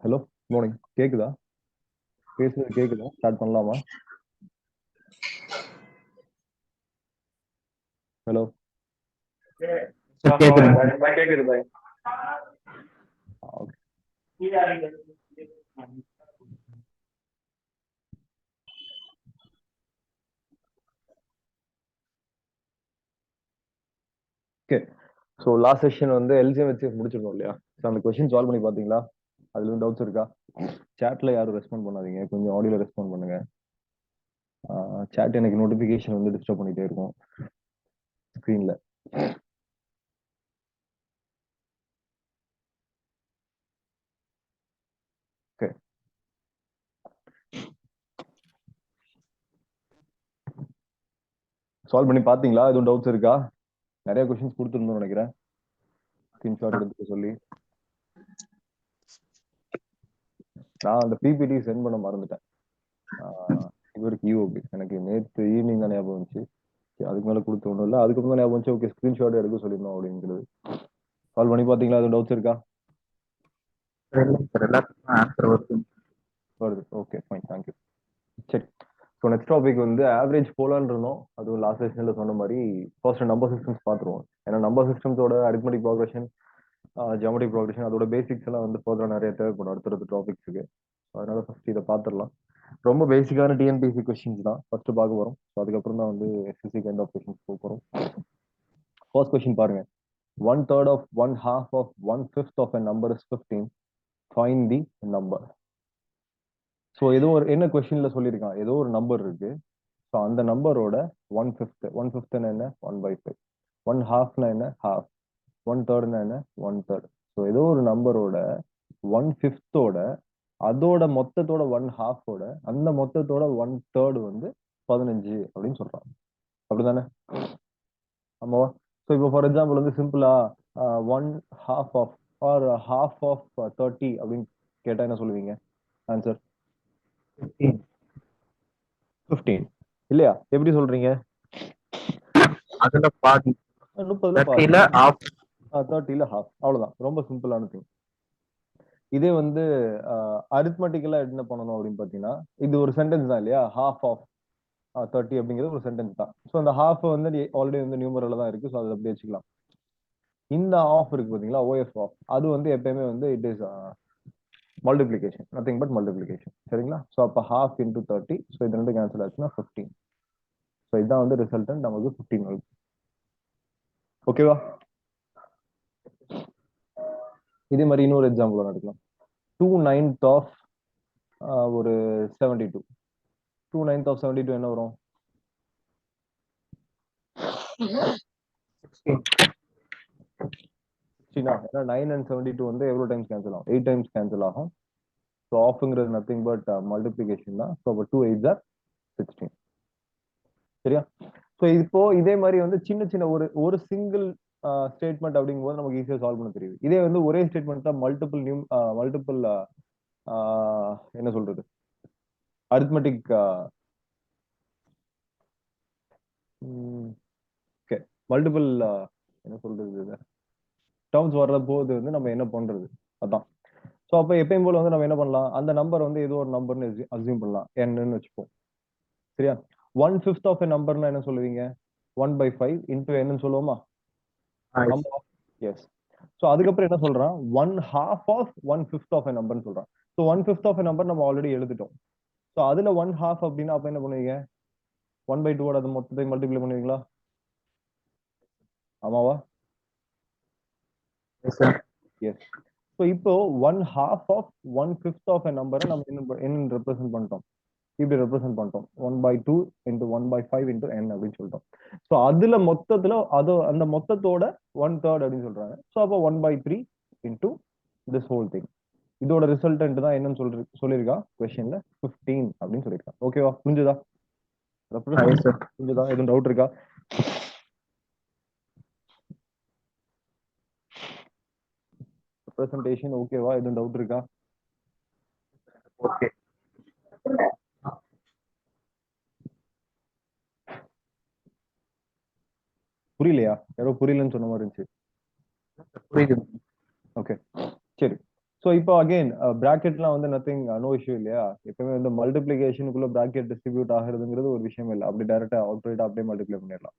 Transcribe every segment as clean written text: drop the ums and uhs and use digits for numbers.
Hello, morning. கேக்குதா? பேசுறது கேக்குதா? ஸ்டார்ட் பண்ணலாமா? ஹலோ. கேக்குது பாய். ஓகே. ஸோ லாஸ்ட் செஷன் வந்து எல்ஜிஎம் வச்சு முடிச்சிருந்தோம் இல்லையா? ஸோ அந்த கொஸ்டின் சால்வ் பண்ணி பார்த்தீங்களா? அதுல இருந்து டவுட்ஸ் இருக்கா? சேட்ல யாரும் ரெஸ்பாண்ட் பண்ணாதீங்க, கொஞ்சம் ஆடியோல ரெஸ்பாண்ட் பண்ணுங்க. சேட் எனக்கு நோட்டிபிகேஷன் வந்து டிஸ்டர்ப் பண்ணிட்டே இருக்கும் ஸ்க்ரீன்ல. ஓகே, சால்வ் பண்ணி பார்த்தீங்களா? எதுவும் டவுட்ஸ் இருக்கா? நிறைய கொஸ்டின்ஸ் கொடுத்துருந்தோம் நினைக்கிறேன், ஸ்கிரீன்ஷாட் எடுத்துக்க சொல்லி. நான் அந்த பிபிடி சென்ட் பண்ண மறந்துட்டேன் இவருக்கு யூஓபி. எனக்கு நேற்று ஈவினிங் தான் ஞாபகம் வந்துச்சு. அதுக்கு மேல கொடுத்து ஒன்றும் இல்லை, அதுக்கப்புறம் ஞாபகம் வந்துச்சு. ஓகே, ஸ்கிரீன்ஷாட் எடுக்க சொல்லிடணும் அப்படிங்கிறது. சால்வ் பண்ணி பார்த்தீங்களா? எதுவும் டவுட்ஸ் இருக்கா? வருது. Okay, fine, thank you. சரி, ஸோ நெக்ஸ்ட் டாபிக் வந்து ஆவரேஜ் போலான்னு இருந்தோம். அதுவும் லாஸ்ட் செஷன்ல சொன்ன மாதிரி ஃபர்ஸ்ட் நம்பர் சிஸ்டம்ஸ் பார்த்துருவோம். ஏன்னா நம்பர் சிஸ்டம்ஸோட அரித்மெட்டிக் ப்ரோக்ரஷன், ஜியோமெட்ரிக் ப்ரோக்ரஷன், அதோட பேசிக்ஸ் எல்லாம் வந்து ஃபர்தரா நிறைய தேவைப்படும் அடுத்தடுத்த டாபிக்ஸுக்கு. அதனால ஃபர்ஸ்ட் இதை பார்த்துடலாம். ரொம்ப பேசிக்கான டிஎன்பிசி கொஸ்டின்ஸ் தான் ஃபர்ஸ்ட் பார்க்க போறோம். ஸோ அதுக்கப்புறம் தான் வந்து எஸ்எஸ்சி கைண்ட் ஆஃப் கொஸ்டின்ஸ் போக போறோம். ஃபர்ஸ்ட் கொஸ்டின் பாருங்க. 1/3 of 1/2 of 1/5 of a number is 15. Find the number. So ஏதோ ஒரு என்ன கொஸ்டின்ல சொல்லியிருக்கான், ஏதோ ஒரு நம்பர் இருக்கு. ஸோ அந்த நம்பரோட 1/5 என்ன 1/5, 1/2 என்ன half, 1/3 என்ன 1/3. ஸோ ஏதோ ஒரு நம்பரோட 1/5 அதோட மொத்தத்தோட 1/2 அந்த மொத்தத்தோட 1/3 வந்து 15 அப்படின்னு சொல்றான். அப்படிதானே? ஆமாவா? ஸோ இப்போ ஃபார் எக்ஸாம்பிள் வந்து சிம்பிளா 1/2 ஆஃப் ஆர் half ஆஃப் 30 அப்படின்னு கேட்டா என்ன சொல்லுவீங்க? ஆன்சர் 15 இல்லையா? எப்படி சொல்றீங்க? அதுல பாதி 30ல பாதி, 30ல half. அவ்வளவுதான், ரொம்ப சிம்பிளான திங். இதே வந்து அரித்மெட்டிக்கலா என்ன பண்ணணும் அப்படின்னு பாத்தீங்கன்னா, இது ஒரு சென்டென்ஸ் தான் இல்லையா? half ஆஃப் 30 அப்படிங்கிறது ஒரு சென்டென்ஸ் தான். ஸோ அந்த half வந்து ஆல்ரெடி வந்து நியூமரல்ல தான் இருக்கு. ஸோ அதை அப்படி வச்சுக்கலாம். இந்த ஆஃப் இருக்கு பாத்தீங்களா, ஓஎஃப் ஆஃப், அது வந்து எப்பயுமே வந்து it is multiplication, nothing but multiplication. சரிங்களா? ஸோ அப்போ half into 30, ஸோ இது ரெண்டு கேன்சல் ஆச்சுன்னா 15. ஸோ இதான் வந்து ரிசல்டன்ட், நமக்கு 15 வருது. ஓகேவா? இதே மாதிரி இன்னொரு எக்ஸாம்பிள் எடுக்கலாம். 2/9 ஆஃப் ஒரு 72. 2/9 ஆஃப் 72 என்ன வரும்? 16. ஏன்னா 9 and 72 வந்து எவ்வளவு டைம்ஸ் கேன்சல் ஆகும்? 8 டைம்ஸ் கேன்சல் ஆகும். ஸோ ஆஃப்ங்கிறது நத்திங் பட் மல்டிபிளிகேஷன் தான். ஸோ அப்போ 2 8s are 16. சரியா? ஸோ இப்போ இதே மாதிரி வந்து சின்ன சின்ன ஒரு ஒரு சிங்கிள் ஸ்டேட்மெண்ட் அப்படிங்கும்போது நமக்கு ஈஸியா சால்வ் பண்ண தெரியுது. இதே வந்து ஒரே ஸ்டேட்மெண்ட் தான் மல்டிபிள் என்ன சொல்றது, அரித்மெட்டிக் மல்டிபிள் என்ன சொல்றது டேர்ம்ஸ் வர்ற போது வந்து நம்ம என்ன பண்றது, அதான். ஸோ அப்போ எப்பயும் போல வந்து நம்ம என்ன பண்ணலாம், அந்த நம்பர் வந்து ஏதோ ஒரு நம்பர்னு அசியூம் பண்ணலாம், என்னன்னு வச்சுப்போம். சரியா? 1/5 ஆஃப் எ நம்பர்னா என்ன சொல்லுவீங்க? 1/5 இன்டூ என்னன்னு சொல்லுவோமா? எஸ். ஸோ அதுக்கப்புறம் என்ன சொல்றான்? 1/2 ஆஃப் 1/5 ஆஃப் எ நம்பர்னு சொல்றான். ஸோ 1/5 ஆஃப் எ நம்பர் நம்ம ஆல்ரெடி எழுதிட்டோம். ஸோ அதுல 1/2 அப்படின்னா அப்ப என்ன பண்ணுவீங்க? 1/2 அது மொத்தத்தை மல்டிப்ளை பண்ணுவீங்களா? ஆமாவா? எஸ். ஸோ இப்போ 1/2 ஆஃப் 1/5 ஆஃப் எ நம்பரை நம்ம என்ன ரெப்ரசென்ட் பண்ணிட்டோம்? இப்படி ரெப்ரசென்ட் பண்ணிட்டோம். 1/2 இன்டூ 1/5 இன்டூ n அப்படின்னு சொல்லிட்டோம். ஸோ அதுல மொத்தத்துல அந்த மொத்தத்தோட 1/3 அப்படின்னு சொல்றாங்க. ஸோ அப்போ 1/3 இன்டூ திஸ் ஹோல் திங். இதோட ரிசல்டன்ட் தான் என்னன்னு சொல்லியிருக்கா கொஸ்டின்ல 15 அப்படின்னு சொல்லியிருக்கான். ஓகேவா? புரிஞ்சுதா? புரிஞ்சுதா? எதுவும் டவுட் இருக்கா? பிரசன்டேஷன் ஓகேவா? எதுவும் டவுட் இருக்கா? ஓகே. புரியலையா? யாரோ புரியலன்னு சொன்ன மாதிரி இருந்துச்சு. புரியுது. ஓகே, சரி. ஸோ இப்போ அகைன் பிராக்கெட்லாம் வந்து நத்திங், நோ இஷ்யூ இல்லையா? எப்பவுமே வந்து மல்டிப்ளிகேஷனுக்குள்ள பிராக்கெட் டிஸ்ட்ரிபியூட் ஆகுறதுங்கிறது ஒரு விஷயம் இல்லை. அப்படி டைரக்டா அவுட்ரைட் அப்படியே மல்டிப்ளை பண்ணிடலாம்.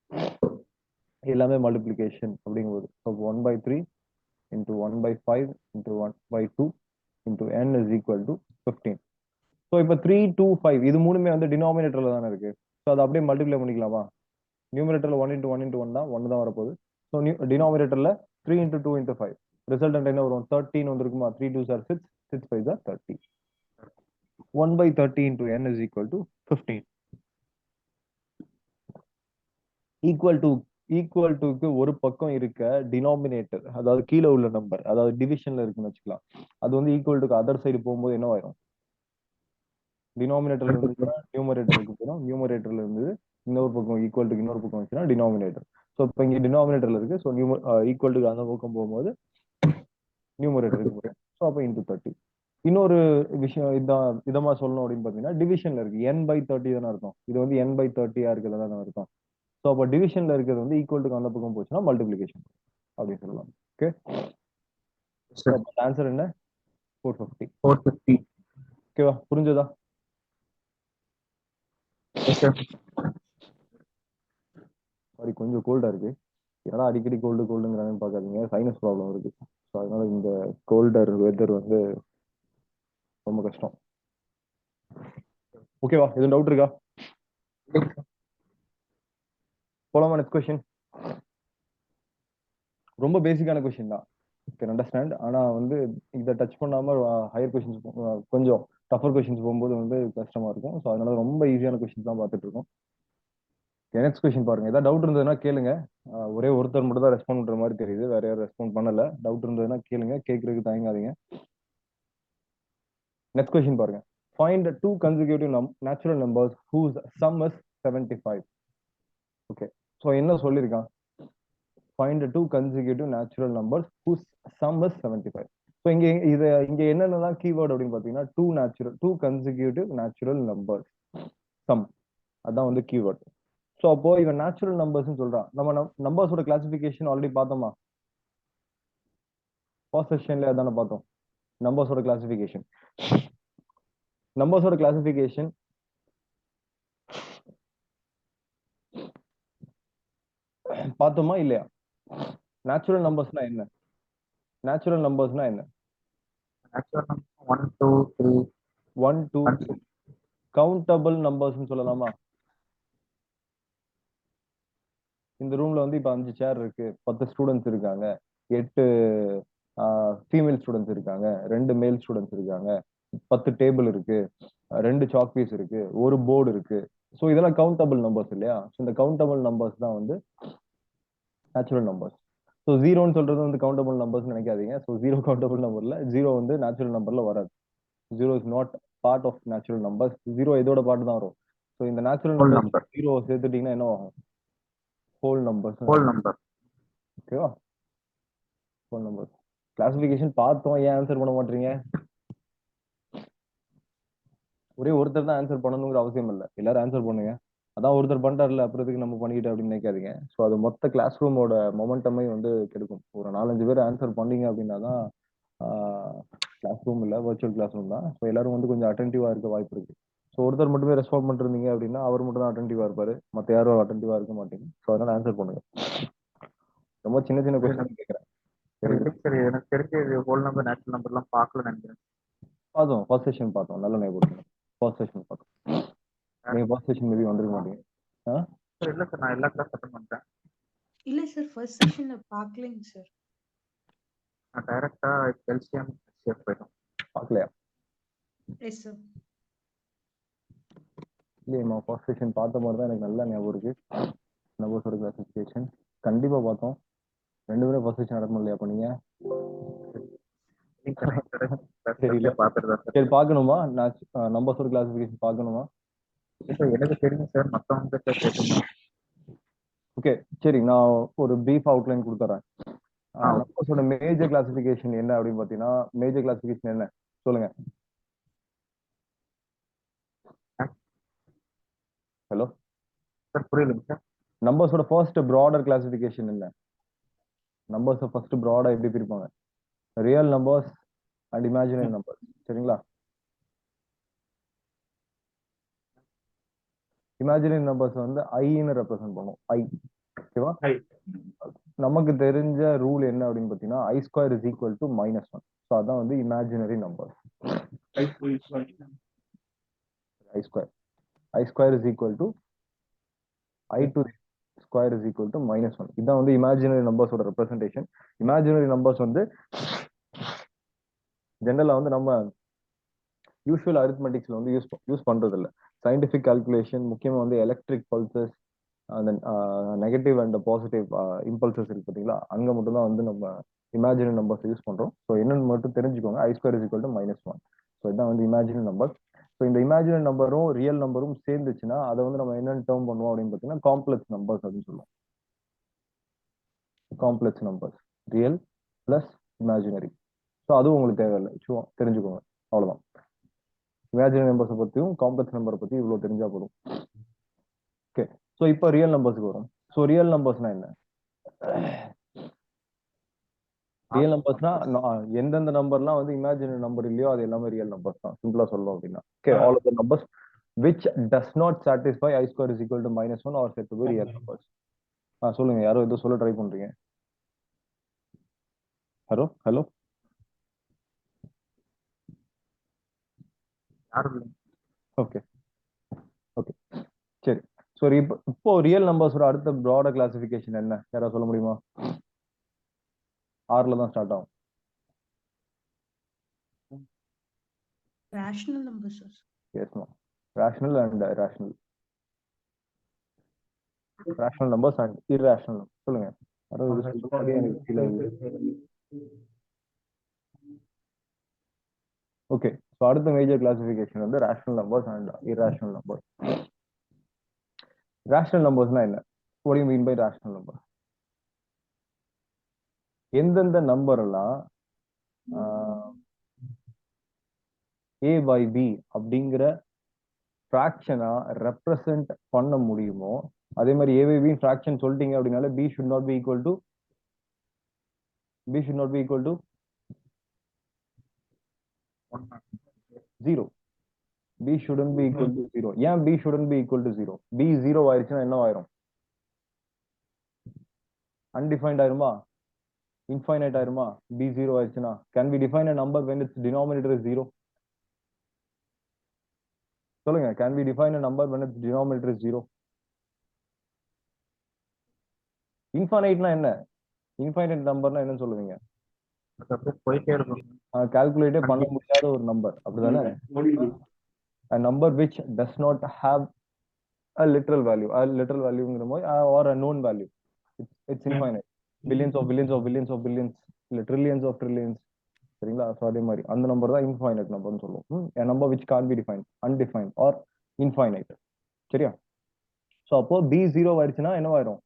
எல்லாமே மல்டிப்ளிகேஷன் அப்படிங்கும்போது so 1/3 into 1/5 into 1/2 into n is equal to 15. So இப்போ 3, 2, 5 இது மூணுமே வந்து டினாமினேட்டர்ல தானே இருக்கு. ஸோ அதை அப்படியே மல்டிப்ளை பண்ணிக்கலாமா? நியூமரேட்டர்ல 1 இன்டூ 1 இன்டூ 1 தான் 1 தான் வரப்போகுது. ஸோ டினாமினேட்டர்ல 3 இன்டூ 2 இன்டூ 5 ரிசல்டன்ட் என்ன வரும்? 13 வந்துருக்குமா? 3 2s are 6, 6 5s are 30. 1/30 into n is equal to 15. Equal டுக்கு ஒரு பக்கம் இருக்க டினாமினேட்டர், அதாவது கீழே உள்ள நம்பர், அதாவது டிவிஷன்ல இருக்குன்னு வச்சுக்கலாம். அது வந்து ஈக்குவல் டுக்கு அதர் சைடு போகும்போது என்ன ஆயிரும்? டினாமினேட்டர்ல இருந்துச்சுன்னா நியூமரேட்டருக்கு போயிடும். நியூமரேட்டர்ல இருந்து இன்னொரு பக்கம் ஈக்குவல் டுக்கு இன்னொரு பக்கம் வச்சுன்னா டினாமினேட்டர். ஸோ இப்போ இங்க டினாமினேட்டர்ல இருக்கு. ஸோ ஈக்குவல் டுக்கு அந்த பக்கம் போகும்போது நியூமரேட்டருக்கு போயிடும். ஸோ அப்போ இன்டூ 30. இன்னொரு விஷயம் இதான் இதமா சொல்லணும் அப்படின்னு பாத்தீங்கன்னா, டிவிஷன்ல இருக்கு n/30 தானே அர்த்தம். இது வந்து n/30 இருக்கிறதா அர்த்தம். ஸோ அப்போ டிவிஷன்ல இருக்கிறது வந்து ஈக்குவல் டுக்கு அந்த பக்கம் போச்சுன்னா மல்டிபிளிகேஷன் அப்படின்னு சொல்லலாம். ஓகே, ஆன்சர் என்ன? 450. 450. ஓகேவா? புரிஞ்சதா? சாரி, கொஞ்சம் கோல்டா இருக்கு. ஏன்னா அடிக்கடி கோல்டுங்கிறாங்கன்னு பார்க்காதீங்க, சைனஸ் ப்ராப்ளம் இருக்கு. ஸோ அதனால இந்த கோல்டர் வெதர் வந்து ரொம்ப கஷ்டம். ஓகேவா? எதுவும் டவுட் இருக்கா? போலாமா நெக்ஸ்ட் கொஸ்டின்? ரொம்ப பேசிக்கான கொஸ்டின் தான், கேன் அண்டர்ஸ்டாண்ட். ஆனா வந்து இதை டச் பண்ணாம ஹையர் கொஸ்டின்ஸ், கொஞ்சம் டஃபர் கொஸ்டின்ஸ் போகும்போது வந்து கஷ்டமா இருக்கும். ஸோ அதனால ரொம்ப ஈஸியான கொஸ்டின் தான் பார்த்துட்டு இருக்கோம். நெக்ஸ்ட் கொஸ்டின் பாருங்க. ஏதாவது டவுட் இருந்ததுன்னா கேளுங்க. ஒரே ஒருத்தர் மட்டும் தான் ரெஸ்பாண்ட் பண்ற மாதிரி தெரியுது, வேற யாரும் ரெஸ்பாண்ட் பண்ணல. டவுட் இருந்ததுன்னா கேளுங்க, கேட்கறதுக்கு தயங்காதீங்க. நெக்ஸ்ட் கொஸ்டின் பாருங்க. Find two consecutive natural numbers whose sum is 75. Okay, so என்ன சொல்லியிருக்கான்? Find two consecutive natural numbers whose sum is 75. So இங்க என்னென்னலாம் கீவேர்டு அப்படின்னு பாத்தீங்கன்னா, two consecutive natural numbers sum, அதான் வந்து கீவேர்ட். ஸோ அப்போ இவன் நேச்சுரல் நம்பர்ஸ் சொல்றான். நம்ம நம்பர்ஸோட கிளாசிபிகேஷன் ஆல்ரெடி பார்த்தோமா? ஃபர்ஸ்ட் செஷன்ல அதானே பார்த்தோம். நம்பர்ஸோட கிளாசிபிகேஷன் பார்த்தோமா இல்லையா? நேச்சுரல் நம்பர்ஸ்னா என்ன? நேச்சுரல் நம்பர்ஸ்னா என்ன? 1 2 3 1 2 3 கவுண்டபிள் நம்பர்ஸ் சொல்லலாமா? இந்த ரூம்ல வந்து இப்ப 5 சேர் இருக்கு, 10 ஸ்டூடெண்ட்ஸ் இருக்காங்க, 8 ஃபீமேல் ஸ்டூடெண்ட்ஸ் இருக்காங்க, 2 மேல் ஸ்டூடெண்ட்ஸ் இருக்காங்க, 10 டேபிள் இருக்கு, 2 சாக் பீஸ் இருக்கு, ஒரு போர்டு இருக்கு. ஸோ இதெல்லாம் கவுண்டபிள் நம்பர்ஸ் இல்லையா? ஸோ இந்த கவுண்டபிள் நம்பர்ஸ் தான் வந்து நேச்சுரல் நம்பர்ஸ். ஸோ ஜீரோன்னு சொல்றது வந்து கவுண்டபிள் நம்பர்ஸ் நினைக்காதீங்க. ஸோ ஜீரோ கவுண்டபிள் நம்பர்ல, ஜீரோ வந்து நேச்சுரல் நம்பர்ல வராது. Zero is not part of natural numbers. Zero இதோட பார்ட் தான் வரும். ஸோ இந்த natural whole number number. Zero சேர்த்துட்டீங்கன்னா என்ன ஆகும்? Whole numbers. Whole number. ஓகேவா? ஹோல் நம்பர் கிளாசிபிகேஷன் பார்த்தோம், ஏன் ஆன்சர் பண்ண மாட்டீங்க? ஒரே ஒருத்தர் தான் ஆன்சர் பண்ணணுங்கிற அவசியம் இல்லை, எல்லாரும் ஆன்சர் பண்ணுங்க. அதான் ஒருத்தர் பண்ணிட்டார்ல, அப்புறத்துக்கு நம்ம பண்ணிக்கிட்டு அப்படின்னு நினைக்காதீங்க. ஸோ அது மொத்த கிளாஸ் ரூமோட மொமெண்டமே வந்து கெடுக்கும். ஒரு 4-5 பேர் ஆன்சர் பண்ணீங்க அப்படின்னா தான் கிளாஸ் ரூம் இல்லை, வர்ச்சுவல் கிளாஸ் ரூம் தான். ஸோ எல்லாரும் வந்து கொஞ்சம் அட்டென்டிவா இருக்க வாய்ப்பு இருக்கு. ஸோ ஒருத்தர் மட்டுமே ரெஸ்பாண்ட் பண்ணிருந்தீங்க அப்படின்னா அவர் மட்டும் தான் அட்டென்டிவா இருப்பாரு, மற்ற யாரும் அட்டென்டிவா இருக்க மாட்டீங்க. ஸோ அதனால ஆன்சர் பண்ணுங்க. ரொம்ப சின்ன சின்ன கொஸ்டின் கேட்கறேன். சரி, எனக்கு தெரிஞ்ச ஹோல் நம்பர் நேச்சுரல் நம்பர்லாம் பார்க்கல நினைக்கிறேன். பார்த்தோம், ஃபர்ஸ்ட் செஷன் பார்த்தோம். நல்ல ஞாபகம், ஃபர்ஸ்ட் செஷன் பார்த்தோம். நீங்க ஃபர்ஸ்ட் செஷன் மேபி வந்திருக்க மாட்டீங்க. சார் இல்ல சார், நான் எல்லா கிளாஸ் அட்டன் பண்ணிட்டேன். இல்ல சார், ஃபர்ஸ்ட் செஷன்ல பார்க்கலைங்க சார். நான் டைரக்டா எல்சிஎம் சேஃப் போயிட்டோம். பார்க்கலையா? Yes sir. இல்லையம்மா, ஃபர்ஸ்ட் செஷன் பார்த்த மாதிரி தான் எனக்கு நல்லா ஞாபகம் இருக்கு. நம்பர்ஸோட கிளாசிஃபிகேஷன் கண்டிப்பா பார்த்தோம். 2 பேரும் ஃபர்ஸ்ட் செஷன் அட்டன் பண்ணலையா? பண்ணீங்க? தெரியல. சரி, பார்க்கணுமா? நான் நம்பர்ஸோட கிளாசிஃபிகேஷன் பார்க்கணுமா? எனக்கு தெரியும் சார், மற்றவங்க கேட்கணும். ஓகே, சரி, நான் ஒரு பிரீஃப் அவுட்லைன் கொடுத்துறேன். நம்பர்ஸோட மேஜர் கிளாசிஃபிகேஷன் என்ன அப்படின்னு பாத்தீங்கன்னா, மேஜர் கிளாசிஃபிகேஷன் என்ன சொல்லுங்க. ஹலோ சார், புரியலங்க சார். நம்பர்ஸோட ஃபர்ஸ்ட் ப்ராடர் கிளாசிஃபிகேஷன் என்ன? நம்பர்ஸ் ஃபர்ஸ்ட் ப்ராடா எப்படி பிரிப்பாங்க? Real numbers and imaginary numbers. சரிங்களா? இமேஜினரி நம்பர்ஸ் வந்து ஐன்னு ரெப்ரசென்ட் பண்ணும். ஐ. ஓகேவா? நமக்கு தெரிஞ்ச ரூல் என்ன அப்படின்னு பார்த்தீங்கன்னா i square is equal to -1. So அதான் வந்து imaginary numbers. I square is equal to i to square is equal to -1. இதான் வந்து இமேஜினரி நம்பர்ஸோட ரெப்ரசன்டேஷன். இமேஜினரி நம்பர்ஸ் வந்து ஜெனரலா வந்து நம்ம யூஸ்வல் அரித்மெட்டிக்ஸ்ல வந்து யூஸ் பண்றது இல்லை. சயின்டிபிக் கால்குலேஷன், முக்கியமா வந்து எலக்ட்ரிக் பல்சஸ், அந்த நெகட்டிவ் அண்ட் பாசிட்டிவ் இம்பல்சஸ் இருக்கு பார்த்தீங்களா, அங்க மட்டும் தான் வந்து நம்ம இமேஜினரி நம்பர்ஸ் யூஸ் பண்றோம். ஸோ என்னன்னு மட்டும் தெரிஞ்சுக்கோங்க. I square is equal to -1. So இதான் வந்து இமேஜினரி நம்பர். ஸோ இந்த இமேஜினரி நம்பரும் ரியல் நம்பரும் சேர்ந்துச்சுன்னா அதை வந்து நம்ம என்னென்னு டேர்ம் பண்ணுவோம் அப்படின்னு பார்த்தீங்கன்னா காம்ப்ளெக்ஸ் நம்பர்ஸ் அப்படின்னு சொல்லுவோம். Complex numbers, real plus imaginary. So அதுவும் உங்களுக்கு தேவையில்லை, சும்மா தெரிஞ்சுக்கோங்க, அவ்வளவுதான். இமேஜினரி நம்பர்ஸை பற்றியும் காம்ப்ளெக்ஸ் நம்பரை பற்றி இவ்வளோ தெரிஞ்சா போதும். ஓகே, ஸோ இப்போ ரியல் நம்பர்ஸ்க்கு வரும். ஸோ ரியல் நம்பர்ஸ்னா என்ன? ரியல் நம்பர்ஸ்னா எந்தெந்த நம்பர்லாம் வந்து இமேஜினரி நம்பர் இல்லையோ அது எல்லாமே ரியல் நம்பர்ஸ் தான், சிம்பிளா சொல்லணும் அப்படின்னா. Okay, all of the numbers which does not satisfy i square is equal to -1 are said to be real numbers. சொல்லுங்க, யாரோ ஏதோ சொல்ல ட்ரை பண்றீங்க. Hello hello. ஓகே ஓகே சரி. சரி, இப்போ ரியல் நம்பர்ஸோட அடுத்த ப்ராடர் கிளாசிஃபிகேஷன் என்ன, யாராவது சொல்ல முடியுமா? ஆர்ல தான் ஸ்டார்ட் ஆகும். Rational numbers sir. எஸ் மா, rational and irrational. Rational numbers and irrational. சொல்லுங்க, யாரோ இது சொல்ற மாதிரி எனக்கு ஃபீல் ஆகுது. ஓகே, ஸோ அடுத்த மேஜர் கிளாசிஃபிகேஷன் வந்து ரேஷனல் நம்பர்ஸ் அண்ட் irrational நம்பர்ஸ். ரேஷனல் நம்பர்ஸ்னா என்ன? what do you mean by rational number? எந்தெந்த நம்பர் எல்லாம் a by b அப்படிங்கிற ஃபிராக்ஷனா ரெப்ரசன்ட் பண்ண முடியுமோ, அதே மாதிரி a by b ஃபிராக்ஷன் சொல்லிட்டீங்க அப்படின்னால b should not be equal to 0. b shouldn't be equal to 0. ஏன் b shouldn't be equal to 0? b 0 ஆயிருச்சுன்னா என்ன ஆயிரும்? undefined ஆயிருமா? infinite ஆயிருமா? b 0 ஆயிருச்சுன்னா can we define a number when its denominator is 0? சொல்லுங்க, can we define a number when its denominator is 0? இன்ஃபைனைட்னா என்ன? Infinite நம்பர்னா என்னன்னு சொல்லுவீங்க? போயிட்டே இருக்கும், கால்குலேட்டே பண்ண முடியாத ஒரு நம்பர், அப்படிதானே? a number which does not have a literal value, ங்கிற மாதிரி or a known value, it's infinite. billions of billions of billions of billions, இல்ல trillions of trillions. சரிங்களா? ஸோ அதே மாதிரி அந்த நம்பர் தான் இன்ஃபைனைட் நம்பர்னு சொல்லுவோம். a number which can't be defined, undefined or infinite. சரியா? ஸோ அப்போ b 0 ஆயிடுச்சுன்னா என்னவாயிரும்?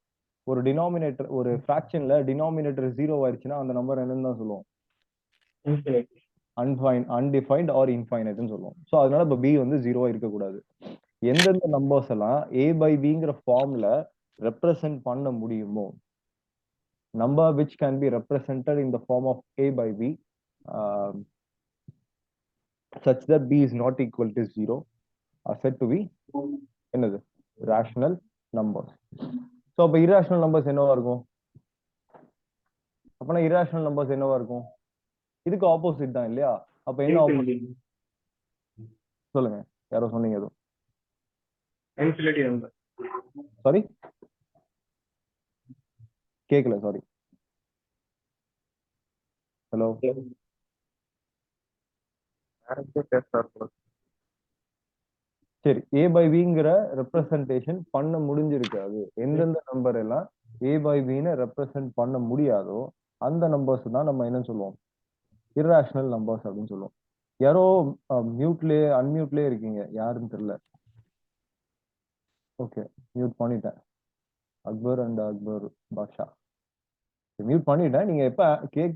ஒரு டினாமினேட்டர், ஒரு ஃபிராக்ஷன்ல டினாமினேட்டர் 0 ஆயிடுச்சுன்னா அந்த நம்பர் என்னன்னு தான் சொல்லுவோம்? undefined or infinite சொல்லுவோம். ஸோ அதனால இப்போ b வந்து 0 இருக்கக்கூடாது. எந்தெந்த நம்பர்ஸ் எல்லாம் a by bங்கிற ஃபார்ம்ல ரெப்ரசன்ட் பண்ண முடியுமோ, number which can be represented in the form of a by b such that b is not equal to 0 are said to be என்னது? rational numbers. ஸோ அப்போ irrational numbers என்னவா இருக்கும்? அப்பனா irrational numbers என்னவா இருக்கும்? இதுக்கு ஆப்போசிட் தான் இல்லையா? அப்ப என்ன ஆப்போசிட் சொல்லுங்க, யாரோ சொன்னீங்க எதுவும்? சாரி, கேக்கல, சாரி. ஹலோ, சரி. a by bங்கிற ரெப்ரசன்டேஷன் பண்ண முடிஞ்சிருக்காது. எந்தெந்த நம்பர் எல்லாம் a by bன்னு ரெப்ரசன்ட் பண்ண முடியாதோ அந்த நம்பர்ஸ் தான் நம்ம என்ன சொல்லுவோம்? irrational நம்பர்ஸ் அப்படின்னு சொல்லுவோம். யாரோ மியூட்லயே அன்மியூட்லயே இருக்கீங்க, யாருன்னு தெரியல. ஓகே, மியூட் பண்ணிட்டேன். அக்பர் அண்ட் அக்பர் பாஷா மியூட் பண்ணிட்டேன். நீங்க எப்ப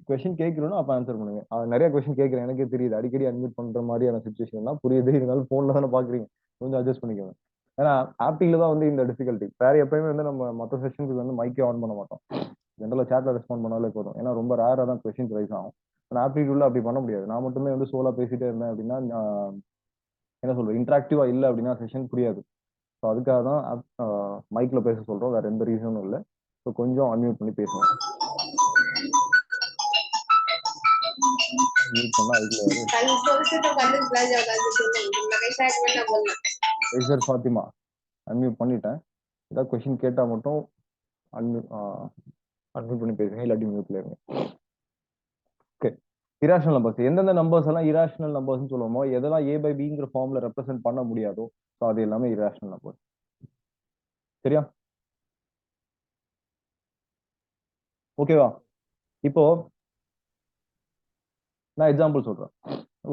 கொஸ்டின் கேட்கிறோம் அப்ப ஆன்சர் பண்ணுங்க. நிறைய கொஸ்டின் கேட்கிறேன், எனக்கே தெரியுது. அடிக்கடி அன்மியூட் பண்ற மாதிரியான சுச்சுவேஷன் எல்லாம் புரியுது. இருந்தாலும் போன்ல தானே பாக்குறீங்க, கொஞ்சம் அட்ஜஸ்ட் பண்ணிக்கோங்க. ஏன்னா ஆப்டிங்ல தான் வந்து இந்த டிஃபிகல்ட்டி. வேற எப்பயுமே வந்து நம்ம மற்ற செஷன்ஸுக்கு வந்து மைக்கே ஆன் பண்ண மாட்டோம். ஜென்ரலா சேட்ல ரெஸ்பாண்ட் பண்ணாலே போதும். ஏன்னா ரொம்ப ரேரா தான் கொஸ்டின்ஸ் ரைஸ் ஆகும். ஆனா ஆப்டிடியூட்ல அப்படி பண்ண முடியாது. நான் மட்டுமே வந்து சோலா பேசிட்டே இருந்தேன் அப்படின்னா என்ன சொல்றது, இன்டராக்டிவா இல்லை அப்படின்னா செஷன் புரியாது. ஸோ அதுக்காக தான் மைக்ல பேச சொல்றோம். வேற எந்த ரீசனும் இல்லை. ஸோ கொஞ்சம் அன்மியூட் பண்ணி பேசுவோம். மியூட் பண்ணா அதுக்குள்ள ஃபாத்திமா அன்மியூட் பண்ணிட்டேன். ஏதாவது கொஸ்டின் கேட்டா மட்டும் அன்மியூட் அன்மியூட் பண்ணி பேசுங்க, இல்லாட்டி மியூட்ல இருங்க. ஓகே. இராஷனல் நம்பர்ஸ், எந்தெந்த நம்பர்ஸ் எல்லாம் இராஷனல் நம்பர்ஸ் சொல்லுவோமோ, எதெல்லாம் ஏ பை பிங்கிற ஃபார்ம்ல ரெப்ரசென்ட் பண்ண முடியாதோ, ஸோ அது எல்லாமே இராஷனல் நம்பர். சரியா? ஓகேவா? இப்போ நான் எக்ஸாம்பிள் சொல்றேன்.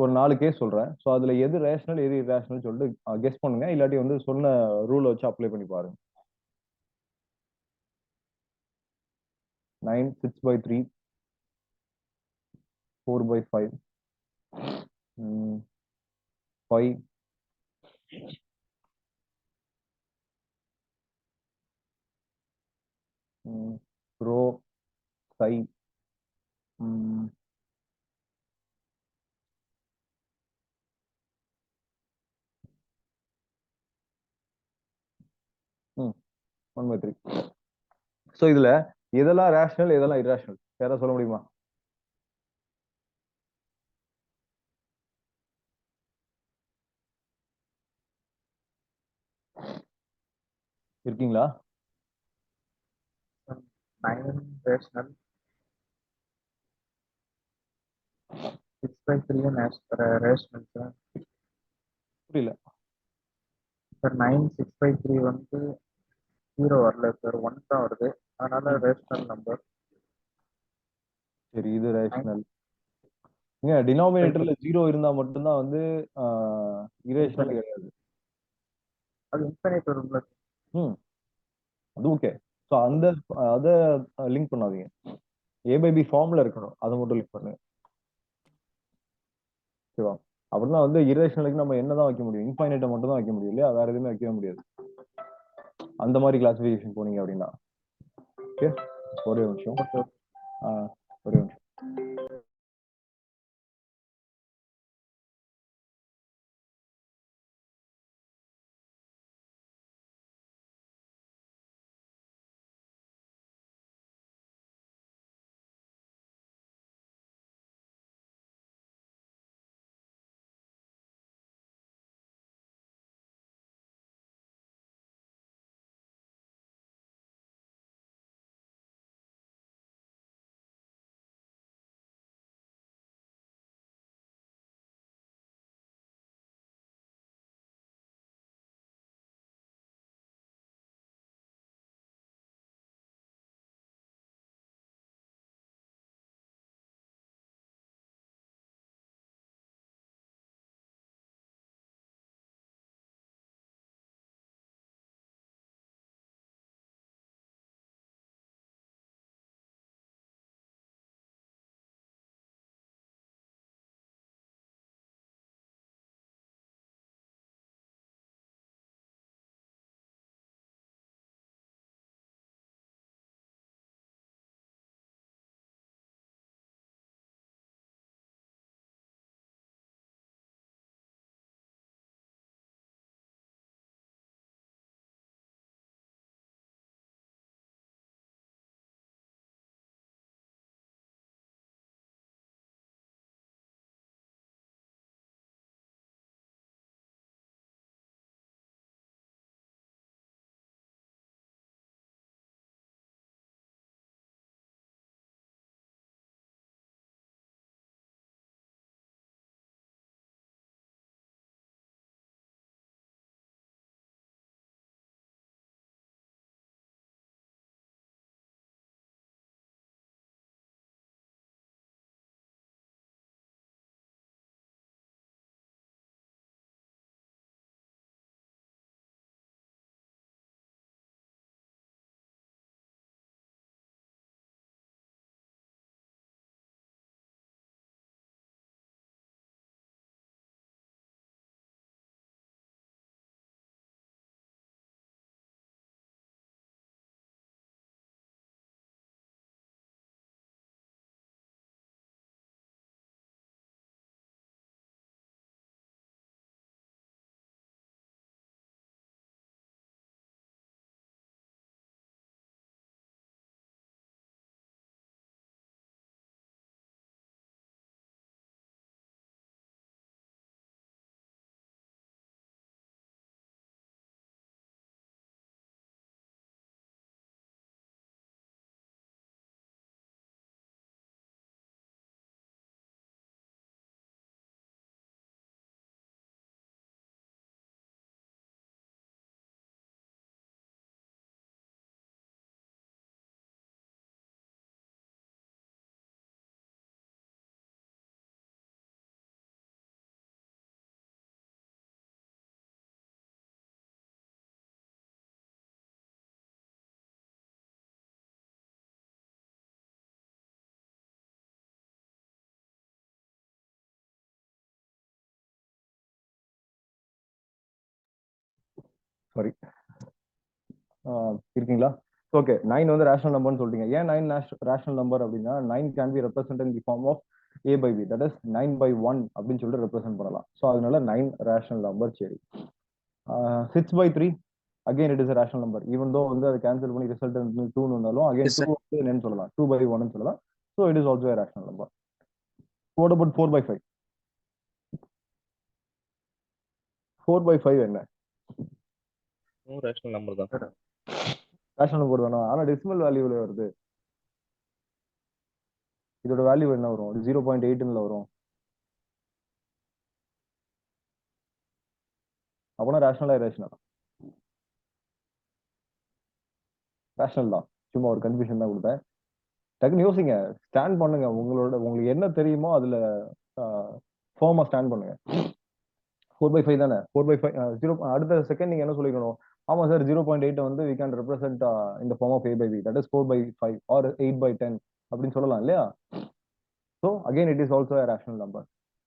ஒரு 4 கேஸ் சொல்றேன். ஸோ அதுல எது ரேஷனல் எது இராஷனல் சொல்லிட்டு கெஸ் பண்ணுங்க, இல்லாட்டி வந்து சொன்ன ரூலை வச்சு அப்ளை பண்ணி பாருங்க. 9 6/3 4/5 5 ரோ சை 1/3. ஸோ இதுல எதெல்லாம் ரேஷனல் எதெல்லாம் இராஷனல் யாராவது சொல்ல முடியுமா? இருக்கீங்களா? 9 ரேஷனல், 6/3 ரேஷனல் சார். புரியல. சார் 9 6/3 வந்து 0 வரல சார், 1 தான் வருது. அதனால ரேஷனல் நம்பர். சரி, இது ரேஷனல். ஏங்க டினாமினேட்டர்ல 0 இருந்தா மட்டும்தான் வந்து இரேஷனல் கிடையாது. அது இன்ஃபினிட் வரும்ல. ம் அது ஓகே. ஸோ அந்த அதை லிங்க் பண்ணாதீங்க. ஏ பை பி ஃபார்ம்ல இருக்கணும், அதை மட்டும் லிங்க் பண்ணுங்க. ஓகேவா? அப்படின்னா வந்து இரேஷனலுக்கு நம்ம என்னதான் வைக்க முடியும்? இன்ஃபைனைட்டை மட்டும் தான் வைக்க முடியும் இல்லையா? வேற எதுவுமே வைக்கவே முடியாது. அந்த மாதிரி கிளாசிஃபிகேஷன் போனீங்க அப்படின்னா. ஓகே, ஒரே நிமிஷம். ஒரே நிமிஷம். சாரி இருக்கீங்களா? ஓகே, 9 வந்து ரேஷனல் நம்பர்னு சொல்லிட்டீங்க. ஏன் 9 ரேஷனல் நம்பர் அப்படின்னா 9 can be represent in the form of a by b, that is 9/1 அப்படின்னு சொல்லிட்டு ரெப்ரசென்ட் பண்ணலாம். ஸோ அதனால 9 ரேஷனல் நம்பர். சரி, 6/3 again it is rational number. Even though வந்து அதை கேன்சல் பண்ணி ரிசல்ட் 2 வந்தாலும் அகைன் 2 வந்து என்னன்னு சொல்லலாம், 2/1 சொல்லலாம். So it is also rational number. What about 4/5? 4/5 என்ன? ரேஷனல் நம்பர் தான். ரேஷனல் நம்பர் தானா? ஆனா டெசிமல் வேல்யூல வருது. இதோட வேல்யூ என்ன வரும்? 0.8 வரும். அப்பனா ரேஷனலா ரேஷனல்? ரேஷனல் தான். சும்மா ஒரு கன்ஃபியூஷன் தான் கொடுத்தேன். டக்குன்னு யோசிங்க, ஸ்டாண்ட் பண்ணுங்க. உங்களுக்கு என்ன தெரியுமோ அதுல ஃபார்மா ஸ்டாண்ட் பண்ணுங்க. 4/5 தானே? 4/5 0. அடுத்த செகண்ட் நீங்க என்ன சொல்லிக்கணும்? ஆமா சார், 0.8 வந்து we can represent in the form of a by b, that is 4/5 or 8/10 அப்படின்னு சொல்லலாம் இல்லையா? So again it is also a rational number.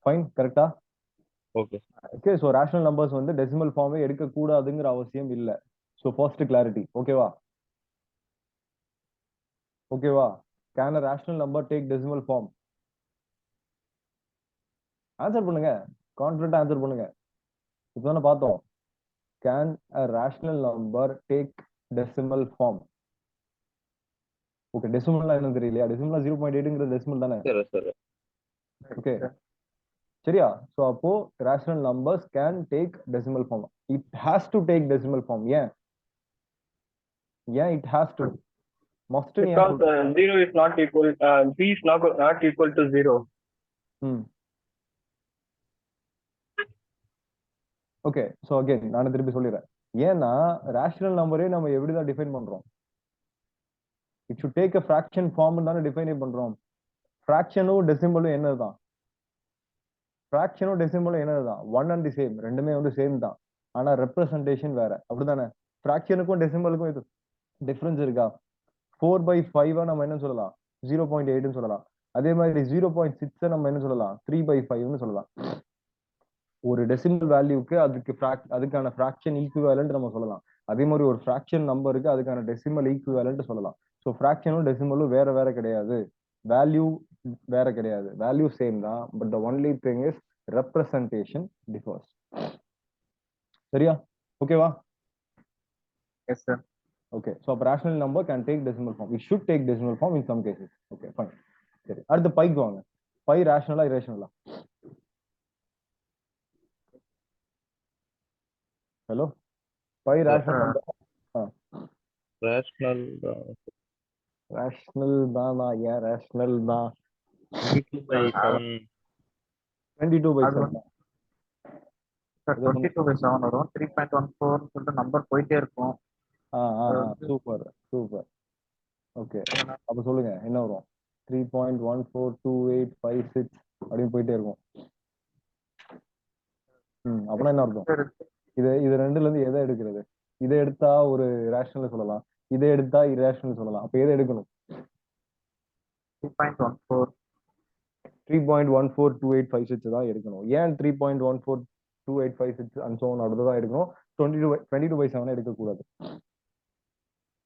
Fine, கரெக்டா? Okay. Okay, so rational numbers வந்து டெசிமல் ஃபார்மே எடுக்க கூடாதுங்கிற அவசியம் இல்லை. So first clarity. ஓகேவா? ஓகேவா? Can a rational number take decimal form? Answer பண்ணுங்க, கான்ஃபிடென்ட் ஆன்சர் பண்ணுங்க. இப்போ தானே பார்த்தோம். Can a rational number take decimal form? Okay, டெசிமல்னா என்ன தெரியலையா? டெசிமல்னா 0.8ங்கிறது டெசிமல் தானே? சரி சரி. ஓகே, சரியா? ஸோ அப்போ rational numbers can take decimal form. It has to take decimal form. ஏன் it has to? Must. Because 0 is not equal, b is not equal to 0. Okay, so again நான் திருப்பி சொல்லிடுறேன். ஏன்னா ரேஷனல் நம்பரே நம்ம எப்படிதான் டிஃபைன் பண்றோம்? It should take a fraction form தானே டிஃபைன் பண்றோம். ஃபிராக்ஷனும் டெசிமலும் என்னதுதான்? ஃபிராக்ஷனும் டெசிமலும் என்னதுதான்? One and the same. ரெண்டுமே வந்து சேம் தான், ஆனா ரெப்ரசன்டேஷன் வேற. அப்படிதானே? ஃபிராக்ஷனுக்கும் டெசிமலுக்கும் இது டிஃபரன்ஸ் இருக்கா? 4/5 நம்ம என்ன சொல்லலாம்? 0.8 சொல்லலாம். அதே மாதிரி 0.6 நம்ம என்ன சொல்லலாம்? 3/5 சொல்லலாம். ஒரு டெசிமல் வேல்யூக்கு அதுக்கான ஃபிராக்ஷன் ஈக்குவேலன்ட் நம்ம சொல்லலாம். அதே மாதிரி ஒரு ஃபிராக்ஷன் நம்பருக்கு அதுக்கான டெசிமல் ஈக்குவேலன்ட் சொல்லலாம். ஸோ ஃபிராக்ஷனும் டெசிமலும் வேற கிடையாது, வேல்யூ வேற கிடையாது, வேல்யூ சேம் தான். But the only thing is representation differs. சரியா? ஓகேவா? Yes sir. Okay, so a rational number can take decimal form. It should take decimal form in some cases. Okay, fine. சரி, அடுத்து பைக்கு வாங்க. Pi ரேஷனலா இரேஷனலா? Hello, pi rational? Rational ரேஷனல் தானா? ஏன் ரேஷனல் தான்? 22/7. 22/7 சார் 22/7 வரும். 3.14 சொல்லிட்டு நம்பர் போயிட்டே இருக்கும். Super super. ஓகே, அப்ப சொல்லுங்க என்ன வரும்? 3.142856 அப்படின்னு போயிட்டே இருக்கும். அப்படின்னா என்ன அர்த்தம்? இது ரெண்டுல இருந்து எதை எடுக்கிறது? இதை எடுத்தா ஒரு ரேஷனல் சொல்லலாம், இதை எடுத்தா இரேஷனல் சொல்லலாம். அப்ப எதை எடுக்கணும்? 3.142856 தான் எடுக்கணும். ஏன் 3.142856 and so on அடுத்ததான் எடுக்கணும்? 22/7 எடுக்கக்கூடாது.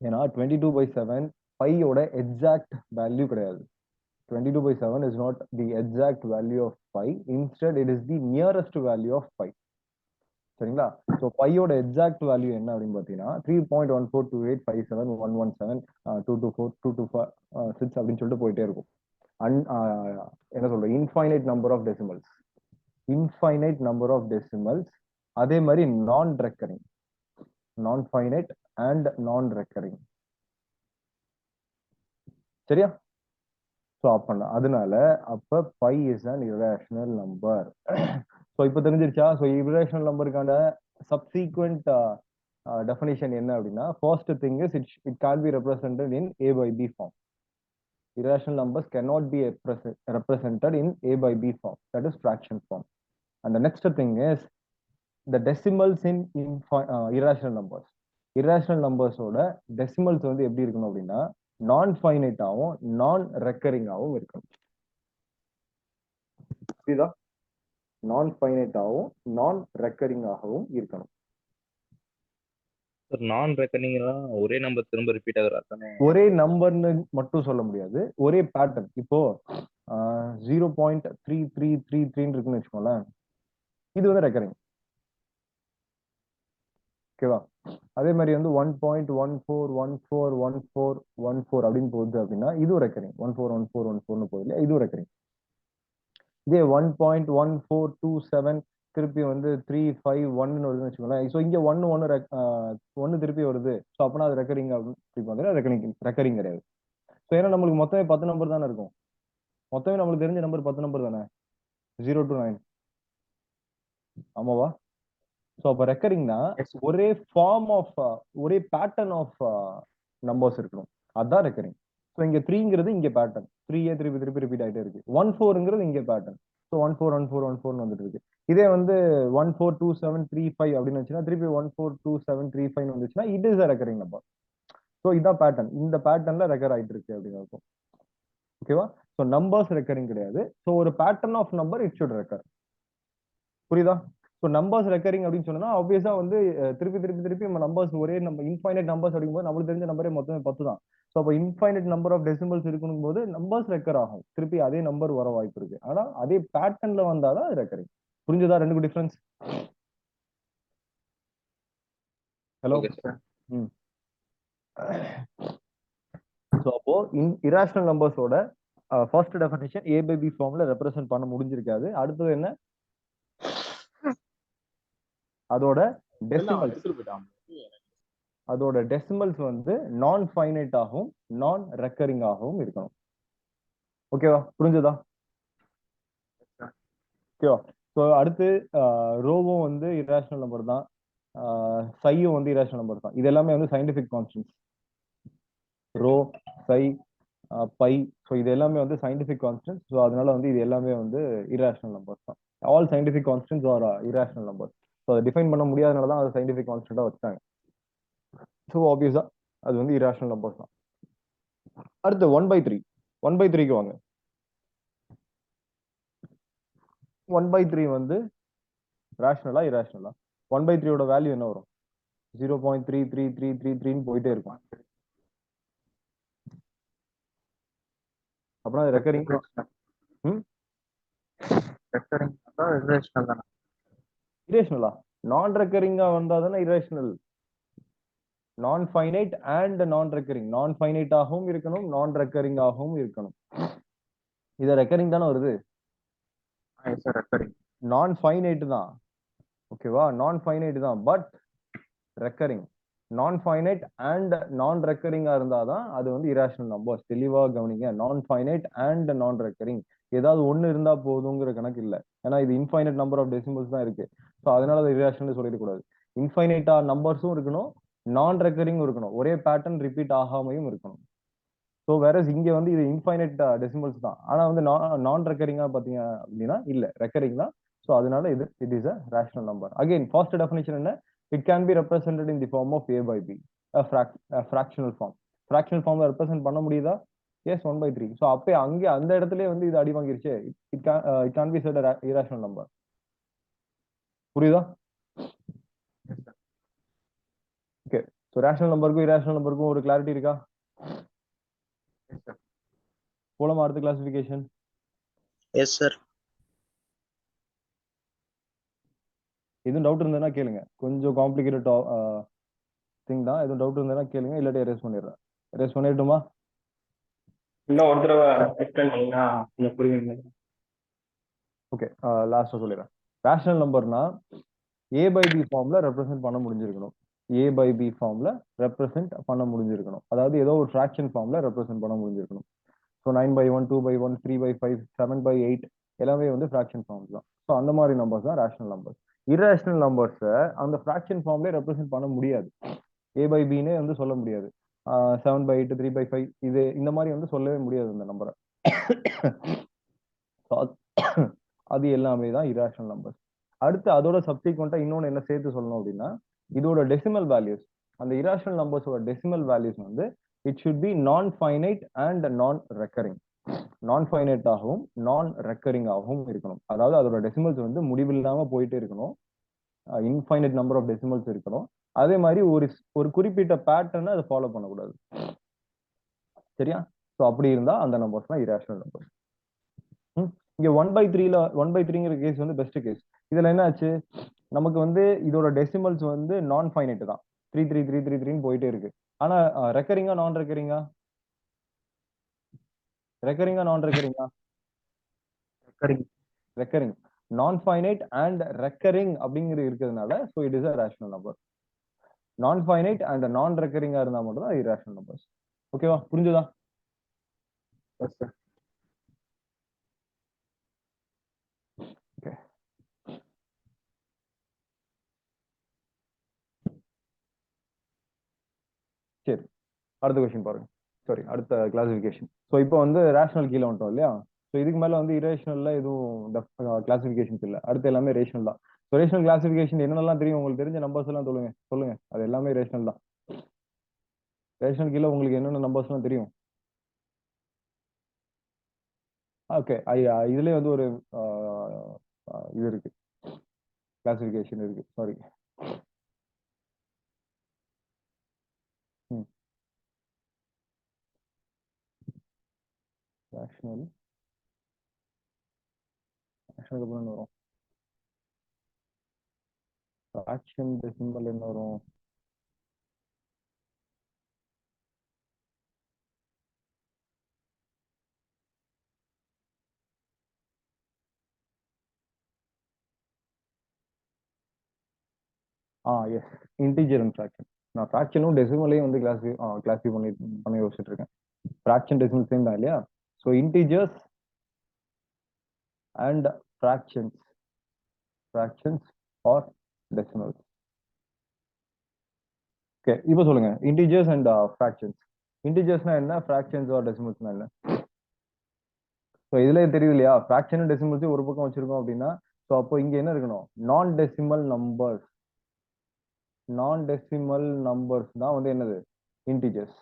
ஏன்னா 22/7 பையோட எக்ஸாக்ட் வேல்யூ கிடையாது. 22/7 is not the exact value of pi. Instead, it is the nearest value of pi. சரிங்களா? ஸோ பையோட எக்ஸாக்ட் வேல்யூ என்ன அப்படின்னு பார்த்தீங்கன்னா 3.1428571172242256 அப்படின்னு சொல்லிட்டு போயிட்டே இருக்கும். என்ன சொல்ற, infinite number of decimals. Infinite number of decimals. அதே மாதிரி non recurring, non finite and non recurring. சரியா? ஸோ அப்ப அதனால அப்ப pi is an irrational number. So இப்போ தெரிஞ்சிருச்சா? ஸோ இரேஷனல் நம்பருக்கான சப்சீக்வெண்ட் டெஃபினிஷன் என்ன அப்படின்னா, first thing is it can be represented in a by b form. Irrational numbers cannot be represented in a by b form, that is fraction form. And the next thing is the decimals in irrational numbers. Irrational numbers ஓட decimals வந்து எப்படி இருக்கணும் அப்படின்னா நான் ஃபைனைட்டாவும் நான் ரெக்கரிங்காகவும் இருக்கணும். புரியுதா? நான் ஃபைனைட்டாகவும் நான் ரெக்கரிங்காகவும் இருக்கணும். சார் நான் ரெக்கனிங் எல்லாம் ஒரே நம்பர் திரும்ப ரிப்பீட் ஆகுறா தானே? ஒரே நம்பர்னு மட்டும் சொல்ல முடியாது, ஒரே பேட்டர்ன். இப்போ 0.3333 இருக்குன்னு வச்சுக்கோங்களேன், இது வந்து ரெக்கரிங். ஓகேவா? அதே மாதிரி வந்து 1.14141414 அப்படின்னு போகுது அப்படின்னா இதுவும் ரெக்கரிங். 141414 போகுது இல்லையா, இதுவும் ரெக்கரிங். இதே 1.1427 திருப்பி வந்து 351 வருதுன்னு வச்சுக்கோங்களேன். ஸோ இங்க ஒன்னு திருப்பி வருது. ஸோ அப்பனா அது ரெக்கரிங் அப்படின்னு ரெக்கரிங் கிடையாது. ஸோ ஏன்னா நம்மளுக்கு மொத்தமே 10 நம்பர் தானே இருக்கும். மொத்தமே நம்மளுக்கு தெரிஞ்ச நம்பர் 10 நம்பர் தானே, 0 to 9. ஆமாவா? ஸோ அப்போ ரெக்கரிங்னா Yes, sir. ஒரே ஃபார்ம் ஆஃப் ஒரே பேட்டர்ன் ஆஃப் நம்பர்ஸ் இருக்கணும், அதுதான் ரெக்கரிங். ஸோ இங்க 3ங்கிறது இங்க பேட்டர்ன், 3 திருப்பி திருப்பி ரிப்பீட் ஆகிட்டே இருக்கு. 14ங்கிறது இங்க பேட்டர்ன். ஸோ 141414 வந்துட்டு இருக்கு. இதே வந்து 142735 அப்படின்னு வச்சுன்னா திருப்பி 142735 வந்துச்சுன்னா it is a recurring number. So இதான் பேட்டர்ன், இந்த பேட்டர்ன்ல ரெக்கர் ஆயிட்டு இருக்கு அப்படின்னு இருக்கும். ஓகேவா? ஸோ நம்பர்ஸ் ரெக்கரிங் கிடையாது. ஸோ ஒரு pattern of number it should recur. புரியுதா? ஸோ நம்பர்ஸ் ரெக்கரிங் அப்படின்னு சொன்னா ஆப்வியஸா வந்து திருப்பி திருப்பி திருப்பி நம்ம நம்பர்ஸ் ஒரே நம்ம இன்ஃபைனைட் நம்பர்ஸ் அப்படிங்கும்போது நம்மளுக்கு தெரிஞ்ச நம்பரே மொத்தமே 10 தான். ஸோ அப்போ இன்ஃபைனைட் நம்பர் ஆஃப் டெசிமல்ஸ் இருக்கணும் போது நம்பர்ஸ் ரெக்கர் ஆகும், திருப்பி அதே நம்பர் வர வாய்ப்பு இருக்கு. ஆனா அதே பேட்டர்ன்ல வந்தாதான் அது ரெக்கரிங். புரிஞ்சுதா ரெண்டுக்கும் டிஃபரன்ஸ்? ஹலோ. Okay sir. ம். ஸோ அப்போ இராஷனல் நம்பர்ஸோட first definition A by B ஃபார்ம்ல ரெப்ரசென்ட் பண்ண முடிஞ்சிருக்காது. அடுத்தது என்ன? அதோட டெசிமல்ஸ் வந்து நான் ஃபைனைட் ஆகவும் நான் ரெக்கரிங் ஆகவும் இருக்கணும். ஓகேவா? புரிஞ்சதா? ஓகேவா? ஸோ அடுத்து ரோவும் வந்து இராஷனல் நம்பர் தான், சையும் வந்து இராஷனல் நம்பர் தான். இது எல்லாமே வந்து scientific constants. Rho, psi, pi, so இது எல்லாமே வந்து சயின்டிபிக் கான்ஸ்டன்ட்ஸ். ஸோ அதனால வந்து இது எல்லாமே வந்து இராஷனல் நம்பர்ஸ் தான். All scientific constants are irrational numbers. So அதை டிஃபைன் பண்ண முடியாதனால தான் அது சயின்டிபிக் கான்ஸ்டன்டா வச்சாங்க. ஸோ ஆப்வியஸா அது வந்து இராஷனல் நம்பர்ஸ் தான். அடுத்து 1/3. 1/3க்கு வாங்க. 1/3 வந்து ரேஷனலா இராஷனலா? 1/3யோட வேல்யூ என்ன வரும்? 0.33333 போயிட்டே இருக்கும். அப்புறம் அது ரெக்கரிங். ரெக்கரிங் irrational தானே? இரேஷனலா? நான் ரெக்கரிங்கா வந்தா தானே இரேஷனல். நான் finite and non recurring. Non finite ஆகவும் இருக்கணும், நான் ரெக்கரிங் ஆகவும் இருக்கணும். இது ரெக்கரிங் தானே வருது. ரெக்கரிங் நான் ஃபைனைட் தான். ஓகேவா? நான் ஃபைனைட் தான், but recurring. Non finite and நான் ரெக்கரிங்கா இருந்தாதான் அது வந்து இராஷனல் நம்பர்ஸ். தெளிவா கவனிங்க. நான் ஃபைனைட் அண்ட் நான் ரெக்கரிங், ஏதாவது ஒண்ணு இருந்தா போதுங்கிற கணக்கு இல்ல. ஏன்னா இது இன்ஃபைனைட் நம்பர் ஆஃப் டெசிமல்ஸ் தான் இருக்கு. ஸோ அதனால அது இராஷனல் சொல்லிடக்கூடாது. இன்ஃபைனைட்டா நம்பர்ஸும் இருக்கணும், நான் ரெக்கரிங்கும் இருக்கணும், ஒரே பேட்டர்ன் ரிப்பீட் ஆகாமையும் இருக்கணும். ஸோ வேற இங்க வந்து இது இன்ஃபைனைட் டெசிமல்ஸ் தான், ஆனா வந்து நான் ரெக்கரிங்கா பாத்தீங்க அப்படின்னா இல்ல, ரெக்கரிங் தான். ஸோ அதனால it is a rational number. Again first definition என்ன? It can be represented in the form of a by b, a fractional form. Fractional form represent பண்ண முடியுதா? Yes, 1/3. So அப்பே அங்க அந்த இடத்துலயே வந்து இது அடி வாங்கிருச்சு. It can be said a irrational number. புரியுதா? ஓகே. ஸோ ரேஷனல் நம்பருக்கும் irrational நம்பருக்கும் ஒரு கிளாரிட்டி இருக்கா? போலாமா அடுத்த கிளாசிபிகேஷன்? Yes sir. எதுவும் டவுட் இருந்ததுன்னா கேளுங்க. கொஞ்சம் காம்ப்ளிகேட்டட் திங் தான். எதுவும் டவுட் இருந்ததுன்னா கேளுங்க, இல்லாட்டி எரேஸ் பண்ணிடுறேன். எரேஸ் பண்ணிட்டுமா? இன்னும் ஒரு தடவை எக்ஸ்பிளைன் பண்ணீங்கன்னா கொஞ்சம் புரியுங்க. ஓகே, லாஸ்டா சொல்லிடுறேன். ரேஷனல் நம்பர்னா ஏ பை பி ஃபார்ம்ல ரெப்ரசென்ட் பண்ண முடிஞ்சிருக்கணும். ஏ பை பி ஃபார்ம்ல ரெப்ரசென்ட் பண்ண முடிஞ்சிருக்கணும். அதாவது ஏதோ ஒரு ஃபிராக்ஷன் ஃபார்ம்ல ரெப்ரசென்ட் பண்ண முடிஞ்சிருக்கணும். ஸோ 9/1, 2/1, 3/5, 7/8 எல்லாமே வந்து ஃபிராக்ஷன் ஃபார்ம்ஸ் தான். ஸோ அந்த மாதிரி நம்பர்ஸ் தான் ரேஷனல் நம்பர்ஸ். இரேஷனல் நம்பர்ஸை அந்த ஃபிராக்ஷன் ஃபார்ம்லேயே ரெப்ரசென்ட் பண்ண முடியாது. ஏ பை பின்னே வந்து சொல்ல முடியாது. 7/8, 3/5 இது இந்த மாதிரி வந்து சொல்லவே முடியாது இந்த நம்பரை. அது எல்லாமே தான் இரேஷனல் நம்பர்ஸ். அடுத்து அதோட சப்சீக்வெண்டா இன்னொன்னு என்ன சேர்த்து சொல்லணும் அப்படின்னா, இதோட டெசிமல் வேல்யூஸ், அந்த இரேஷனல் நம்பர்ஸோட டெசிமல் வேல்யூஸ் வந்து இட் ஷுட் பி நான் finite and non recurring. Non finite ஆகவும் நான் ரெக்கரிங் ஆகவும் இருக்கணும். அதாவது அதோட டெசிமல்ஸ் வந்து முடிவில்லாம போயிட்டே இருக்கணும், இன்ஃபைனைட் நம்பர் ஆஃப் டெசிமல்ஸ் இருக்கணும். அதே மாதிரி ஒரு குறிப்பிட்ட பேட்டர்னை அதை ஃபாலோ பண்ணக்கூடாது. சரியா? ஸோ அப்படி இருந்தா அந்த நம்பர்ஸ் தான் இரேஷனல் நம்பர்ஸ். இங்க 1/3ல 1/3ங்கிற கேஸ் வந்து பெஸ்ட் கேஸ். இதுல என்ன ஆச்சு, நமக்கு வந்து இதோட டெசிமல்ஸ் வந்து நான் ஃபைனைட் தான், 33333 போயிட்டே இருக்கு. ஆனா ரெக்கரிங்கா நான் ரெக்கரிங்கா, ரெக்கரிங்கா நான் ரெக்கரிங்கா, recurring. Non finite and recurring அப்படிங்கிறது இருக்கிறதுனால so it is a rational number. நான் ஃபைனைட் அண்ட் நான் ரெக்கரிங்கா இருந்தா மட்டும் தான் இரேஷனல் நம்பர்ஸ். ஓகேவா? புரிஞ்சுதா? S sir. ஓகே. சரி, அடுத்த கொஸ்டின் பாருங்க. சாரி, அடுத்த கிளாசிஃபிகேஷன். ஸோ இப்போ வந்து ரேஷனல் கீழே வந்துட்டோம் இல்லையா? ஸோ இதுக்கு மேல வந்து இரேஷனல்ல எதுவும் கிளாசிஃபிகேஷன்ஸ் இல்லை, அடுத்து எல்லாமே ரேஷனல் தான். ஸோ ரேஷனல் கிளாசிஃபிகேஷன் என்னென்னலாம் தெரியும் உங்களுக்கு? தெரிஞ்ச நம்பர்ஸ் எல்லாம் சொல்லுங்க சொல்லுங்க, அது எல்லாமே ரேஷனல் தான். ரேஷனல் கீழே உங்களுக்கு என்னென்ன நம்பர்ஸ் எல்லாம் தெரியும்? ஓகே, இதுலயே வந்து ஒரு இது இருக்கு, கிளாசிஃபிகேஷன் இருக்கு. சாரி, ரேஷனல் ரேஷனலுக்கு அப்புறம் என்ன வரும்? ஃபிராக்ஷன் டெசிமல் என்ன வரும்? Yes, integer and fraction. நான் ஃபிராக்ஷனும் டெசிமலையும் வந்து கிளாஸிஃபை பண்ணி யோசிச்சுட்டு இருக்கேன். ஃபிராக்ஷன் டெசிமல் சேம் தான் இல்லையா? So integers and fractions, fractions or decimals. Okay, இப்போ சொல்லுங்க, இன்டிஜர்ஸ் அண்ட் ஃபிராக்ஷன்ஸ். இன்டிஜர்ஸ்னா என்ன, ஃபிராக்ஷன்ஸ் ஆர் டெசிமல்ஸ்னா என்ன? ஸோ இதுல தெரியுது இல்லையா, ஃபிராக்ஷன் டெசிமல்ஸ் ஒரு பக்கம் வச்சிருக்கோம் அப்படின்னா ஸோ அப்போ இங்க என்ன இருக்கணும், நான் டெசிமல் நம்பர்ஸ். நான் டெசிமல் நம்பர்ஸ் தான் வந்து என்னது, இன்டிஜர்ஸ்.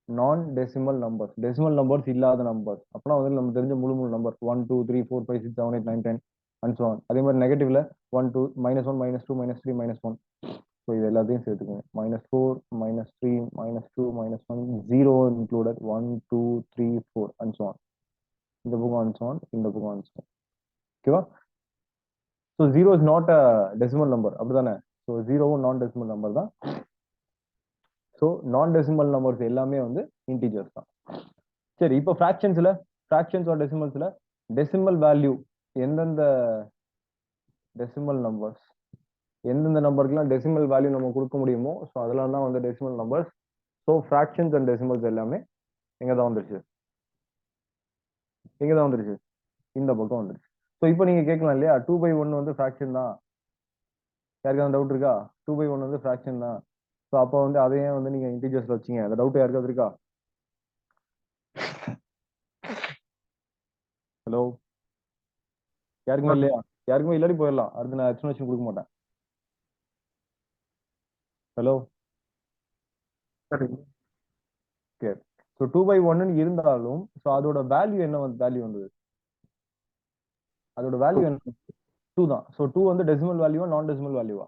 நான் டெசிமல் நம்பர்ஸ், டெசிமல் நம்பர்ஸ் இல்லாத நம்பர்ஸ் அப்பனா வந்து நம்ம தெரிஞ்ச முழு நம்பர் 1 2 3 4 5 6 7 8 9 10 அண்ட் ஸோ ஆன். அதே மாதிரி நெகட்டிவ்ல 1 2 -1 -2 -3 -1. ஸோ இது எல்லாத்தையும் சேர்த்துக்கோங்க. -4 -3 -2 -1 0 இன்க்ளூடட் 1 2 3 4 அண்ட் ஸோ ஆன். இந்த புக் அண்ட் ஸோ ஆன், இந்த புக் அண்ட் ஸோ ஆன். ஓகேவா? So 0 is not a decimal number, அப்படிதானே? ஸோ 0வும் நான் டெசிமல் நம்பர் தான். ஸோ நான் டெசிமல் நம்பர்ஸ் எல்லாமே வந்து இன்டிஜர்ஸ் தான். சரி, இப்போ ஃபிராக்ஷன்ஸ் ஆர் டெசிமல்ஸ்ல டெசிமல் வேல்யூ எந்தெந்த டெசிமல் நம்பர்ஸ், எந்தெந்த நம்பருக்குலாம் டெசிமல் வேல்யூ நம்ம கொடுக்க முடியுமோ ஸோ அதெல்லாம் தான் வந்து decimal numbers. So fractions and decimals எல்லாமே எங்க தான் வந்துருச்சு, எங்க தான் வந்துருச்சு, இந்த பக்கம் வந்துருச்சு. ஸோ இப்போ நீங்க கேட்கலாம் இல்லையா, 2/1 வந்து ஃபிராக்ஷன் தான். யாருக்காவது டவுட் இருக்கா? 2/1 வந்து ஃபிராக்ஷன் தான். ஸோ அப்போ வந்து அதையே வந்து நீங்க இன்டிஜர்ஸ்ல வச்சீங்க, அந்த டவுட் யாருக்காவது இருக்கா? ஹலோ, யாருக்குமே இல்லையா? யாருக்குமே இல்லாட்டி போயிடலாம், அடுத்து நான் எக்ஸ்பிளனேஷன் கொடுக்க மாட்டேன். ஹலோ, சரி. ஓகே. ஸோ 2/1 இருந்தாலும் ஸோ அதோட வேல்யூ என்ன வந்து வேல்யூ வந்தது, அதோட வேல்யூ என்ன? 2 தான். ஸோ 2 வந்து டெசிமல் வேல்யூவா நான் டெசிமல் வேல்யூவா?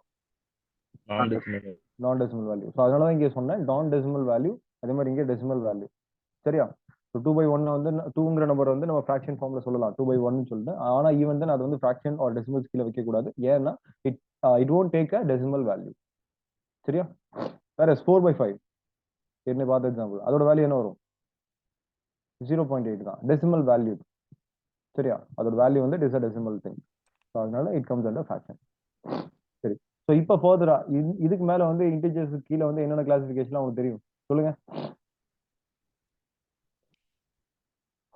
நான் டெசிமல். நான் டெசிமல் வேல்யூ. ஸோ அதனால தான் இங்கே சொன்னேன் நான் டெசிமல் வேல்யூ, அதே மாதிரி இங்கே டெசிமல் வேல்யூ. சரியா? ஸோ 2/1 வந்து 2ங்கிற நம்பர் வந்து நம்ம ஃபிராக்ஷன் ஃபார்ம்ல சொல்லலாம் 2/1 சொல்லிட்டு. ஆனா ஈவன் தென் அது வந்து ஃபிராக்ஷன் ஆர் டெசிமல்ஸ் கீழே வைக்க கூடாது. ஏன்னா it won't take a decimal value. சரியா? வேற 4/5 என்ன பார்த்த எக்ஸாம்பிள், அதோட வேல்யூ என்ன வரும்? 0.8 தான், டெசிமல் வேல்யூ. சரியா? அதோட வேல்யூ வந்து it is a decimal thing. So அதனால இட் கம்ஸ் அண்டர் ஃபிராக்ஷன். சரி, ஸோ இப்போ ஃபர்தரா இதுக்கு மேல வந்து இன்டிஜர்ஸ் கீழே வந்து என்னென்ன கிளாசிஃபிகேஷன் உங்களுக்கு தெரியும் சொல்லுங்க.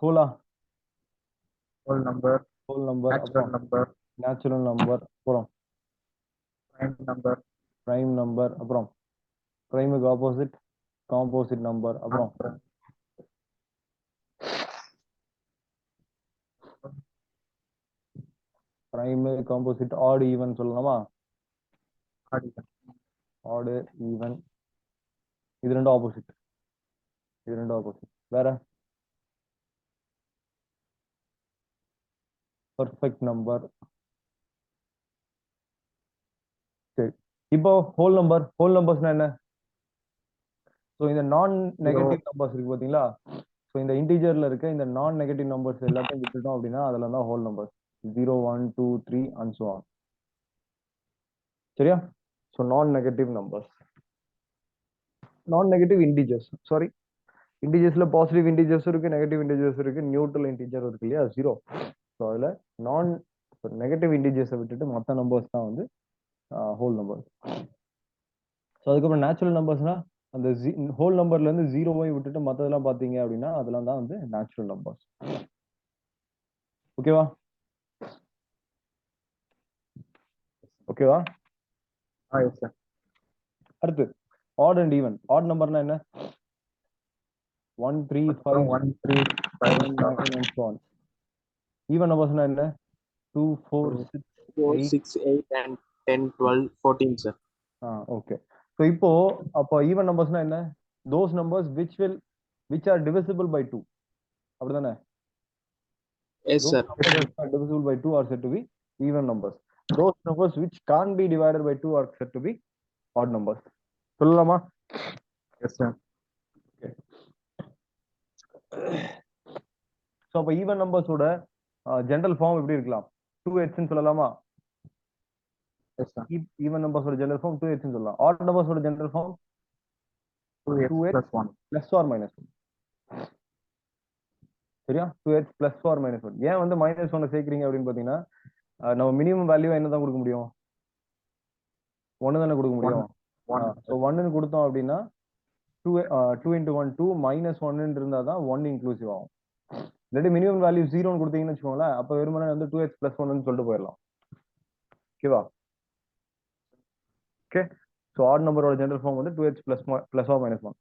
ஹோலா, whole number, whole number, natural அப்புறம் நம்பர், நேச்சுரல் நம்பர், அப்புறம் பிரைம் நம்பர், பிரைம் நம்பர், அப்புறம் பிரைமுக்கு ஆப்போசிட் காம்போசிட் நம்பர், அப்புறம் பிரைமு காம்போசிட் ஆட் ஈவன் சொல்லலாமா? ஆடு ஈவன், இது ரெண்டும் ஆப்போசிட், இது ரெண்டும் ஆப்போசிட். வேற பர்ஃபெக்ட் நம்பர். சரி, இப்போ ஹோல் நம்பர்ஸ்னா என்ன? ஸோ இந்த நான் நெகட்டிவ் நம்பர்ஸ் இருக்கு பாத்தீங்களா? ஸோ இந்த இன்டீஜர்ல இருக்க இந்த நான் நெகட்டிவ் நம்பர்ஸ் எல்லாத்தையும் விட்டுட்டோம் அப்படின்னா அதெல்லாம் தான் whole numbers. 0, 1, 2, 3 and so on. சரியா? So non negative numbers, non negative integers, sorry, இன்டீஜர்ஸ்ல பாசிட்டிவ் இன்டீஜர்ஸ் இருக்கு, நெகட்டிவ் இன்டீஜர்ஸ் இருக்கு, நியூட்ரல் இன்டீஜர் இருக்கு இல்லையா, 0. ஸோ அதில் நான் நெகட்டிவ் இன்டீஜர்ஸை விட்டுட்டு மற்ற நம்பர்ஸ் தான் வந்து ஹோல் நம்பர். ஸோ அதுக்கப்புறம் நேச்சுரல் நம்பர்ஸ்னா அந்த ஹோல் நம்பர்ல இருந்து 0வை விட்டுட்டு மற்றதெல்லாம் பார்த்தீங்க அப்படின்னா அதெல்லாம் தான் வந்து நேச்சுரல் நம்பர்ஸ். ஓகேவா? ஓகேவா? Yes sir. அடுத்து ஆட் அண்ட் ஈவன். ஆட் நம்பர்னா என்ன? 1, 3, 5, 1, 3, 5, 7, 9 and so on. ஈவன் நம்பர்ஸ்னா என்ன? 2, 4, 6, 4, 8. 6, 8 and 10, 12, 14 sir. ஓகே. ஸோ இப்போ அப்போ ஈவன் நம்பர்ஸ்னா என்ன? those numbers which are divisible by 2. அப்படிதானே? Yes Those sir. numbers which are divisible by 2 are said to be even numbers. Those numbers which can't be divided by 2 are said to be odd numbers. சொல்லலாமா? Yes sir. So அப்போ even நம்பர்ஸோட general form எப்படி இருக்கலாம்? 2h ன்னு சொல்லலாமா? Yes sir. Even நம்பர்ஸோட general form 2h ன்னு சொல்லலாம். ஆட் நம்பர்ஸோட general form 2x 2h plus 1. plus or minus 1. சரியா? 2h plus or minus 1. ஏன் வந்து -1 சேர்க்கிறீங்க அப்படின்னு பாத்தீங்கன்னா நம்ம மினிமம் வேல்யூ என்ன தான் கொடுக்க முடியும்? 1 தானே கொடுக்க முடியும். 1. ஸோ 1ன்னு கொடுத்தோம் அப்படின்னா 2 into 1 2 -1 இருந்தா தான் 1 இன்க்ளூசிவ் ஆகும். இல்லாட்டி மினிமம் வேல்யூ 0ன்னு கொடுத்தீங்கன்னு வச்சுக்கோங்களேன், அப்போ வெறுமனே வந்து 2h plus 1ன்னு சொல்லிட்டு போயிடலாம். ஓகேவா? ஓகே. ஸோ ஆட் நம்பரோட ஜெனரல் ஃபார்ம் வந்து 2h plus or minus 1.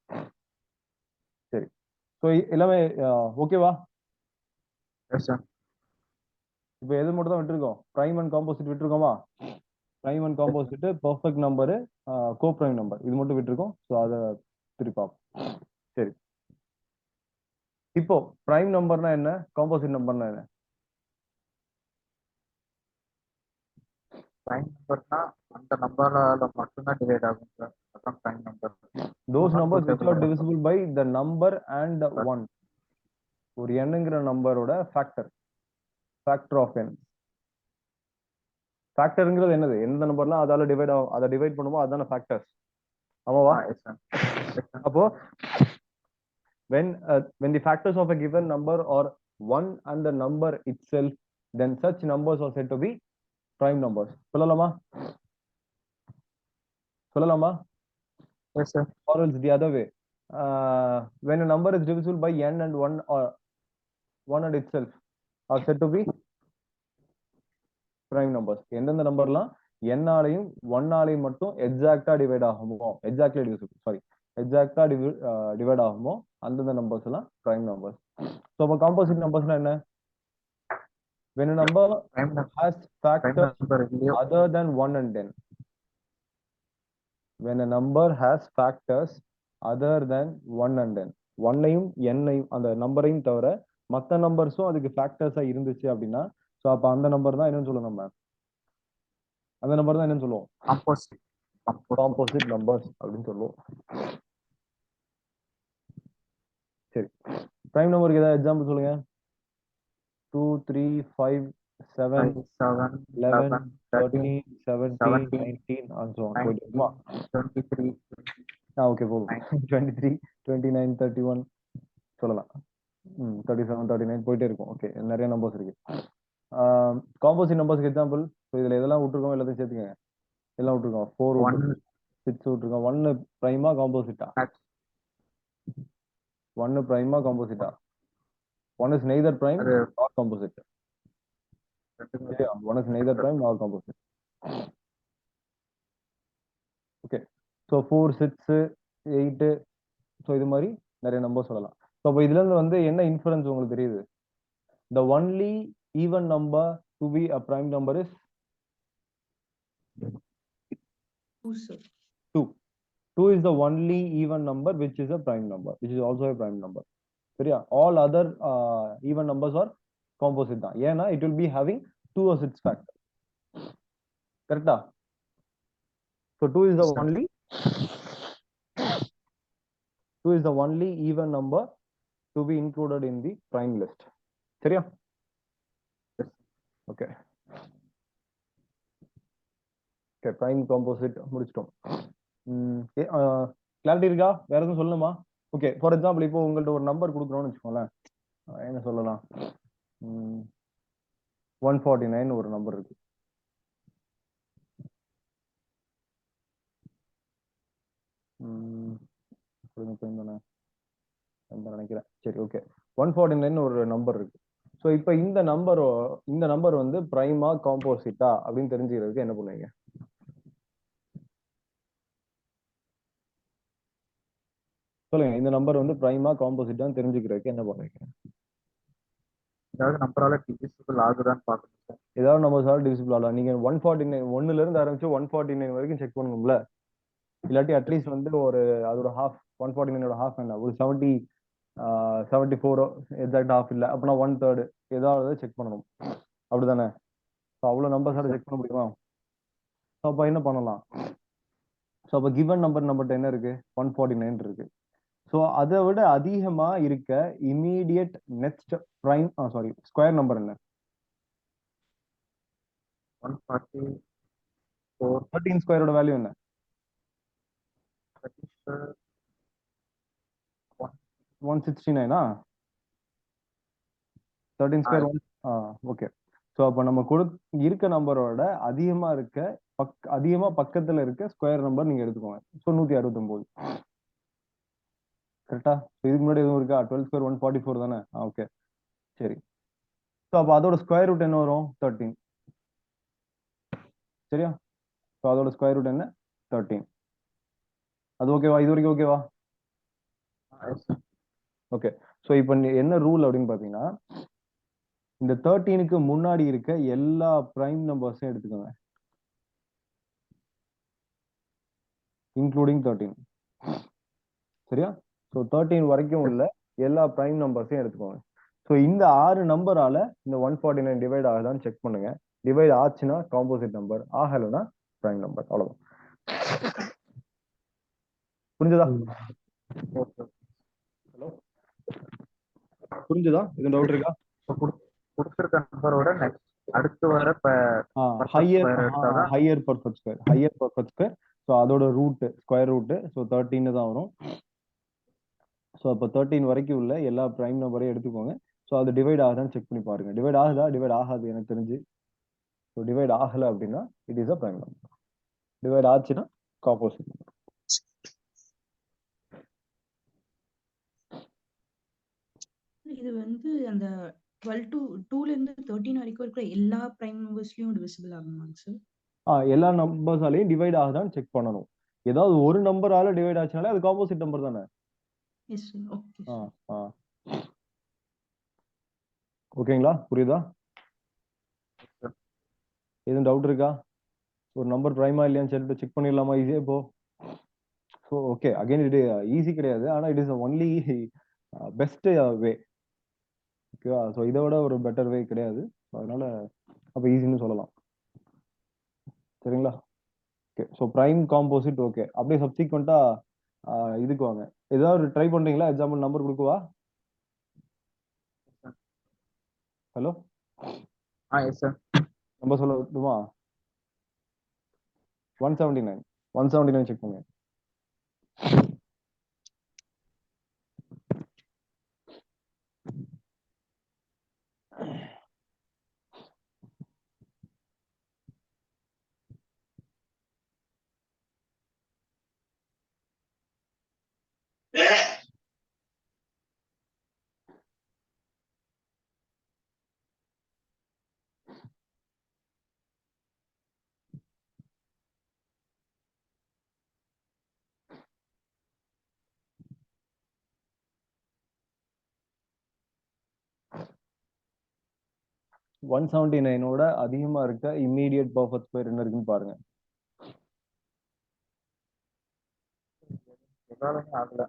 சரி. ஸோ எல்லாமே ஓகேவா? Yes sir. இப்போ எது மட்டும் தான் விட்டுருக்கோம்? பிரைம் அண்ட் காம்போசிட் விட்டுருக்கோமா? Prime and composite, perfect number, coprime number, இது மட்டும் விட்டுருக்கோம். ஸோ அதை திருப்பா. சரி. இப்போ பிரைம் நம்பர்னா என்ன, காம்போசிட் நம்பர்னா என்ன? பிரைம் நம்பர்னா அந்த நம்பரால மட்டும்தான் டிவைட் ஆகும் சார். அதான் prime number. Those numbers which are divisible by the number and 1. ஒரு எண்ணுங்கிற நம்பரோட ஃபேக்டர் ஆஃப் n. ஃபேக்டர்ங்கிறது என்னது? எந்த நம்பர்லாம் அதால டிவைட் ஆகும், அதை டிவைட் பண்ணுமோ அதான ஃபேக்டர்ஸ். ஆமாவா? Yes sir. அப்போ when the factors of a given number are 1 and the number itself, then such numbers are said to be prime numbers. சொல்லலாமா? Yes sir. Or else the other way, when a number is divisible by n and 1 or 1 and itself are said to be prime numbers. எந்தெந்த நம்பர்லாம் n ஆலையும் 1 ஆலையும் மட்டும் எக்ஸாக்ட்டா divide ஆகுமோ, exactly divisible, sorry, எக்ஸாக்ட்டா divide ஆகுமோ அந்தந்த numbers எல்லாம் prime numbers. So அப்ப composite நம்பர்ஸ்னா என்ன? When a number has factors other than 1 and n. When a number has factors other than 1 and n. 1ஐயும் n-ஐயும் அந்த நம்பரையும் தவிர மற்ற நம்பர்ஸும் அதுக்கு ஃபேக்டர்ஸா இருந்துச்சு அப்படின்னா, ஸோ அப்ப அந்த நம்பர் தான் என்னன்னு சொல்லணும் நம்ம? அந்த நம்பர் தான் என்னன்னு சொல்லுவோம்? காம்போசிட் நம்பர்ஸ் அப்படின்னு சொல்லுவோம். சரி, பிரைம் நம்பருக்கு ஏதாவது எக்ஸாம்பிள் சொல்லுங்க. 2, 3, 5, 7, 11, 13, 17, 19 and so on. 23. ஓகே போதும். 23, 29, 31 சொல்லலாம். 37, 39 போயிட்டே இருக்கும். ஓகே, நிறைய நம்பர்ஸ் இருக்கு. Composite நம்பர்ஸ்க்கு example. ஸோ இதுல எதெல்லாம் விட்டுருக்கோம் எல்லாத்தையும் சேர்த்துக்கங்க. எல்லாம் விட்டுருக்கோம். 4 விட்டுருக்கோம், 6 விட்டுருக்கோம். 1 பிரைமா காம்போசிட்டா? 1 பிரைமா காம்போசிட்டா? 1 is neither prime nor composite. சரியா? 1 is neither prime nor composite. Okay. So 4, 6, 8, so இது மாதிரி நிறைய நம்பர் சொல்லலாம். ஸோ அப்போ இதுல இருந்து வந்து என்ன இன்ஃபரன்ஸ் உங்களுக்கு தெரியுது? The only even number to be a prime number is 2 sir. 2. 2 is the only even number which is a prime number, which is also a prime number. சரியா? All other even numbers are composite தான். ஏன்னா it will be having 2 as its factor. கரெக்டா? So 2 is the Yes, sir. only even number to be included in the prime list. சரியா? Yes. Okay. Okay, prime composite முடிச்சிட்டோம். Clarity இருக்கா? வேற எதுவும் சொல்லணுமா? Okay, for example இப்போ உங்கள்ட்ட ஒரு நம்பர் கொடுக்குறோம்னு வச்சுக்கோங்களேன். என்ன சொல்லலாம்? 149 ஒரு நம்பர் இருக்கு. நினைக்கிறேன். சரி, ஓகே. 149 ஒரு நம்பர் இருக்கு. ஸோ இப்போ இந்த நம்பர் வந்து பிரைமா காம்போசிட்டா அப்படின்னு தெரிஞ்சுக்கிறதுக்கு என்ன பண்ணுவீங்க? சொல்லுங்க. இந்த நம்பர் வந்து பிரைமா காம்போசிட்டான்னு தெரிஞ்சுக்கிறதுக்கு என்ன பண்ணுவீங்க? ஏதாவது நம்பரால டிவிசிபிள் ஆகுதான்னு பார்க்கணும் சார். ஏதாவது நம்பர்ஸால டிவிசிபிள் ஆகலாம். நீங்க 149 1ல இருந்து ஆரம்பிச்சு 149 வரைக்கும் செக் பண்ணணும்ல. இல்லாட்டி அட்லீஸ்ட் வந்து ஒரு அதோட ஹாஃப் 149ஓட ஹாஃப் என்ன ஒரு 74 எக்ஸாக்ட் ஹாஃப் இல்லை அப்படின்னா 1/3 ஏதாவது செக் பண்ணணும். அப்படிதானே? ஸோ அவ்வளோ நம்பர்ஸால செக் பண்ண முடியுமா? ஸோ அப்போ என்ன பண்ணலாம்? ஸோ அப்போ கிவன் நம்பர் நம்மகிட்ட என்ன இருக்கு? 149 இருக்கு. ஸோ அதை விட அதிகமா இருக்க immediate next prime square number என்ன? 144 13 ஸ்கொயரோட வேல்யூ என்ன? 169. 13 ஸ்கொயர். ஓகே. ஸோ அப்போ நம்ம இருக்க நம்பரோட அதிகமா பக்கத்துல இருக்க ஸ்கொயர் நம்பர் நீங்க எடுத்துக்கோங்க. ஸோ 169. கரெக்டா? இதுக்கு முன்னாடி எதுவும் இருக்கா? 12 ஸ்கொயர் 144 தானே? ஓகே, சரி. ஸோ அப்போ அதோட ஸ்கொயர் ரூட் என்ன வரும்? 13. சரியா? ஸோ அதோட ஸ்கொயர் ரூட் என்ன? 13. அது ஓகேவா? இது வரைக்கும் ஓகேவா? ஓகே. ஸோ இப்போ என்ன ரூல் அப்படின்னு பார்த்தீங்கன்னா, இந்த 13க்கு முன்னாடி இருக்க எல்லா பிரைம் நம்பர்ஸையும் எடுத்துக்கோங்க, இன்க்ளூடிங் 13. சரியா? ஸோ 13 வரைக்கும் உள்ள எல்லா பிரைம் நம்பர்ஸையும் எடுத்துக்கோங்க. ஸோ இந்த 6 நம்பரால இந்த 149 டிவைட் ஆகுதான்னு செக் பண்ணுங்க. டிவைட் ஆச்சுன்னா காம்போசிட் நம்பர், ஆகலைன்னா பிரைம் நம்பர். அவ்வளவுதான். புரிஞ்சுதா? ஹலோ, புரிஞ்சுதா? எதுவும் டவுட் இருக்கா? கொடுத்திருக்க நம்பரோட நெக்ஸ்ட் அடுத்து வர ஹையர் பர்ஃபெக்ட் ஸ்கொயர். ஸோ அதோட ரூட் ஸ்கொயர் ரூட் ஸோ 13 தான் வரும். ஸோ அப்போ 13 வரைக்கும் உள்ள எல்லா பிரைம் நம்பரையும் எடுத்துக்கோங்க. ஸோ அது டிவைட் ஆகுதான்னு செக் பண்ணி பாருங்க. டிவைட் ஆகுதா? டிவைட் ஆகாது எனக்கு தெரிஞ்சு. ஸோ டிவைட் ஆகலை அப்படின்னா it is a prime number. Divide ஆச்சுன்னா காம்போசிட் நம்பர். இது வந்து அந்த 12 to 2ல இருந்து 13 வரைக்கும் இருக்கிற எல்லா பிரைம் நம்பர்ஸ்லயும் டிவிசிபிள் ஆகுமாங்க சார்? எல்லா நம்பர்ஸாலையும் டிவைட் ஆகுதான்னு செக் பண்ணணும். ஏதாவது ஒரு நம்பரால டிவைட் ஆச்சுனாலே அது காம்போசிட் நம்பர் தானே? S sir. ஓகே. ஓகேங்களா? புரியுதா? எதுவும் டவுட் இருக்கா? ஒரு நம்பர் பிரைமா இல்லையான்னு சொல்லிட்டு செக் பண்ணிடலாமா ஈஸியா இப்போ? ஸோ ஓகே, அகைன் இது ஈஸி கிடையாது, ஆனால் it is only best way. ஓகேவா? ஸோ இதை விட ஒரு பெட்டர் வே கிடையாது. அதனால அப்போ ஈஸின்னு சொல்லலாம். சரிங்களா? Okay. So prime composite okay. அப்படியே சப்சிக்வெண்டா இதுக்கு வாங்க. ஏதாவது ட்ரை பண்றீங்களா? எக்ஸாம்பிள் நம்பர் கொடுக்குவா? ஹலோ, எஸ் சார். நம்பர் சொல்ல விட்டுமா? 179 செக் பண்ணுங்க. ஒன் 179ஓட அதிகமா இருக்க இம்மீடியட் பர்ஃபெக்ட் ஸ்கொயர் என்ன இருக்குன்னு பாருங்க. ஆகல.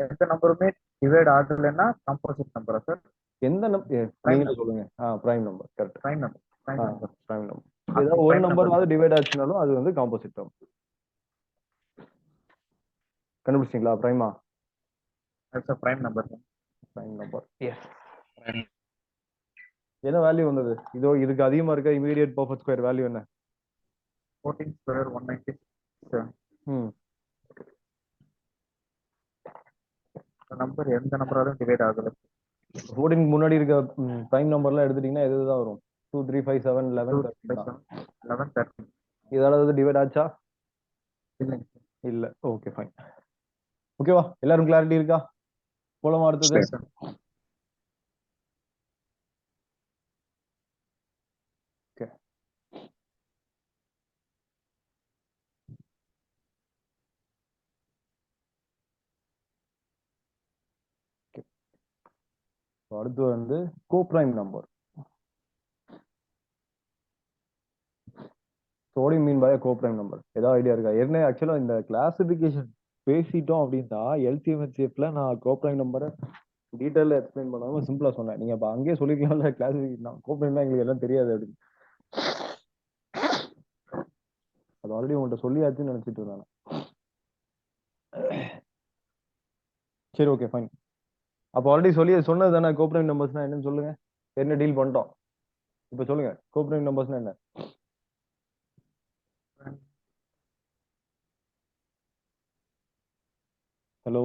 எந்த நம்பருமே டிவைட் ஆகலைன்னா காம்போசிட் நம்பரா சார்? எந்த நீங்களே சொல்லுங்க. Prime number. Correct. Prime number. Prime number. ஏதாவது ஒரு நம்பர் டிவைட் ஆச்சுனாலும் அது வந்து காம்போசிட் நம்பர். கண்டுபிடிச்சிங்களா பிரைமா? That's a prime number, sir. Prime number yes. என்ன வேல்யூ வந்தது? இதோ இதுக்கு அதிகமா இருக்க இமீடியட் பர்ஃபெக்ட் ஸ்கொயர் வேல்யூ என்ன? 14 square 196, sir. ம் The number எந்த நம்பராலும் டிவைட் ஆகல. 14 முன்னாடி இருக்க பிரைம் நம்பர்லாம் எடுத்துட்டீங்கன்னா எது தான் வரும்? 2 3 5 7 11 13 தான். 11 13 இதோட டிவைட் ஆச்சா? இல்லைங்க சார். இல்ல. Okay fine. ஓகேவா? எல்லாரும் கிளாரிட்டி இருக்கா? போலாமா அடுத்தது? Yes, sir. ஓகே. அடுத்து வந்து coprime number. what do you mean by a coprime number? ஏதாவது ஐடியா இருக்கா? ஏற்கனவே ஆக்சுவலா இந்த கிளாசிபிகேஷன் பேசிட்டோம் அப்படின்னா எல்சிஎம் ஹெச்சிஎஃப்ல நான் கோப்ரைம் நம்பரை டீட்டெயில எக்ஸ்பிளைன் பண்ணாம சிம்பிளா சொன்னேன். நீங்க அப்ப அங்கேயே சொல்லிக்கலாம்ல கிளாசிபிகேஷன் கோப்ரைம்னா எங்களுக்கு எல்லாம் தெரியாது அப்படின்னு. அது ஆல்ரெடி உங்கள்கிட்ட சொல்லியாச்சுன்னு நினைச்சிட்டு இருந்தாங்க. சரி ஓகே ஃபைன். அப்போ ஆல்ரெடி சொன்னது தானே கோப்ரைம் நம்பர்ஸ்னா என்னன்னு சொல்லுங்க. என்ன டீல் பண்ணிட்டோம் இப்போ சொல்லுங்க. கோப்ரைம் நம்பர்ஸ்னா என்ன? ஹலோ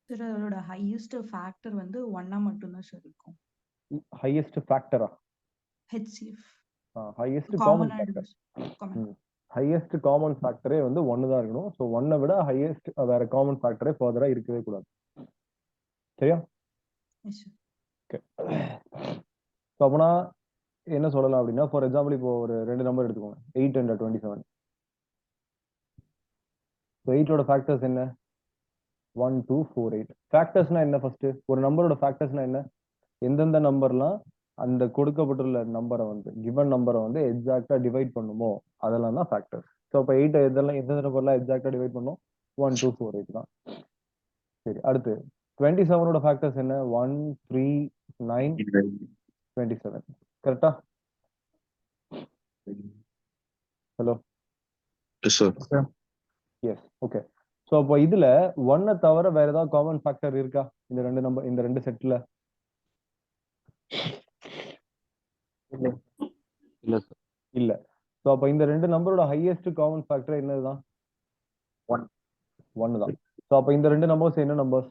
சார் அதோட ஹையஸ்ட் ஃபேக்டர் வந்து 1 மட்டும்தான் சார் இருக்கும். ஹையஸ்ட் ஃபேக்டரா? ஹெச்சிஎஃப் ஹையஸ்ட் காமன் காமனா ஃபேக்டர். எடுக்கும். ஹையஸ்ட் காமன் ஃபேக்டரே வந்து 1 தான் இருக்கணும். ஸோ 1 விட ஹையஸ்ட் வேற காமன் ஃபேக்டரே ஃபர்தரா இருக்கவே கூடாது. சரியா? S sir. ஓகே. ஸோ அப்போனா என்ன சொல்லலாம் அப்படின்னா, ஃபார் எக்ஸாம்பிள் இப்போ ஒரு 2 நம்பர் எடுத்துக்கோங்க, 8 and 27. ஸோ 8ஓட ஃபேக்டர்ஸ் என்ன? 1 2 4 8. ஃபேக்டர்ஸ்னா என்ன? ஃபர்ஸ்ட் ஒரு நம்பரோட ஃபேக்டர்ஸ்னா என்ன? எந்தெந்த நம்பர்லாம் அந்த கொடுக்கப்பட்டுள்ள நம்பரை வந்து கிவன் நம்பரை வந்து எக்ஸாக்டா டிவைட் பண்ணுமோ அதெல்லாம் தான் ஃபேக்டர்ஸ். ஸோ அப்போ 8 எதெல்லாம் எந்தெந்த நம்பர்லாம் எக்ஸாக்டா டிவைட் பண்ணும்? 1 2 4 8 தான். சரி அடுத்து 27ஓட ஃபேக்டர்ஸ் என்ன? 1 3 9 27. கரெக்டா? Hello Yes, sir. Yes, sir. S okay. So அப்போ இதுல 1 தவிர வேற ஏதாவது காமன் ஃபேக்டர் இருக்கா இந்த 2 நம்பர் இந்த 2 செட்ல? இல்லை. இல்ல sir. இல்ல. ஸோ அப்போ இந்த 2 நம்பரோட ஹையஸ்ட் காமன் ஃபேக்டர் என்னதுதான்? 1. 1 தான். ஸோ அப்போ இந்த 2 நம்பர்ஸ் என்ன நம்பர்ஸ்?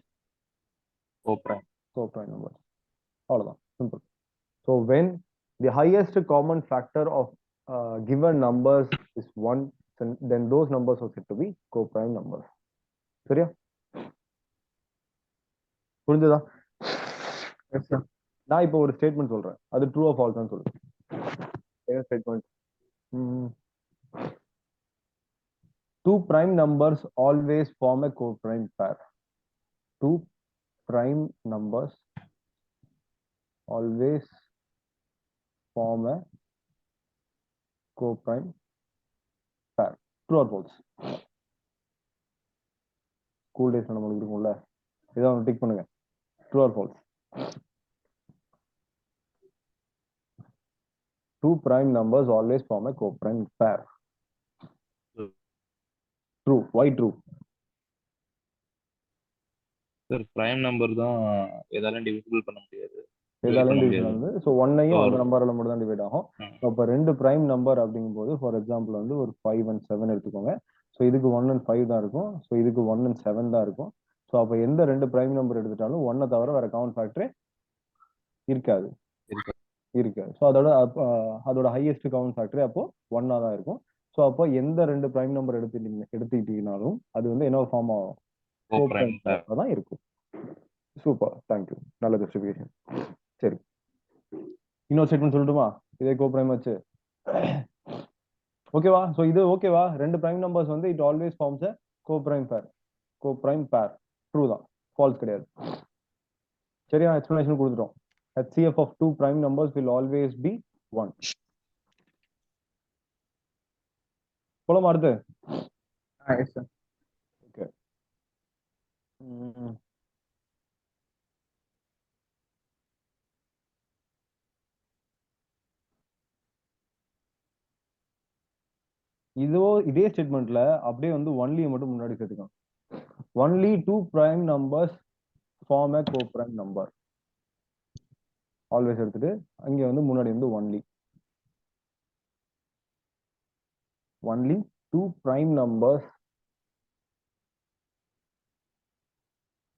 கோப்ரைம். Coprime number. அவ்வளவுதான், simple. So when the highest common factor of given numbers is 1, then those numbers are said to be coprime numbers. சரியா? புரிஞ்சுதா? Yes, sir. நான் இப்போ ஒரு ஸ்டேட்மெண்ட் சொல்றேன், அது ட்ரூ ஆர் ஃபால்ஸ் தான் சொல்லுங்க. என்ன statement? Two prime numbers always form a coprime pair. Two prime numbers always form a coprime pair. True or false? School டேஸ்ல நம்மளுக்கு இருக்கும்ல, இதான் டிக் பண்ணுங்க. True or false? Two prime numbers always form a coprime pair. True. Why true? Sir, prime number தான் எதாலும் divisible பண்ண முடியாது. எதாலும் divide ஆகுது. So ஒன்னையும் அந்த So, நம்பரால மட்டும் தான் டிவைட் ஆகும். அப்போ 2 பிரைம் நம்பர் அப்படிங்கும்போது ஃபார் எக்ஸாம்பிள் வந்து ஒரு 5 and 7 எடுத்துக்கோங்க. ஸோ இதுக்கு 1 and 5 தான் இருக்கும். ஸோ இதுக்கு 1 and 7 தான் இருக்கும். ஸோ அப்போ எந்த 2 பிரைம் நம்பர் எடுத்துட்டாலும் 1 தவிர வேற காமன் ஃபேக்டரே இருக்காது. இருக்காது. ஸோ அதோட ஹையஸ்ட் காமன் ஃபேக்டரே அப்போ 1 தான் இருக்கும். ஸோ அப்போ எந்த 2 பிரைம் நம்பர் எடுத்துக்கிட்டீங்கனாலும் அது வந்து என்ன ஃபார்ம் ஆகும்? coprime pair. தான் இருக்கும். சூப்பர், தேங்க்யூ, நல்ல ஜஸ்டிஃபிகேஷன். சரி, இன்னொரு ஸ்டேட்மெண்ட் சொல்லட்டுமா இதே கோப்ரைம் வச்சு? ஓகேவா? ஸோ இது ஓகேவா? 2 பிரைம் நம்பர்ஸ் வந்து it always forms a coprime pair. Coprime pair true தான், ஃபால்ஸ் கிடையாது. சரியா? எக்ஸ்பிளனேஷன் கொடுத்துட்டோம். HCF of 2 prime numbers will always be 1. போலாமா அடுத்து? Yes, sir. ஓகே. இதே ஸ்டேட்மெண்ட்ல அப்படியே வந்து ஒன்லி மட்டும் முன்னாடி சேர்த்துக்கலாம். Only two prime numbers form a co-prime number. Always எடுத்துட்டு அங்கே வந்து முன்னாடி வந்து ஒன்லி டூ பிரைம் நம்பர்ஸ்,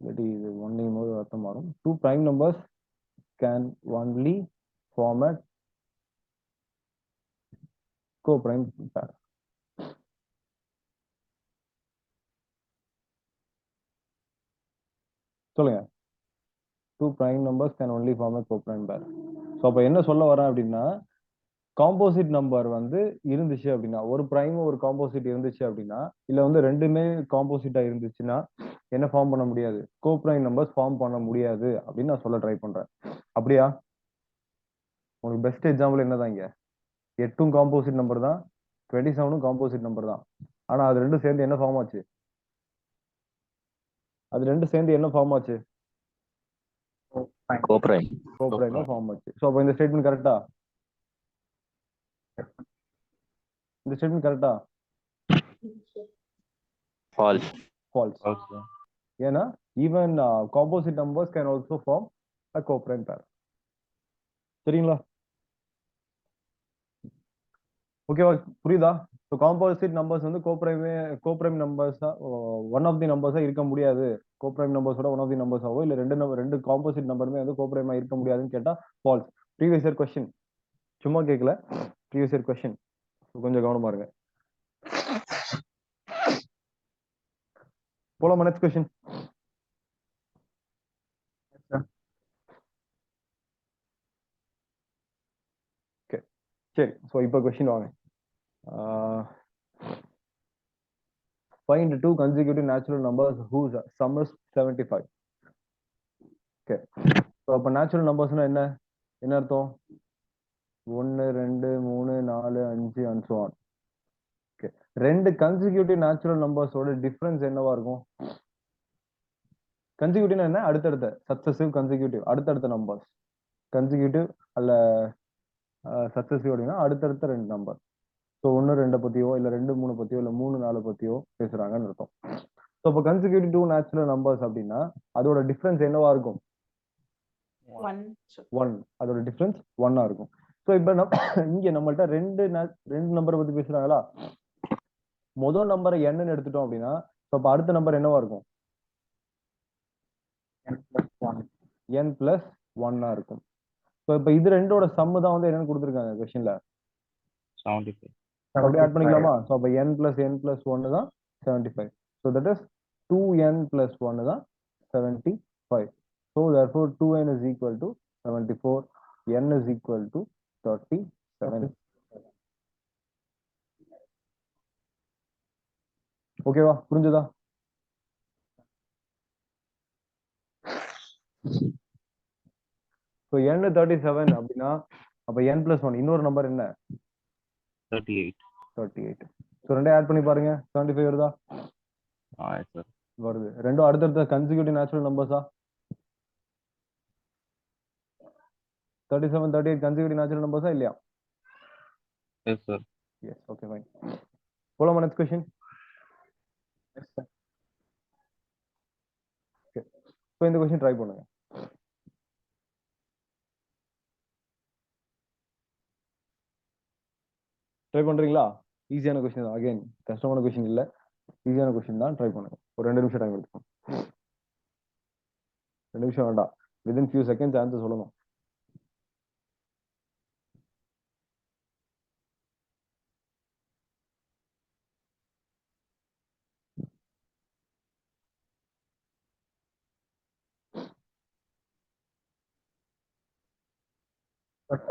இது ஒன்லி போது அர்த்தம் மாறும். Two prime numbers can only form a co-prime pair. சொல்லுங்க. Two prime numbers can only form a co-prime pair. So அப்போ என்ன சொல்ல வரேன் அப்படின்னா, காம்போசிட் நம்பர் வந்து இருந்துச்சு அப்படின்னா, ஒரு பிரைம் ஒரு காம்போசிட் இருந்துச்சு அப்படின்னா, இல்ல வந்து ரெண்டுமே காம்போசிட்டா இருந்துச்சுன்னா என்ன ஃபார்ம் பண்ண முடியாது, கோப்ரைம் நம்பர்ஸ் ஃபார்ம் பண்ண முடியாது அப்படின்னு நான் சொல்ல ட்ரை பண்றேன். அப்படியா? உங்களுக்கு பெஸ்ட் எக்ஸாம்பிள் என்னதான் இங்க 8 காம்போசிட் நம்பர் தான், 27 காம்போசிட் நம்பர் தான். ஆனா அது ரெண்டும் சேர்ந்து என்ன ஃபார்ம் ஆச்சு? அது ரெண்டும் சேர்ந்து என்ன ஃபார்ம் ஆச்சு? கோப்ரைம். கோப்ரைமா ஃபார்ம் ஆச்சு. ஸோ அப்போ இந்த ஸ்டேட்மெண்ட் கரெக்டா? இந்த ஸ்டேட்மெண்ட் கரெக்டா? ஃபால்ஸ். ஃபால்ஸ். ஏன்னா even composite numbers can also form a coprime pair. சரிங்களா? ஓகேவா? புரியுதா? ஸோ காம்போசிட் நம்பர்ஸ் வந்து கோப்ரைம் நம்பர்ஸா ஒன் ஆஃப் தி நம்பர்ஸா இருக்க முடியாது. கோப்ரைம் நம்பர்ஸோட ஒன் ஆஃப் தி நம்பர்ஸாவோ இல்ல ரெண்டு காம்போசிட் நம்பருமே வந்து கோப்ரைமா இருக்க முடியாதுன்னு கேட்டா ஃபால்ஸ். ப்ரீவியஸ் இயர் கொஸ்டின், சும்மா கேட்கல, ப்ரீவியஸ் இயர் கொஸ்டின், கொஞ்சம் கவனமா இருங்க. போலாமா நெக்ஸ்ட் கொஸ்டின்? ஓகே சரி. ஸோ இப்போ கொஸ்டின் வாங்க. Find two consecutive natural numbers whose sum is 75. Okay. So அப்ப natural numbers என்ன அர்த்தம்? 1 2 3 4 5 and so on. Okay. ரெண்டு consecutive natural numbers ஓட டிஃபரன்ஸ் என்னவா இருக்கும்? consecutive என்ன? அடுத்தடுத்த successive consecutive அடுத்தடுத்த நம்பர்ஸ். consecutive அல்ல successive அப்படின்னா அடுத்தடுத்த ரெண்டு நம்பர். ஸோ 1 2 பத்தியோ இல்ல 2 3 பத்தியோ இல்ல 3 4 பத்தியோ பேசுறாங்கன்னு அர்த்தம். ஸோ இப்போ consecutive two natural numbers அப்படின்னா அதோட டிஃபரன்ஸ் என்னவா இருக்கும்? 1. அதோட டிஃபரன்ஸ் 1 இருக்கும். ஸோ இப்போ இங்க நம்மள்ட்ட ரெண்டு நம்பரை பத்தி பேசுறாங்களா? முதல் நம்பரை n எடுத்துட்டோம் அப்படின்னா அப்ப அடுத்த நம்பர் என்னவா இருக்கும்? n plus 1 இருக்கும். ஸோ இப்போ இது ரெண்டோட சம்மு தான் வந்து என்னன்னு கொடுத்துருக்காங்க கொஸ்டின்ல 75. அப்படியே ஆட் பண்ணிக்கலாமா? ஸோ அப்போ n plus 1 தான் 75. So that is 2n plus 1 தான் 75. So therefore 2n is equal to 74, n is equal to 37. ஓகேவா? புரிஞ்சுதா? ஸோ n 37 அப்படின்னா அப்ப n plus 1 இன்னொரு நம்பர் என்ன? 38. ஸோ ரெண்டே ஆட் பண்ணி பாருங்க, 75 வருதா? வருது. ரெண்டும் அடுத்தடுத்த கன்சிக்யூட்டிவ் நேச்சுரல் நம்பர்ஸா? 37 38 கன்சிக்யூட்டிவ் நேச்சுரல் நம்பர்ஸா இல்லையா? Yes sir. Yes, okay fine. போலாமா நெக்ஸ்ட் கொஸ்டின்? ஓகே. ஸோ இந்த கொஸ்டின் ட்ரை பண்ணுங்க. ட்ரை பண்றீங்களா? ஈஸியான கொஸ்டின் தான். அகைன் கஷ்டமான கொஸ்டின் இல்ல, ஈஸியான கொஸ்டின் தான். ட்ரை பண்ணுங்க. ஒரு 2 நிமிஷம் டைம் எடுத்துக்கோங்க. 2 நிமிஷம் வேண்டாம், வித்தின் ஃபியூ செகண்ட்ஸ் ஆன்சர் சொல்லணும்.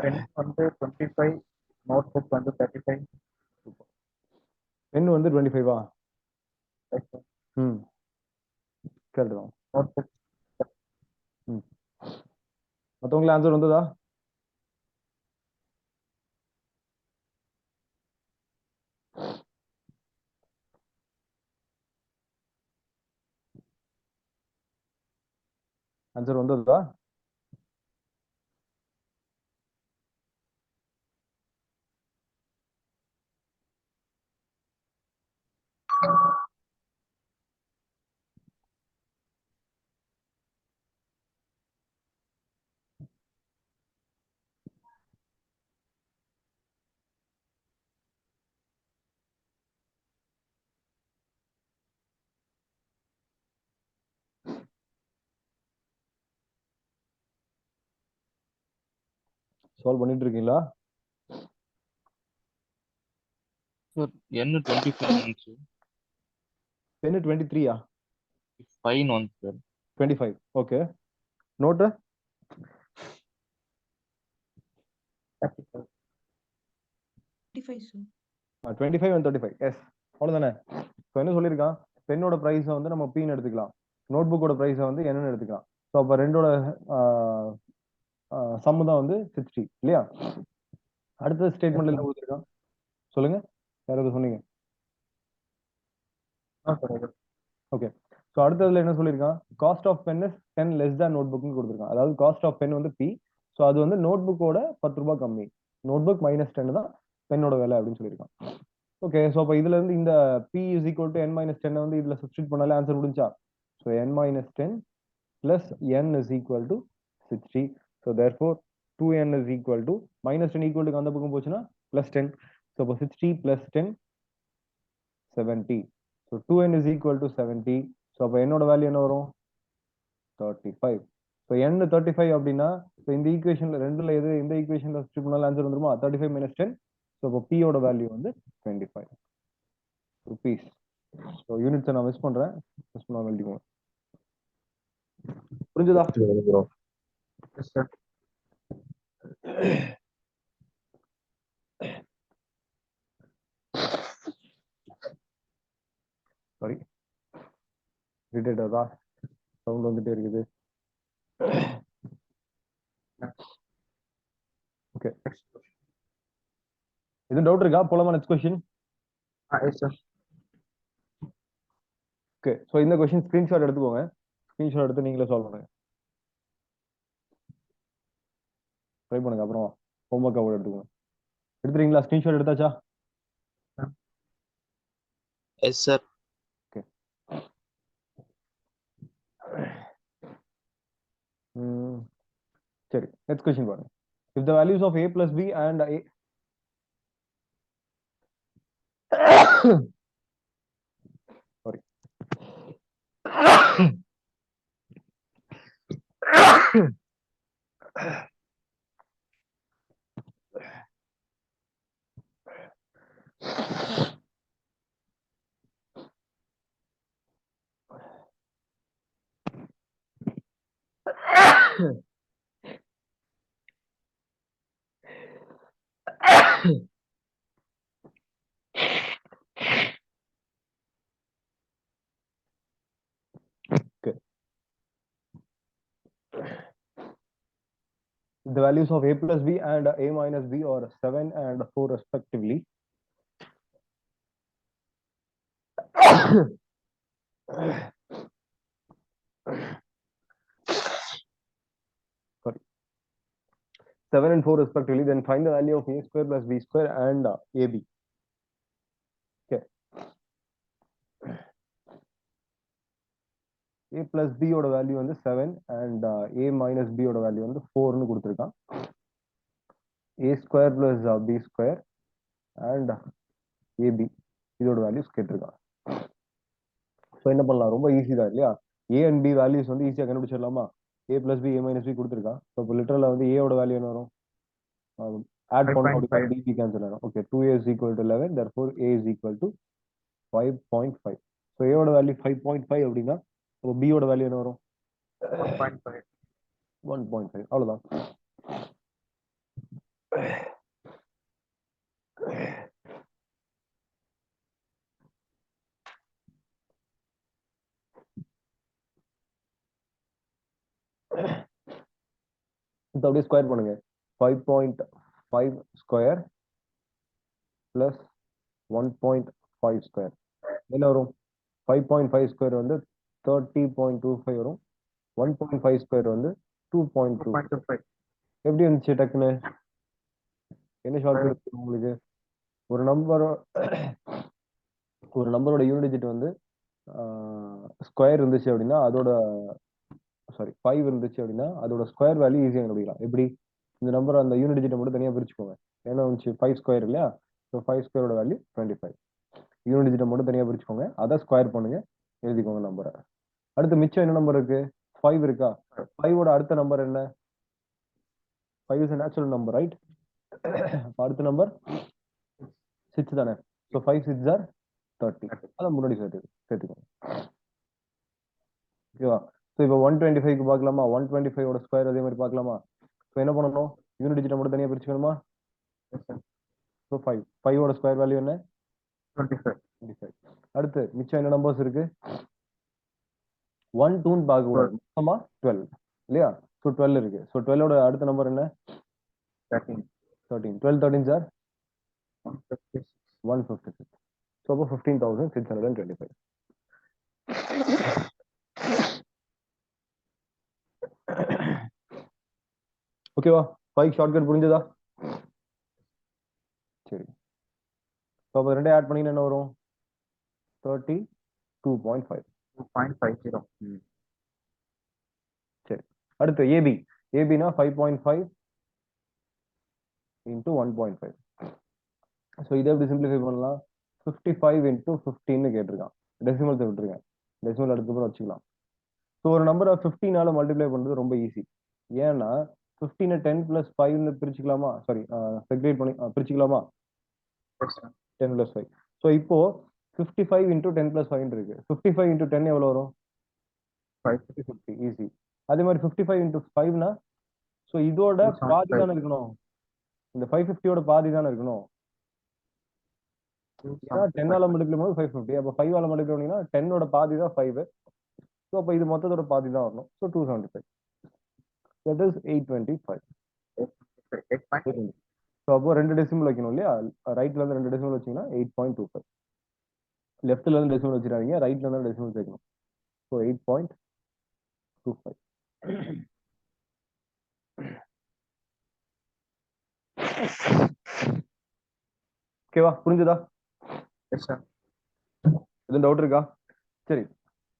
பென் வந்து 25, நோட் புக் வந்து 35. பென் வந்து 25-ஆ? ம் கரெக்ட் தான். Notebook. ம் மற்றவங்களுக்கு ஆன்சர் வந்ததா? ஆன்சர் வந்ததா? சால்வ் பண்ணிட்டு இருக்கீங்களா? சார் என்ன 25 வந்துச்சு, 10 23 ஃபைன் வந்து sir 25. Okay, note 35. 35 sir. 25 and 35. Yes, அவ்வளவுதானே. ஸோ என்ன சொல்லியிருக்கான், பென்னோட ப்ரைஸை வந்து நம்ம பீன்னு எடுத்துக்கலாம், நோட் புக்கோட ப்ரைஸை வந்து என்னன்னு எடுத்துக்கலாம். ஸோ அப்போ ரெண்டோட சம்மு தான் வந்து 60 இல்லையா? அடுத்த ஸ்டேட்மெண்ட்ல என்ன கொடுத்துருக்கான் சொல்லுங்க, யாராவது சொன்னீங்க? ஓகே, ஸோ அடுத்ததுல என்ன சொல்லியிருக்கான், cost of pen is 10 less than நோட் புக்னு கொடுத்துருக்கான். அதாவது காஸ்ட் ஆஃப் பென் வந்து பி, ஸோ அது வந்து நோட் புக்கோட 10 ரூபாய் கம்மி, நோட் புக் -10 தான் பென்னோட விலை அப்படின்னு சொல்லியிருக்கான். ஓகே, ஸோ அப்போ இதுல இருந்து இந்த P is equal to n - 10 வந்து இதுல சப்ஸ்டிட் பண்ணாலே ஆன்சர் முடிஞ்சா. So n - 10 plus n is equal to 60. So therefore 2n is equal to -10 equal to அந்த பக்கம் போச்சுன்னா +10. So அப்போ 60 plus 10 70. So 2n is equal to 70. So அப்போ என்னோட வேல்யூ என்ன வரும், 35. So n 35 அப்படின்னா இந்த ஈக்குவேஷன்ல ரெண்டுல எது இந்த ஈக்குவேஷன்ல சப்ஸ்டிட் பண்ணாலும் ஆன்சர் வந்துருமா, 35 - 10. So அப்போ p ஓட வேல்யூ வந்து 25 rupees. So யூனிட்ஸை நான் மிஸ் பண்றேன், மிஸ் பண்ணாம எழுதிக்கோங்க. புரிஞ்சுதா? Yes, sir. சாரி, ரிட்டேட்டா சவுண்ட் வந்துட்டே இருக்குது. ஓகே, இது டவுட் இருக்கா? போலாமா next question? Yes, sir. Okay, so இந்த கொஸ்டின் ஸ்கிரீன்ஷாட் எடுத்துக்கோங்க, ஸ்கிரீன்ஷாட் எடுத்து நீங்களே சால்வ் பண்ணுங்க, ட்ரை பண்ணுங்க, அப்புறம் ஹோம்ஒர்க் கூட எடுத்துக்கோங்க. எடுத்துறீங்களா? ஸ்கிரீன்ஷாட் எடுத்தாச்சா? Yes sir. ஓகே, சரி, நெக்ஸ்ட் கொஸ்டின் பாருங்க. If the values of a plus b and a sorry okay. The values of a plus b and a minus b are 7 and 4 respectively. Sorry, 7 and 4 respectively. Then find the value of a square plus b square and ab. Okay, a plus b ஓட value வந்து 7 and a minus b ஓட value வந்து 4 னு கொடுத்திருக்கான். a square plus b square and ab இதோட values கேட்டிருக்கான். So என்ன பண்ணலாம், ரொம்ப ஈஸி தான் இல்லையா? a and b வேல்யூஸ் வந்து ஈஸியாக கண்டுபிடிச்சிடலாமா? a plus b a minus b கொடுத்துருக்கான். ஸோ இப்போ லிட்டரலா வந்து a ஓட வேல்யூ என்ன வரும், ஆட் பண்ணோம் அப்படின்னா b கேன்சல் ஆகும். Okay, 2a is equal to 11, therefore a is equal to 5.5. So a ஓட வேல்யூ 5.5 அப்படின்னா அப்போ b ஓட வேல்யூ என்ன வரும், 1.5. அவ்வளவுதான். இப்போ அப்படியே ஸ்கொயர் பண்ணுங்க. 5.5 ஸ்கொயர் பிளஸ் 1.5 ஸ்கொயர் என்ன வரும், 5.5 ஸ்கொயர் வந்து 30.25 வரும், 1.5 ஸ்கொயர் வந்து 2.25. எப்படி இருந்துச்சு டக்குன்னு, என்ன ஷார்ட் இருக்கு உங்களுக்கு? ஒரு நம்பரோட யூனிட் டிஜிட் வந்து ஸ்கொயர் இருந்துச்சு அப்படின்னா அதோட 5 இருந்துச்சு அப்படின்னா அதோட ஸ்கொயர் வேல்யூ ஈஸியாக கண்டுபிடிக்கலாம். எப்படி, இந்த நம்பர் அந்த யூனிட் டிஜிட்டை மட்டும் தனியாக பிரிச்சுக்கோங்க. ஏன்னா வந்துச்சு 5 ஸ்கொயர் இல்லையா? ஸோ 5 ஸ்கொயரோட வேல்யூ 25. யூனிட் டிஜிட்டை மட்டும் தனியாக பிரிச்சுக்கோங்க, அதை ஸ்கொயர் பண்ணுங்க, எழுதிக்கோங்க நம்பரை. அடுத்து மிச்சம் என்ன நம்பர் இருக்கு, 5 இருக்கா? 5ஓட அடுத்த நம்பர் என்ன, 5 is a natural number, right? அடுத்த நம்பர் 6 தானே. So 5 6 are 30. அதான் முன்னாடி சேர்த்துக்கோங்க. ஓகேவா? ஸோ இப்போ 125க்கு பார்க்கலாமா? 125ஓட ஸ்கொயர் அதே மாதிரி பார்க்கலாமா? ஸோ என்ன பண்ணணும்? யூனிட் டிஜிட்டை மட்டும் தனியாக பிரிச்சுக்கணுமா? ஸோ 5 5ஓட ஸ்கொயர் வேல்யூ என்ன? 25. அடுத்து மிச்சம் என்ன நம்பர்ஸ் இருக்கு? 1 2 பார்க்க கூடாது. மொத்தமா 12 இல்லையா? ஸோ 12 இருக்கு. ஸோ 12ஓட அடுத்த நம்பர் என்ன? 13. 12 13 சார் 156. 156. ஸோ அப்போ 15,625. ஓகேவா? 5 ஷார்ட்கட் புரிஞ்சதா? சரி. ஸோ அப்போ ரெண்டே ஆட் பண்ணீங்கன்னா என்ன வரும்? 32.5. 2.50. சரி. அடுத்து ஏபி. ஏபினா 5.5 into 1.5. ஸோ இதை எப்படி சிம்பிளிஃபை பண்ணலாம்? 55 into 15 கேட்டிருக்கான். டெசிமல்ஸ் விட்டுருக்கேன். டெசிமல் அதுக்கப்புறம் வச்சுக்கலாம். ஸோ ஒரு நம்பரை 15ஆல மல்டிப்ளை பண்ணுறது ரொம்ப ஈஸி. ஏன்னா 15 10 + 5 பிரிச்சுக்கலாமா? சாரி, செக்ரேட் பண்ணி பிரிச்சுக்கலாமா? 10 + 5. ஸோ இப்போ 55 into 10 + 5 இருக்கு. 55 into 10 எவ்வளோ வரும்? 550. ஈஸி. அதே மாதிரி 55 into 5னா ஸோ இதோட பாதி தானே இருக்கணும். இந்த 550யோட பாதி தானே இருக்கணும். ஏன்னா 10ஆல மல்டிப்ளை பண்ணும்போது 550. அப்போ 5ஆல மல்டிப்ளை பண்ணீங்கன்னா 10ஓட பாதி தான் 5. ஸோ அப்போ இது மொத்தத்தோட பாதி தான் வரணும். ஸோ 275. That is 825. ஸோ அப்போ 2 டெசிமல் வைக்கணும் இல்லையா? ரைட்ல இருந்து 2 டெசிமல் வச்சீங்கன்னா 8.25. லெஃப்ட்ல இருந்து டெசிமல் வச்சிடாதீங்க, ரைட்ல இருந்து டெசிமல் சேர்க்கணும். ஸோ 8.25. ஓகேவா? புரிஞ்சுதா? எதுவும் டவுட் இருக்கா? சரி.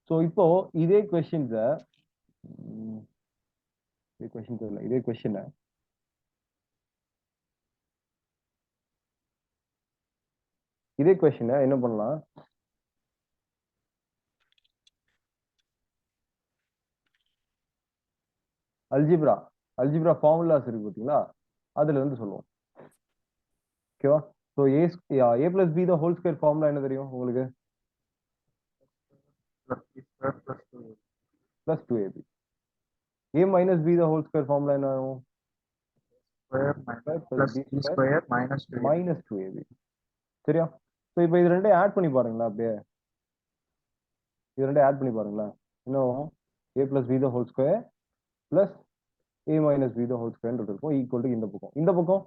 ஸோ இப்போ இதே கொஸ்டின்ஸை இதே கொஸ்டினை என்ன பண்ணலாம்? அல்ஜிப்ரா ஃபார்முலாஸ் இருக்கு பார்த்தீங்களா? அதுல இருந்து சொல்லுவோம். ஓகேவா? So a + b the whole square formula என்ன தெரியும் உங்களுக்கு? + 2ab. a - b the whole square formula என்ன ஆகும்? -2ab. சரியா? ஸோ இப்போ இது ரெண்டையும் ஆட் பண்ணி பாருங்களா? அப்படியே இது ரெண்டையும் ஆட் பண்ணி பாருங்களா? என்ன ஆகும்? a + b the whole square + a - b the whole square இருக்கும் ஈக்குவல் டு இந்த பக்கம்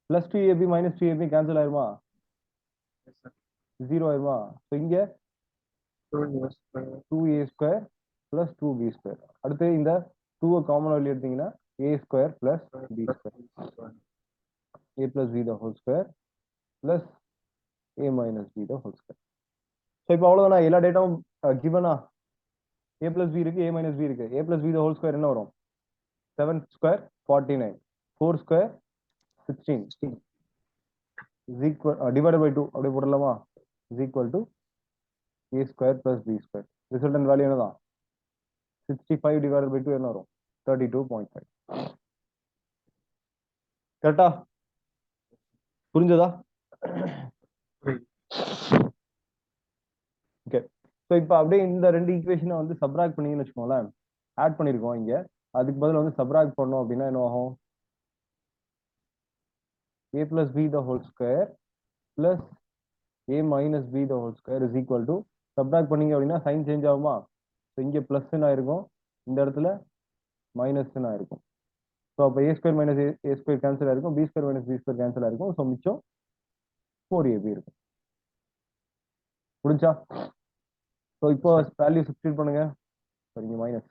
+2ab - 2ab கேன்சல் ஆயிருமா? 0 ஆயிருமா? ஸோ இங்க 2a² + 2b². அடுத்து இந்த 2 காமன் வெளியே எடுத்தீங்கன்னா a² + b². a + b the whole square + a - b the whole square. So இப்போ அவ்வளோதானா? எல்லா டேட்டாவும் கிவனா? a + b இருக்கு, a - b இருக்கு. a + b the whole square என்ன வரும்? 7² 49, 4² 16 is equal divided by 2 அப்படியே போடலாமா? is equal to a² + b². Resultant value என்னதான்? 65 divided by 2 என்ன வரும்? 32.5. கரெக்டா? புரிஞ்சதா? ஓகே. ஸோ இப்போ அப்படியே இந்த 2 ஈக்குவேஷனை வந்து சப்ராக்ட் பண்ணீங்கன்னு வச்சுக்கோங்களேன். ஆட் பண்ணியிருக்கோம் இங்க. அதுக்கு பதில் வந்து சப்ராக்ட் பண்ணோம் அப்படின்னா என்ன ஆகும்? a + b the whole square + a - b the whole square is equal to subtract பண்ணீங்க அப்படின்னா சைன் சேஞ்ச் ஆகுமா? ஸோ இங்கே +ன்னு ஆயிருக்கும், இந்த இடத்துல மைனஸ்ன்னு ஆயிருக்கும். ஸோ அப்போ a² - a² கேன்சல் ஆயிருக்கும், b² - b² கேன்சல் ஆயிருக்கும். ஸோ மிச்சம் 4ab இருக்கும். புரிஞ்சா? ஸோ இப்போ வேல்யூ சப்ஸ்டிட்யூட் பண்ணுங்க. சரிங்க, மைனஸ்.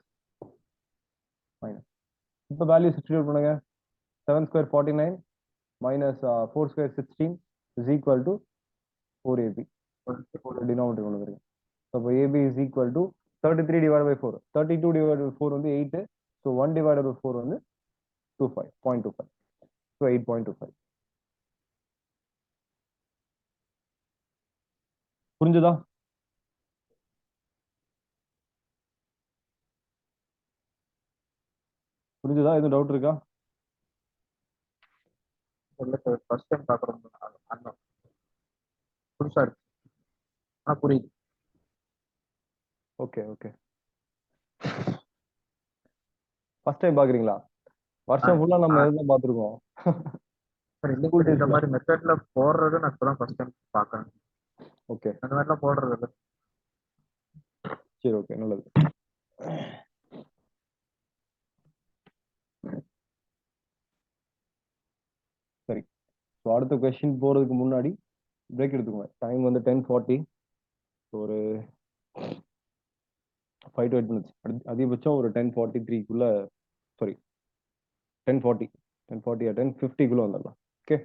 இப்போ வேல்யூ சப்ஸ்டிட்யூட் பண்ணுங்க. 7² 49 -4² 16 is equal to 4ab. Denominator கொண்டு வந்துருங்க. அப்போ ab is equal to 33 divided by 4. 32 divided by 4 வந்து 8. ஸோ 1 divided by 4 வந்து 0.25. ஸோ 8.25. புரிஞ்சுதா? எதுவும் டவுட் இருக்கா? இல்லை சார் ஃபர்ஸ்ட் டைம் பார்க்குறோம் அண்ணன் புதுசாக இருக்கு புரியுது. Okay okay. ஃபர்ஸ்ட் டைம் பாக்குறீங்களா? வருஷம் ஃபுல்லா நம்ம எதுவும் பார்த்துருக்கோம். சார் இல்லை ஸ்கூல் சார் இந்த டேஸ்ல. மாதிரி மெத்தட்ல போடுறது நான் இப்போ தான் ஃபர்ஸ்ட் டைம் பார்க்குறேன். ஓகே அந்த மாதிரிலாம் போடுறது இல்லை. சரி ஓகே நல்லது. சரி, ஸோ அடுத்த கொஸ்டின் போறதுக்கு முன்னாடி பிரேக் எடுத்துக்கோங்க. டைம் வந்து 10:40. ஒரு 5 to 8 minutes. அதிகபட்சம் ஒரு 10:43 சாரி 10:40 10:50 வந்துடலாம். ஓகே.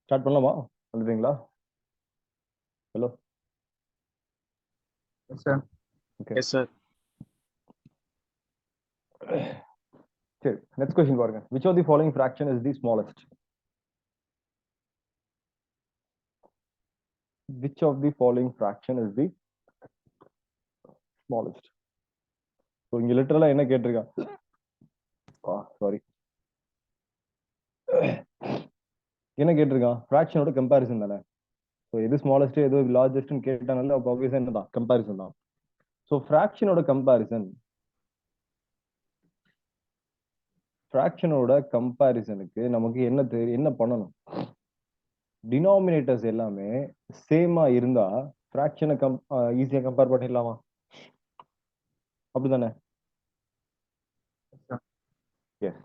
ஸ்டார்ட் பண்ணலாமா? வந்துட்டீங்களா? Hello. Yes, sir. Okay, Yes, sir. சரி. நெக்ஸ்ட் கொஸ்டின் பாருங்க. which of the following fraction is the smallest? which of the following fraction is the smallest? So இங்க லிட்டரலா என்ன கேட்டிருக்கான்? சாரி, என்ன கேட்டிருக்கான்? ஃபிராக்ஷனோட கம்பேரிசன் தானே. ஸோ எது ஸ்மாலஸ்ட் எது லார்ஜஸ்ட்னு கேட்டானால அப்போ ஆப்வியஸா என்ன தான் கம்பேரிசன் தான். ஸோ ஃபிராக்ஷனோட கம்பேரிசனுக்கு நமக்கு என்ன பண்ணணும்? டினாமினேட்டர்ஸ் எல்லாமே சேமா இருந்தா ஃபிராக்ஷனை ஈஸியா கம்பேர் பண்ணிடலாமா? அப்படிதானே? எஸ்.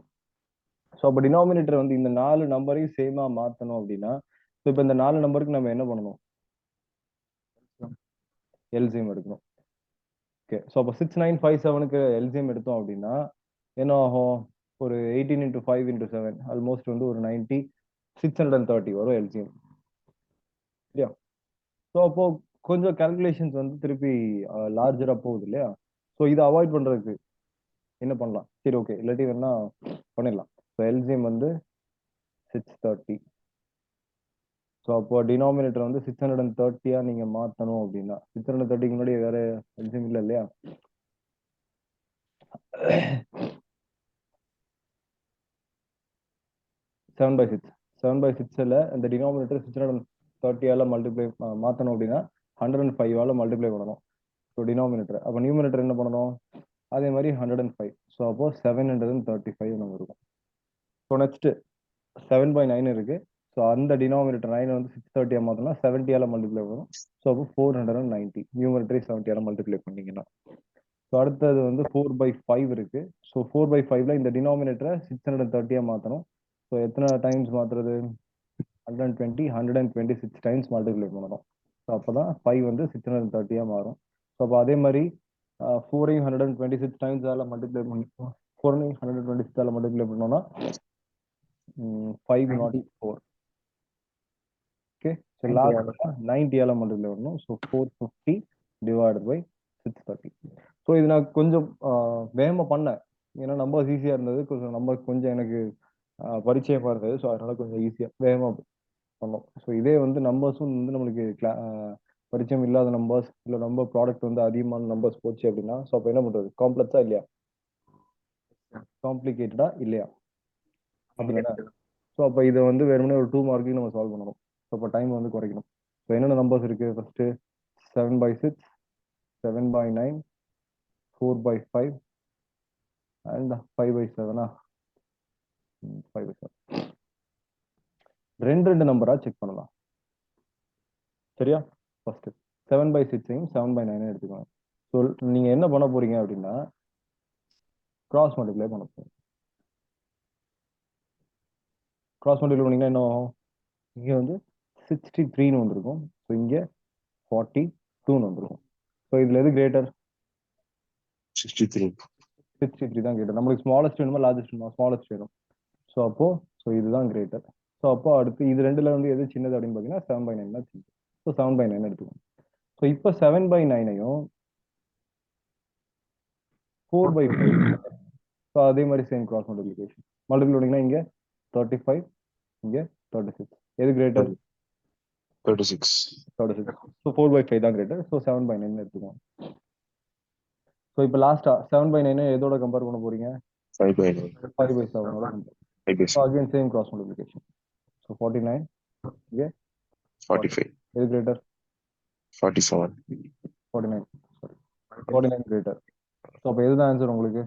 ஸோ அப்போ டினாமினேட்டர் வந்து இந்த 4 நம்பரையும் சேமா மாத்தணும் அப்படின்னா, ஸோ இப்போ இந்த 4 நம்பருக்கு நம்ம என்ன பண்ணணும்? எல்சிஎம் எடுக்கணும். ஓகே, ஸோ அப்போ 6957க்கு எல்சிஎம் எடுத்தோம் அப்படின்னா என்ன ஆகும்? ஒரு 18 × 5 × 7 ஆல்மோஸ்ட் வந்து ஒரு 90, 630 வரும் எல்சிஎம். சரியா? ஸோ அப்போ கொஞ்சம் கால்குலேஷன்ஸ் வந்து திருப்பி லார்ஜரா போகுது இல்லையா? ஸோ இதை அவாய்ட் பண்றதுக்கு என்ன பண்ணலாம்? சரி, ஓகே, இல்லாட்டி வேணா பண்ணிடலாம். ஸோ எல்சிஎம் வந்து 630. ஸோ அப்போ டினாமினேட்டர் வந்து 630 நீங்க மாத்தணும் அப்படின்னா 630க்கு முன்னாடி வேற எல்சிஎம் இல்லை இல்லையா? 7/6 7/6ல இந்த டினாமினேட்டர் 630 மல்டிப்ளை மாத்தணும் அப்படின்னா 105 மல்டிப்ளை பண்ணணும். So denominator. அப்போ நியூமினேட்டர் என்ன பண்ணணும்? அதே மாதிரி 105. ஸோ அப்போ 735 நம்ம இருக்கும். ஸோ நெக்ஸ்ட் 7/9 இருக்கு. ஸோ அந்த டினாமினேட்டர் 9 வந்து 630 மாத்தோம்னா 70 மல்டிப்ளை வரும். ஸோ அப்போ 490. நியூமினேட்டரை 70 மல்டிப்ளை பண்ணீங்கன்னா. ஸோ அடுத்தது வந்து 4/5 இருக்கு. ஸோ 4/5ல இந்த டினாமினேட்டரை 630 மாத்தணும். ஸோ எத்தனை டைம்ஸ் மாத்துறது? 120, 126 டைம்ஸ் மல்டிப்ளை பண்ணணும். ஸோ அப்போதான் 5 வந்து 630 மாறும். ஸோ அப்போ அதே மாதிரி 4ஐயும் 126 டைம்ஸ் மல்டிப்ளை பண்ணி 4ஐயும் 126 மல்டிப்ளை பண்ணோம்னா 504. ஓகே, ஸோ லாஸ்ட் 90 மல்டிப்ளை பண்ணணும். So 450 divided by 630. ஸோ இது நான் கொஞ்சம் வேகமாக பண்ணேன், ஏன்னா நம்பர்ஸ் ஈஸியாக இருந்தது. கொஞ்சம் நம்பர் கொஞ்சம் எனக்கு பரிச்சயமா இருந்தது. ஸோ அதனால கொஞ்சம் ஈஸியாக வேகமாக பண்ணோம். ஸோ இதே வந்து நம்பர்ஸும் வந்து நம்மளுக்கு பரிச்சயம் இல்லாத நம்பர்ஸ் இல்லை நம்பர் ப்ராடக்ட் வந்து அதிகமான நம்பர்ஸ் போச்சு அப்படின்னா, ஸோ அப்போ என்ன பண்றது? காம்ப்ளெக்ஸா இல்லையா? காம்ப்ளிகேட்டடா இல்லையா? அப்படிதானே? ஸோ அப்போ இதை வந்து வேணும்னே ஒரு 2 மார்க்குக்கு நம்ம சால்வ் பண்ணணும். ஸோ அப்போ டைம் வந்து குறைக்கணும். ஸோ என்னென்ன நம்பர்ஸ் இருக்கு? First 7/6, 7/9, 4/5 and 5/7. 5/7 ரெண்டு நம்பரா செக் பண்ணலாம். சரியா? ஃபர்ஸ்ட் 7/6ஐயும் 7/9 எடுத்துக்கோங்க. ஸோ நீங்க என்ன பண்ண போறீங்க அப்படின்னா கிராஸ் மல்டிப்ளை பண்ண போறீங்க. கிராஸ் மல்டிப்ளை பண்ணீங்கன்னா என்ன ஆகும்? இங்க வந்து 63ன்னு வந்திருக்கும். ஸோ இங்க 42ன்னு வந்திருக்கும். ஸோ இதுல எது கிரேட்டர்? 63. 63 தான் கிரேட்டர். நம்மளுக்கு ஸ்மாலஸ்ட் வேணுமா லார்ஜஸ்ட் வேணுமா? ஸ்மாலஸ்ட் வேணும். ஸோ இதுதான் கிரேட்டர். ஸோ அப்போ அடுத்து இது ரெண்டுல வந்து எது சின்னது அப்படின்னு பார்த்தீங்கன்னா 7/9 தான் சின்னது. ஸோ 7/9 எடுத்துக்கோங்க. ஸோ இப்போ 7/9ஐயும் 4/5. ஸோ அதே மாதிரி சேம் கிராஸ் மல்டிப்ளிகேஷன். மல்டிபிள் பண்ணீங்கன்னா இங்க 35, இங்க 36. எது கிரேட்டர்? 36. 36. ஸோ 4/5 தான் கிரேட்டர். ஸோ 7/9 எடுத்துக்கோங்க. ஸோ இப்போ லாஸ்டா 7/9 எதோட கம்பேர் பண்ண போறீங்க? 5/9. 5/7 so again same cross multiplication. So 49, இங்க 45. எது கிரேட்டர்? 47. 49. Sorry, 49 greater. ஸோ அப்போ எதுதான் ஆன்சர் உங்களுக்கு?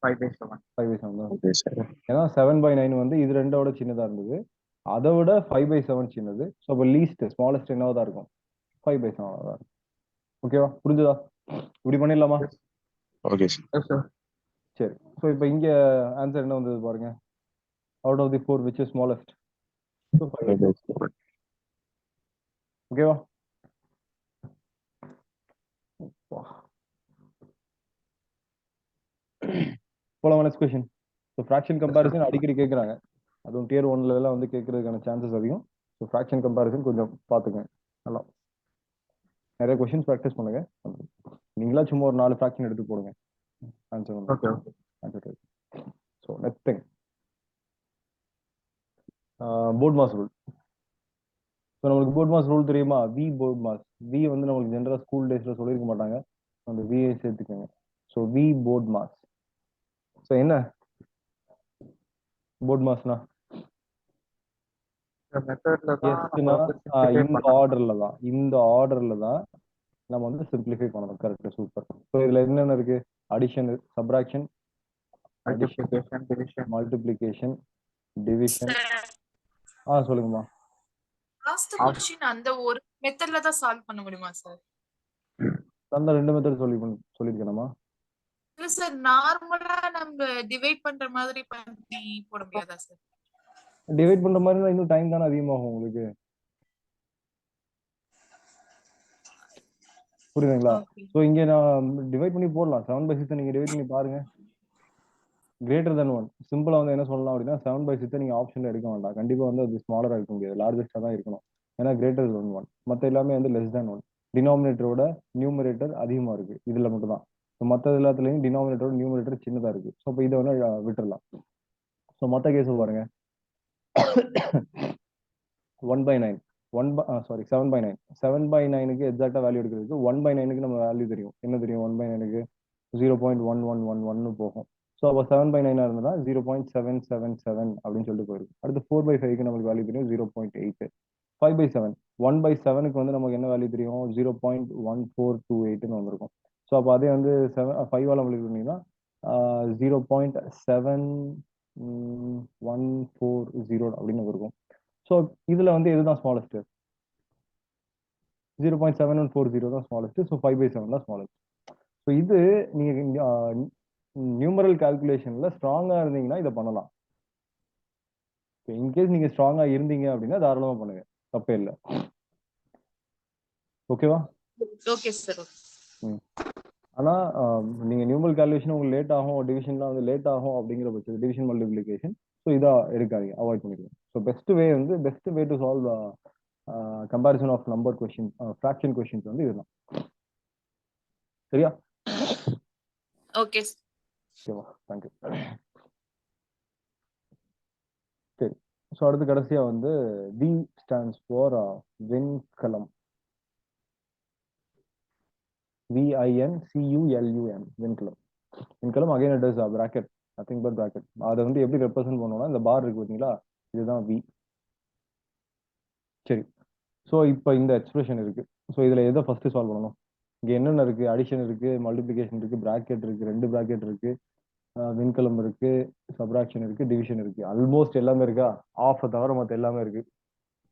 5/7. 5/7 தான். Okay, sir. ஏன்னா 7/9 வந்து இது ரெண்டோட சின்னதா இருந்தது, அதை விட 5/7 சின்னது. ஸோ அப்போ லீஸ்ட் ஸ்மாலஸ்ட் என்னவா தான் இருக்கும்? 5/7 தான் இருக்கும். ஓகேவா? புரிஞ்சுதா? இப்படி பண்ணிடலாமா? Okay, sir. Yes, sir. சரி. ஸோ இப்போ இங்க ஆன்சர் என்ன வந்தது பாருங்க. Out of the 4 which is smallest? So 5/7. ஓகேவா? போலாம் next question. So fraction comparison அடிக்கடி கேட்குறாங்க. அதுவும் டியர் 1ல எல்லாம் வந்து கேட்கறதுக்கான சான்சஸ் அதிகம். ஸோ ஃப்ராக்ஷன் கம்பேரிசன் கொஞ்சம் பார்த்துக்கங்க. நல்லா நிறைய கொஸ்டின்ஸ் ப்ராக்டிஸ் பண்ணுங்க. நீங்களா சும்மா ஒரு 4 ஃப்ராக்ஷன் எடுத்து போடுங்க. ஆன்சர் வந்து okay okay answer. So next thing BODMAS rule. So நம்மளுக்கு போர்ட் மாஸ் ரூல் தெரியுமா? V BODMAS. வி வந்து நம்மளுக்கு ஜென்ரலாக ஸ்கூல் டேஸில் சொல்லியிருக்க மாட்டாங்க. அந்த விஐ சேர்த்துக்கோங்க. So V BODMAS. So என்ன போர்ட் மாஸ்னா? இந்த மெத்தட்ல தான் நம்ம எஸ்னா வந்து simplify இந்த பண்ணணும். ஆர்டர்ல தான் நம்ம வந்து சிம்பிளிஃபை பண்ணணும். Correct, super. ஸோ இதுல என்னென்ன இருக்கு? Addition, subtraction, addition, Multiplication, division. Multiplication, division. சொல்லுங்கம்மா. லாஸ்ட் கொஸ்டின் அந்த ஒரு மெத்தட்ல தான் சால்வ் பண்ண முடியுமா சார்? அந்த 2 மெத்தட் சொல்லியிருக்கேனம்மா. இல்ல சார், நார்மலா நம்ம டிவைட் பண்ற மாதிரி பண்ணி போட முடியாதா சார்? டிவைட் பண்ற மாதிரி தான் இன்னும் டைம் தானே அதிகமாகும் உங்களுக்கு. புரியுதுங்களா? Okay. ஸோ இங்க நான் டிவைட் பண்ணி போடலாம். 7/6 நீங்க டிவைட் பண்ணி பாருங்க. கிரேட்டர் தென் 1 சிம்பிளா வந்து என்ன சொல்லலாம் அப்படின்னா 7/6 நீங்க ஆப்ஷன்ல எடுக்க வேண்டாம். கண்டிப்பா வந்து அது ஸ்மாலரா இருக்க முடியாது, லார்ஜஸ்டா தான் இருக்கணும். ஏன்னா கிரேட்டர் தென் 1. மற்ற எல்லாமே வந்து லெஸ் தென் 1. டினாமினேட்டரோட நியூமரேட்டர் அதிகமா இருக்கு இதுல மட்டும் தான். ஸோ மற்ற எல்லாத்துலயும் டினாமினேட்டரோட நியூமரேட்டர் சின்னதா இருக்கு. ஸோ இப்போ இதை வந்து விட்டுறலாம். ஸோ மற்ற கேஸ் பாருங்க. 1/9 7/9 7/9க்கு எக்ஸாக்டா வேல்யூ எடுக்கிறதுக்கு 1/9க்கு நம்ம வேல்யூ தெரியும். என்ன தெரியும்? 1/9க்கு 0.1111 போகும். ஸோ அப்போ 7/9 இருந்ததுன்னா 0.777 அப்படின்னு சொல்லிட்டு போயிருக்கும். அடுத்து 4/5க்கு நமக்கு வேல்யூ தெரியும் 0.8. 5/7 1/7க்கு வந்து நமக்கு என்ன வேல்யூ தெரியும்? 0.1428ன்னு வந்திருக்கும். ஸோ அப்போ அதே வந்து 5ஆல் நம்மளுக்கு பண்ணீங்கன்னா 0.7140 அப்படின்னு இருக்கும். ஸோ இதுல வந்து இதுதான் ஸ்மாலஸ்ட். 0.7140 தான் ஸ்மாலஸ்ட். ஸோ 5/7 தான் ஸ்மாலஸ்ட். ஸோ இது நீங்க நியூமரல் கால்குலேஷன்ல ஸ்ட்ராங்கா இருந்தீங்கன்னா இதை பண்ணலாம். இன்கேஸ் நீங்க ஸ்ட்ராங்கா இருந்தீங்க அப்படின்னா தாராளமா பண்ணுங்க, தப்பே இல்லை. ஓகேவா? Okay sir. ஆனா நீங்க நியூமரல் கால்குலேஷன் உங்களுக்கு லேட் ஆகும், டிவிஷன்லாம் வந்து லேட் ஆகும் அப்படிங்கிற பட்சம் டிவிஷன் மல்டிப்ளிகேஷன், ஸோ இதா எடுக்காதீங்க, அவாய்ட் பண்ணிடுங்க. So best way to solve comparison of number question, fraction questions வந்து இதுதான். சரியா? ஓகே. ஓகேவா? தேங்க்யூ. சரி. ஸோ அடுத்து கடைசியா வந்து வி ஸ்டாண்ட்ஸ் ஃபார் விண்கலம். VINCULUM விண்கலம். விண்கலம் again it is bracket, nothing but bracket. அதை வந்து எப்படி ரெப்ரசென்ட் பண்ணோம்னா இந்த பார் இருக்கு பார்த்தீங்களா, இதுதான் வி. சரி. ஸோ இப்போ இந்த எக்ஸ்பிரஷன் இருக்கு. ஸோ இதுல எதை ஃபர்ஸ்ட் சால்வ் பண்ணணும்? இங்க என்னென்ன இருக்கு? அடிஷன் இருக்கு, மல்டிபிளிகேஷன் இருக்கு, பிராக்கெட் இருக்கு, 2 பிராக்கெட் இருக்கு, விண்கலம் இருக்கு, சப்ராக்ஷன் இருக்கு, டிவிஷன் இருக்கு. ஆல்மோஸ்ட் எல்லாமே இருக்கா? ஆஃப் தவிர மற்ற எல்லாமே இருக்கு.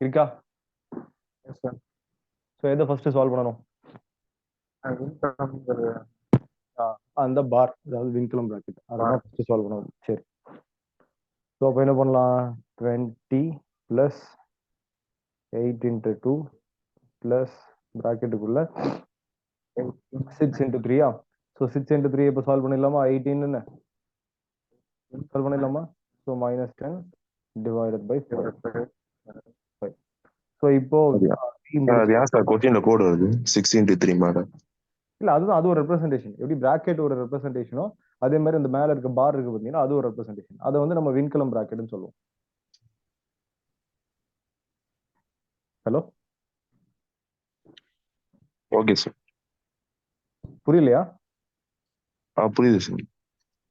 இருக்கா? ஸோ எதை ஃபர்ஸ்ட் சால்வ் பண்ணணும்? அந்த பார், அதாவது விண்கலம் பிராக்கெட், அதான் ஃபர்ஸ்ட் சால்வ் பண்ணணும். சரி. ஸோ அப்போ என்ன பண்ணலாம்? 20 + 8 × 2 + பிராக்கெட்டுக்குள்ள 6 × 3. ஸோ 6 × 3 இப்போ சால்வ் பண்ணிடலாமா? 18 சால்வ் பண்ணிடலாமா? ஸோ -10 ÷ 5. ஸோ இப்போ அது ஏன் சார் கொஸ்டின்ல கோட் வருது 6 × 3 மாதிரி? இல்ல, அதுதான், அது ஒரு ரெப்ரசன்டேஷன். எப்படி பிராக்கெட் ஒரு ரெப்ரசன்டேஷனோ அதே மாதிரி அந்த மேல இருக்க பார் இருக்கு பாத்தீங்கன்னா அது ஒரு ரெப்ரசன்டேஷன். அதை வந்து நம்ம விண்கலம் பிராக்கெட்னு சொல்லுவோம். Hello, okay sir. புரியலையா? புரியுது சார்.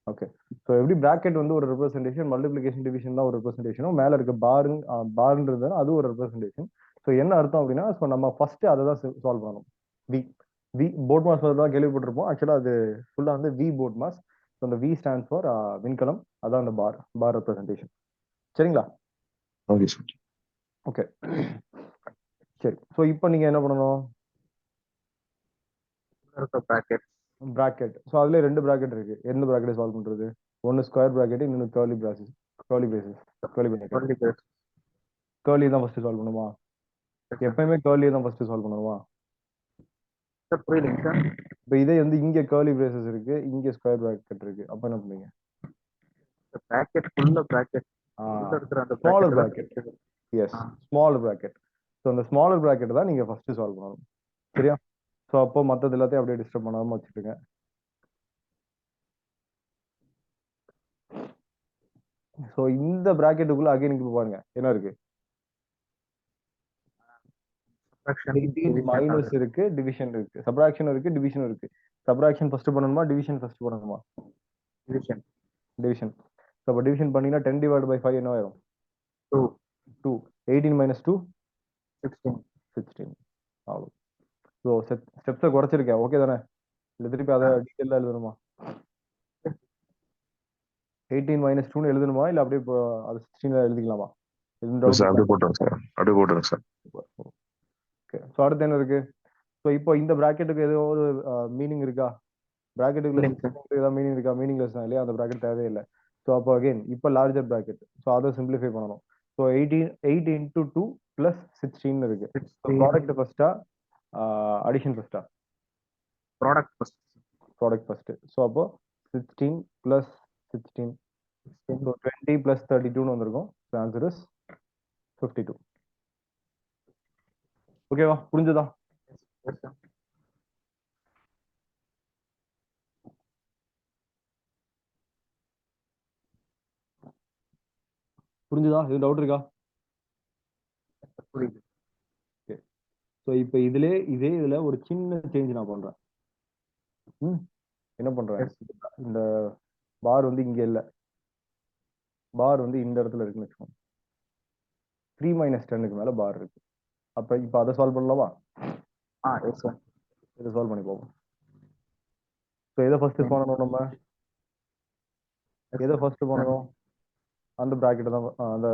ஓகே. ஸோ எப்படி பிராக்கெட் வந்து ஒரு ரெப்ரசன்டேஷன், மல்டிபிளிகேஷன் டிவிஷன் தான் ஒரு ரெப்ரசன்டேஷனும், மேல இருக்க பார்ன்றது அது ஒரு ரெப்ரசன்டேஷன். ஸோ என்ன அர்த்தம் அப்படின்னா, ஸோ நம்ம ஃபர்ஸ்ட் அதை தான் சால்வ் பண்ணணும். வி போர்ட் மாஸ் தான் கேள்விப்பட்டிருப்போம். ஆக்சுவலா அது ஃபுல்லா வந்து வி போர்ட் மாஸ். ஸோ அந்த வி ஸ்டாண்ட்ஸ் ஃபார் விண்கலம், அதான் அந்த பார் ரெப்ரசன்டேஷன். சரிங்களா? Okay sir. ஓகே. சரி. ஸோ இப்போ நீங்க என்ன பண்ணணும்? பிராக்கெட். ஸோ அதுல 2 பிராக்கெட் இருக்கு. எந்த பிராக்கெட் சால்வ் பண்றது? ஒன்னு ஸ்கொயர் பிராக்கெட், இன்னொன்னு கர்லி பிரேசஸ். கர்லி தான் ஃபர்ஸ்ட் சால்வ் பண்ணுமா? எப்பயுமே கர்லி தான் ஃபர்ஸ்ட் சால்வ் பண்ணுமா? இப்போ இதே வந்து இங்க கர்லி பிரேசஸ் இருக்கு, இங்க ஸ்கொயர் பிராக்கெட் இருக்கு. அப்ப என்ன பண்ணுவீங்க? உள்ள இருக்கிற அந்த ஸ்மாலர் bracket தான் பிராக்கெட். எஸ், ஆ. Smaller bracket. ஸோ அந்த ஸ்மாலர் பிராக்கெட் தான் நீங்க ஃபர்ஸ்ட் சால்வ் பண்ணணும். சரியா? ஸோ அப்போ மற்றது எல்லாத்தையும் அப்படியே டிஸ்டர்ப் பண்ணாம வச்சுக்கோங்க. ஸோ இந்த பிராக்கெட்டுக்குள்ள அகைன் இங்க பாருங்க என்ன இருக்கு? subtraction, 18 division மைனஸ் அது. இருக்கு, டிவிஷன் இருக்கு, சப்ராக்ஷன் இருக்கு, டிவிஷன் இருக்கு. சப்ராக்ஷன் ஃபர்ஸ்ட் பண்ணணுமா, டிவிஷன் ஃபர்ஸ்ட் பண்ணணுமா? division division. ஸோ அப்போ டிவிஷன் பண்ணினா 10 டிவைட் பை 5 என்ன ஆயிரும்? 2 2. 18 மைனஸ் 2 16 16. அவ்வளோ. ஸோ ஸ்டெப்ஸை குறைச்சிருக்கேன், ஓகே தானே? இல்லை திருப்பி அதை டீட்டெயிலாக எழுதணுமா? 18 மைனஸ் 2 எழுதணுமா, இல்லை அப்படியே இப்போ அது 16 எழுதிக்கலாமா? சார் அப்படியே போட்டுருங்க சார், அப்படியே போட்டுருங்க சார். ஓகே. ஸோ அடுத்து என்ன இருக்கு? ஸோ இப்போ இந்த பிராக்கெட்டுக்கு ஏதோ ஒரு மீனிங் இருக்கா? பிராக்கெட்டுக்குள்ள ஏதாவது மீனிங் இருக்கா? மீனிங்லெஸ் தான் இல்லையா? அந்த பிராக்கெட் தேவையில்லை. ஸோ அப்போ அகைன் இப்போ லார்ஜர் பிராக்கெட். ஸோ அதை சிம்பிளிஃபை பண்ணணும். ஸோ 8 இன்டூ 2 பிளஸ் 16 இருக்கு. ப்ராடக்ட் ஃபர்ஸ்டா அடிஷன் ஃபர்ஸ்டா? Product first. Product first. So அப்போ 16 பிளஸ் 16. ஸோ 20 பிளஸ் 32ன்னு வந்திருக்கும். So answer is 52. ஓகேவா? புரிஞ்சுதா? புரிஞ்சுதா? இது டவுட் இருக்கா? புரியுது. ஸோ இப்போ இதே ஒரு சின்ன சேஞ்ச் நான் பண்றேன். என்ன பண்றேன்? இந்த பார் வந்து இங்க இல்ல, பார் வந்து இந்த இடத்துல இருக்குன்னு வச்சுக்கோங்க. 3 மைனஸ் 10க்கு மேல பார் இருக்கு. அப்ப இப்போ அதை சால்வ் பண்ணலாமா? Yes sir. இதை சால்வ் பண்ணி போவோம். ஸோ எதை ஃபர்ஸ்ட் பண்ணணும் நம்ம? எதை ஃபர்ஸ்ட் பண்ணணும்? அந்த பிராக்கெட் தான், அந்த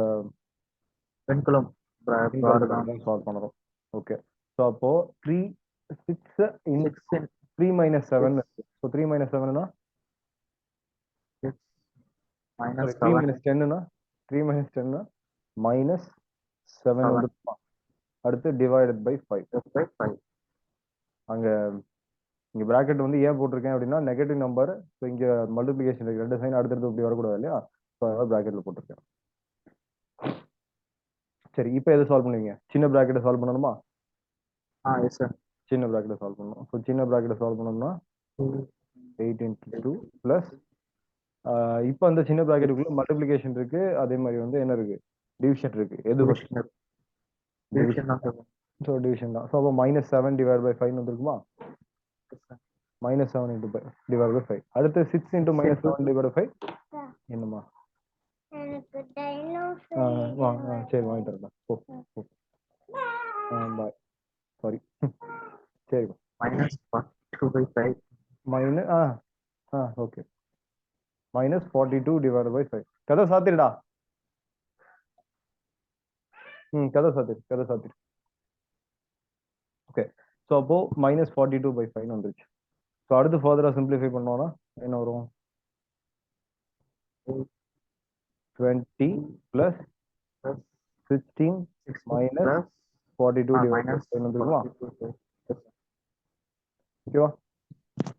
வெண்கலம் தான் சால்வ் பண்ணணும். ஓகே. ஸோ அப்போ 3 6 3 மைனஸ் 7. ஸோ 3 மைனஸ் 7னா minus 3 7 மைனஸ் 10னா 3 மைனஸ் 10னா மைனஸ் 7 வந்து அடுத்து டிவைடட் பை 5. அங்க இங்க பிராக்கெட் வந்து ஏன் போட்டிருக்கேன் அப்படின்னா நெகட்டிவ் நம்பர். ஸோ இங்க மல்டிபிளிகேஷன் இருக்கு, 2 சைன் அடுத்தடுத்து இப்படி வரக்கூடாது இல்லையா? ஸோ அதனால பிராக்கெட்ல போட்டிருக்கேன். சரி, இப்போ எதை சால்வ் பண்ணுவீங்க? சின்ன பிராக்கெட்டை சால்வ் பண்ணணுமா? Yes sir. சின்ன பிராக்கெட்டை சால்வ் பண்ணணும். ஸோ சின்ன பிராக்கெட்டை சால்வ் பண்ணணும்னா 8 into 2 பிளஸ் இப்போ அந்த சின்ன பிராக்கெட்டுக்குள்ள மல்டிபிளிகேஷன் இருக்கு, அதே மாதிரி வந்து என்ன இருக்கு? டிவிஷன் இருக்கு. எது டிவிஷன் தான் சார். ஸோ டிவிஷன் தான். ஸோ அப்போ மைனஸ் 7 டிவைட் பை 5 வந்துருக்குமா? Minus 7 into divide by 5. அடுத்து 6 இன்டு மைனஸ் 7 டிவைட் பை 5 என்னமா? சரி வாங்கிட்டு வரேன். பாய். சாரி. சரி minus 42/5 okay. minus 42 divided by 5. கதை சாத்திருடா. கதை சாத்திரு. ஓகே. ஸோ அப்போ minus 42/5 வந்துருச்சு. ஸோ அடுத்து ஃபர்தரா சிம்பிளிஃபை பண்ணோம்னா என்ன வரும்? 20 plus 16 minus 42 divided by 5 வந்துருக்குமா? ஓகேவா?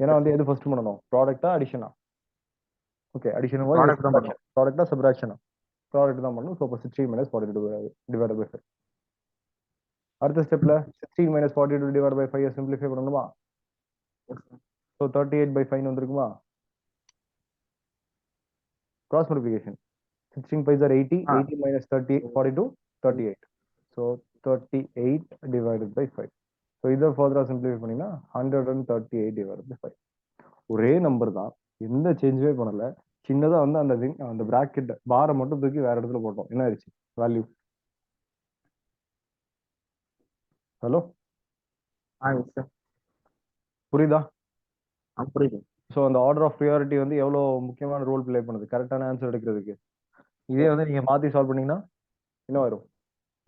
ஏன்னா வந்து எது ஃபர்ஸ்ட் பண்ணணும்? ப்ராடக்ட்டா அடிஷனா? ஓகே, அடிஷன் ப்ராடக்ட்டா சப்ராக்ஷனா? ப்ராடக்ட் தான் பண்ணணும். ஸோ அப்போ 16 minus 42 divided by 5. அடுத்த ஸ்டெப்ல 16 minus 42 divided by 5 சிம்பிளிஃபை பண்ணணுமா? ஸோ 38/5 வந்துருக்குமா? Cross multiplication. 16 5s are 80. 80 minus 30 42 38. So 38 divided by 5. So இதை ஃபர்தரா சிம்பிளிஃபை பண்ணீங்கன்னா 138 divided by 5. ஒரே நம்பர் தான், எந்த சேஞ்சுமே பண்ணல. சின்னதா வந்து அந்த பிராக்கெட் பாரை மட்டும் தூக்கி வேற இடத்துல போட்டோம். என்ன ஆயிடுச்சு வேல்யூ? ஹலோ, புரியுதா? புரியுது. ஸோ அந்த ஆர்டர் ஆஃப் ப்ரியாரிட்டி வந்து எவ்வளோ முக்கியமான ரோல் பிளே பண்ணுது கரெக்டான ஆன்சர் எடுக்கிறதுக்கு. இதே வந்து நீங்க மாத்தி சால்வ் பண்ணீங்கன்னா என்ன வரும்?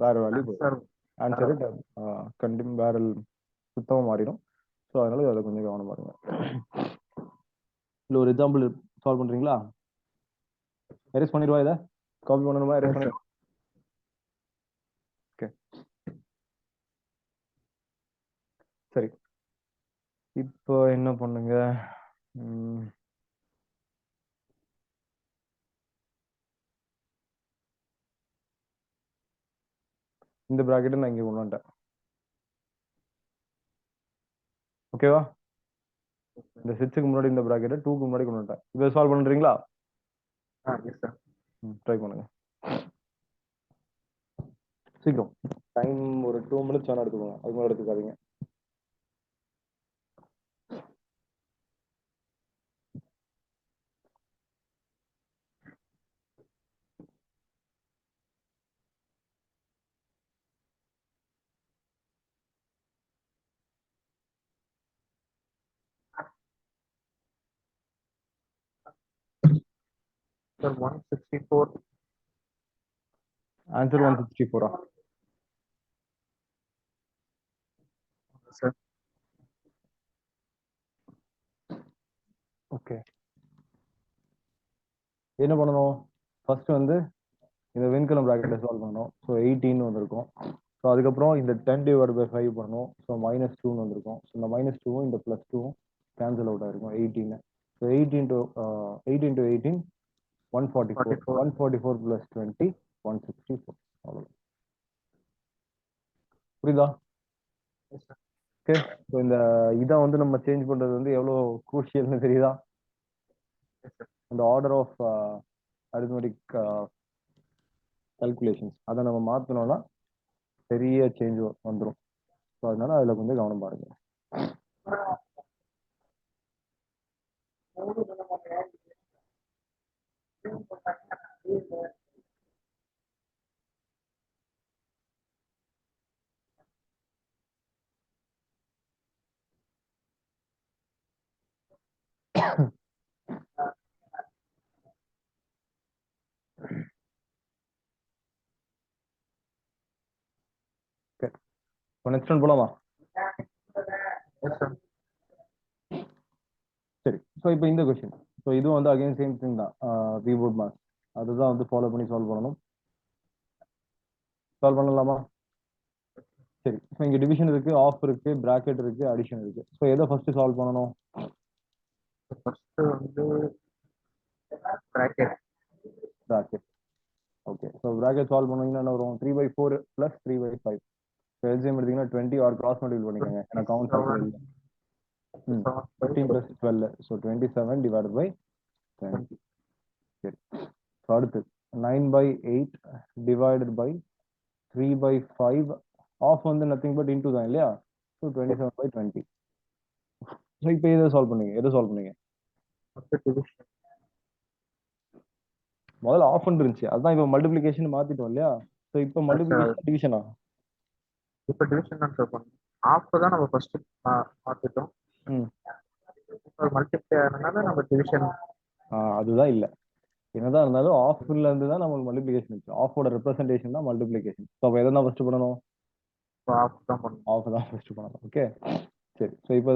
வேற வேல்யூ போயிடும். ஆன்சரு வேற சுத்தமாக மாறிடும். ஸோ அதனால அதில் கொஞ்சம் கவனமா இருங்க. இல்லை ஒரு எக்ஸாம்பிள் சால்வ் பண்றீங்களா? எரேஸ் பண்ணிடுவா, இதை காப்பி பண்ணணுமா? எரேஸ் பண்ணிடுவா. ஓகே, சரி. இப்போ என்ன பண்ணுங்க? இந்த ப்ராக்கெட்டை நான் இங்கே கொண்டு வந்துட்டேன். ஓகேவா? இந்த 6க்கு முன்னாடி இந்த ப்ராக்கெட்டை 2க்கு முன்னாடி கொண்டு வந்துட்டேன். இதை சால்வ் பண்றீங்களா? Yes sir. ட்ரை பண்ணுங்க. சீக்கிரம். டைம் ஒரு 2 மினிட்ஸ் வேணா எடுத்துக்கோங்க, அதுக்கு மேலே எடுத்துக்காதீங்க. சார் 164. ஆன்சர் 164. சார் ஓகே, என்ன பண்ணணும்? ஃபர்ஸ்ட் வந்து இந்த வெண்கலம் ப்ராக்கெட்டை சால்வ் பண்ணணும். ஸோ 18 வந்திருக்கும். ஸோ அதுக்கப்புறம் இந்த 10 டிவைட் பை 5 பண்ணணும். ஸோ -2 வந்திருக்கும். ஸோ இந்த -2வும் இந்த +2வும் கேன்சல் அவுட் ஆயிருக்கும் 18. So 18 to 18 144. 144 + 20 164. அவ்வளோதான். புரியுதா? ஓகே, ஸோ இந்த இதை வந்து நம்ம சேஞ்ச் பண்றது வந்து எவ்வளோ குரூஷியல்னு தெரியுதா? அந்த ஆர்டர் ஆஃப் அரித்மெட்டிக் கால்குலேஷன்ஸ் அதை நம்ம மாற்றினோம்னா பெரிய சேஞ்ச் வந்துடும். ஸோ அதனால அதில் கொஞ்சம் கவனம் பாருங்க. இப்போ நெக்ஸ்ட் ஒன் போலாமா? Yes sir. சரி, ஸோ இப்போ இந்த கொஸ்டின், ஸோ இதுவும் வந்து அகைன் சேம் திங் தான். விவுட் மாஸ் அதுதான் வந்து ஃபாலோ பண்ணி சால்வ் பண்ணணும். சால்வ் பண்ணலாமா? சரி, ஸோ இங்கே டிவிஷன் இருக்கு, ஆஃப் இருக்கு, பிராக்கெட் இருக்கு, அடிஷன் இருக்கு. ஸோ எதை ஃபர்ஸ்ட் சால்வ் பண்ணணும்? ஃபர்ஸ்ட் வந்து bracket. Bracket. Okay, so bracket solve பண்ணீங்கன்னா என்ன வரும்? 3/4 + 3/5. ஸோ எல்சிஎம் எடுத்தீங்கன்னா 20 ஆர் கிராஸ் மல்டிபிள் பண்ணிக்கோங்க. ஏன்னா கவுண்ட் ஃபேக்டர் இல்லை. 15 + 12. So 27 divided by 20. சரி, ஸோ அடுத்து 9/8 divided by 3/5. ஆஃப் வந்து நத்திங் பட் இன்டூ தான் இல்லையா? ஸோ 27/20. ஸோ இப்போ எதை சால்வ் பண்ணீங்க? எதை சால்வ் பண்ணீங்க? டிவிஷன். முதல்ல ஆஃப் இருந்துச்சு, அதான் இப்போ மல்டிப்ளிகேஷன் மாத்திட்டோம் இல்லையா? ஸோ இப்போ மல்டிப்ளிகேஷன் டிவிஷனா? இப்போ டிவிஷன் தான் சார் பண்ணணும். ஆஃப் தான் நம்ம ஃபர்ஸ்ட் மாத்திட்டோம். மல்டிப்ளை ஆனதுனால நம்ம டிவிஷன். அதுதான் இல்லை, என்னதான் இருந்தாலும் ஆஃப்ல இருந்து தான் நம்ம மல்டிப்ளிகேஷன் வச்சு, ஆஃபோட ரெப்ரஸன்டேஷன் தான் மல்டிப்ளிகேஷன். ஸோ அப்போ எதை தான் ஃபர்ஸ்ட் பண்ணணும்? ஆஃப் தான் பண்ணணும். ஆஃப் தான் ஃபர்ஸ்ட் பண்ணணும். ஓகே, சரி. ஸோ இப்போ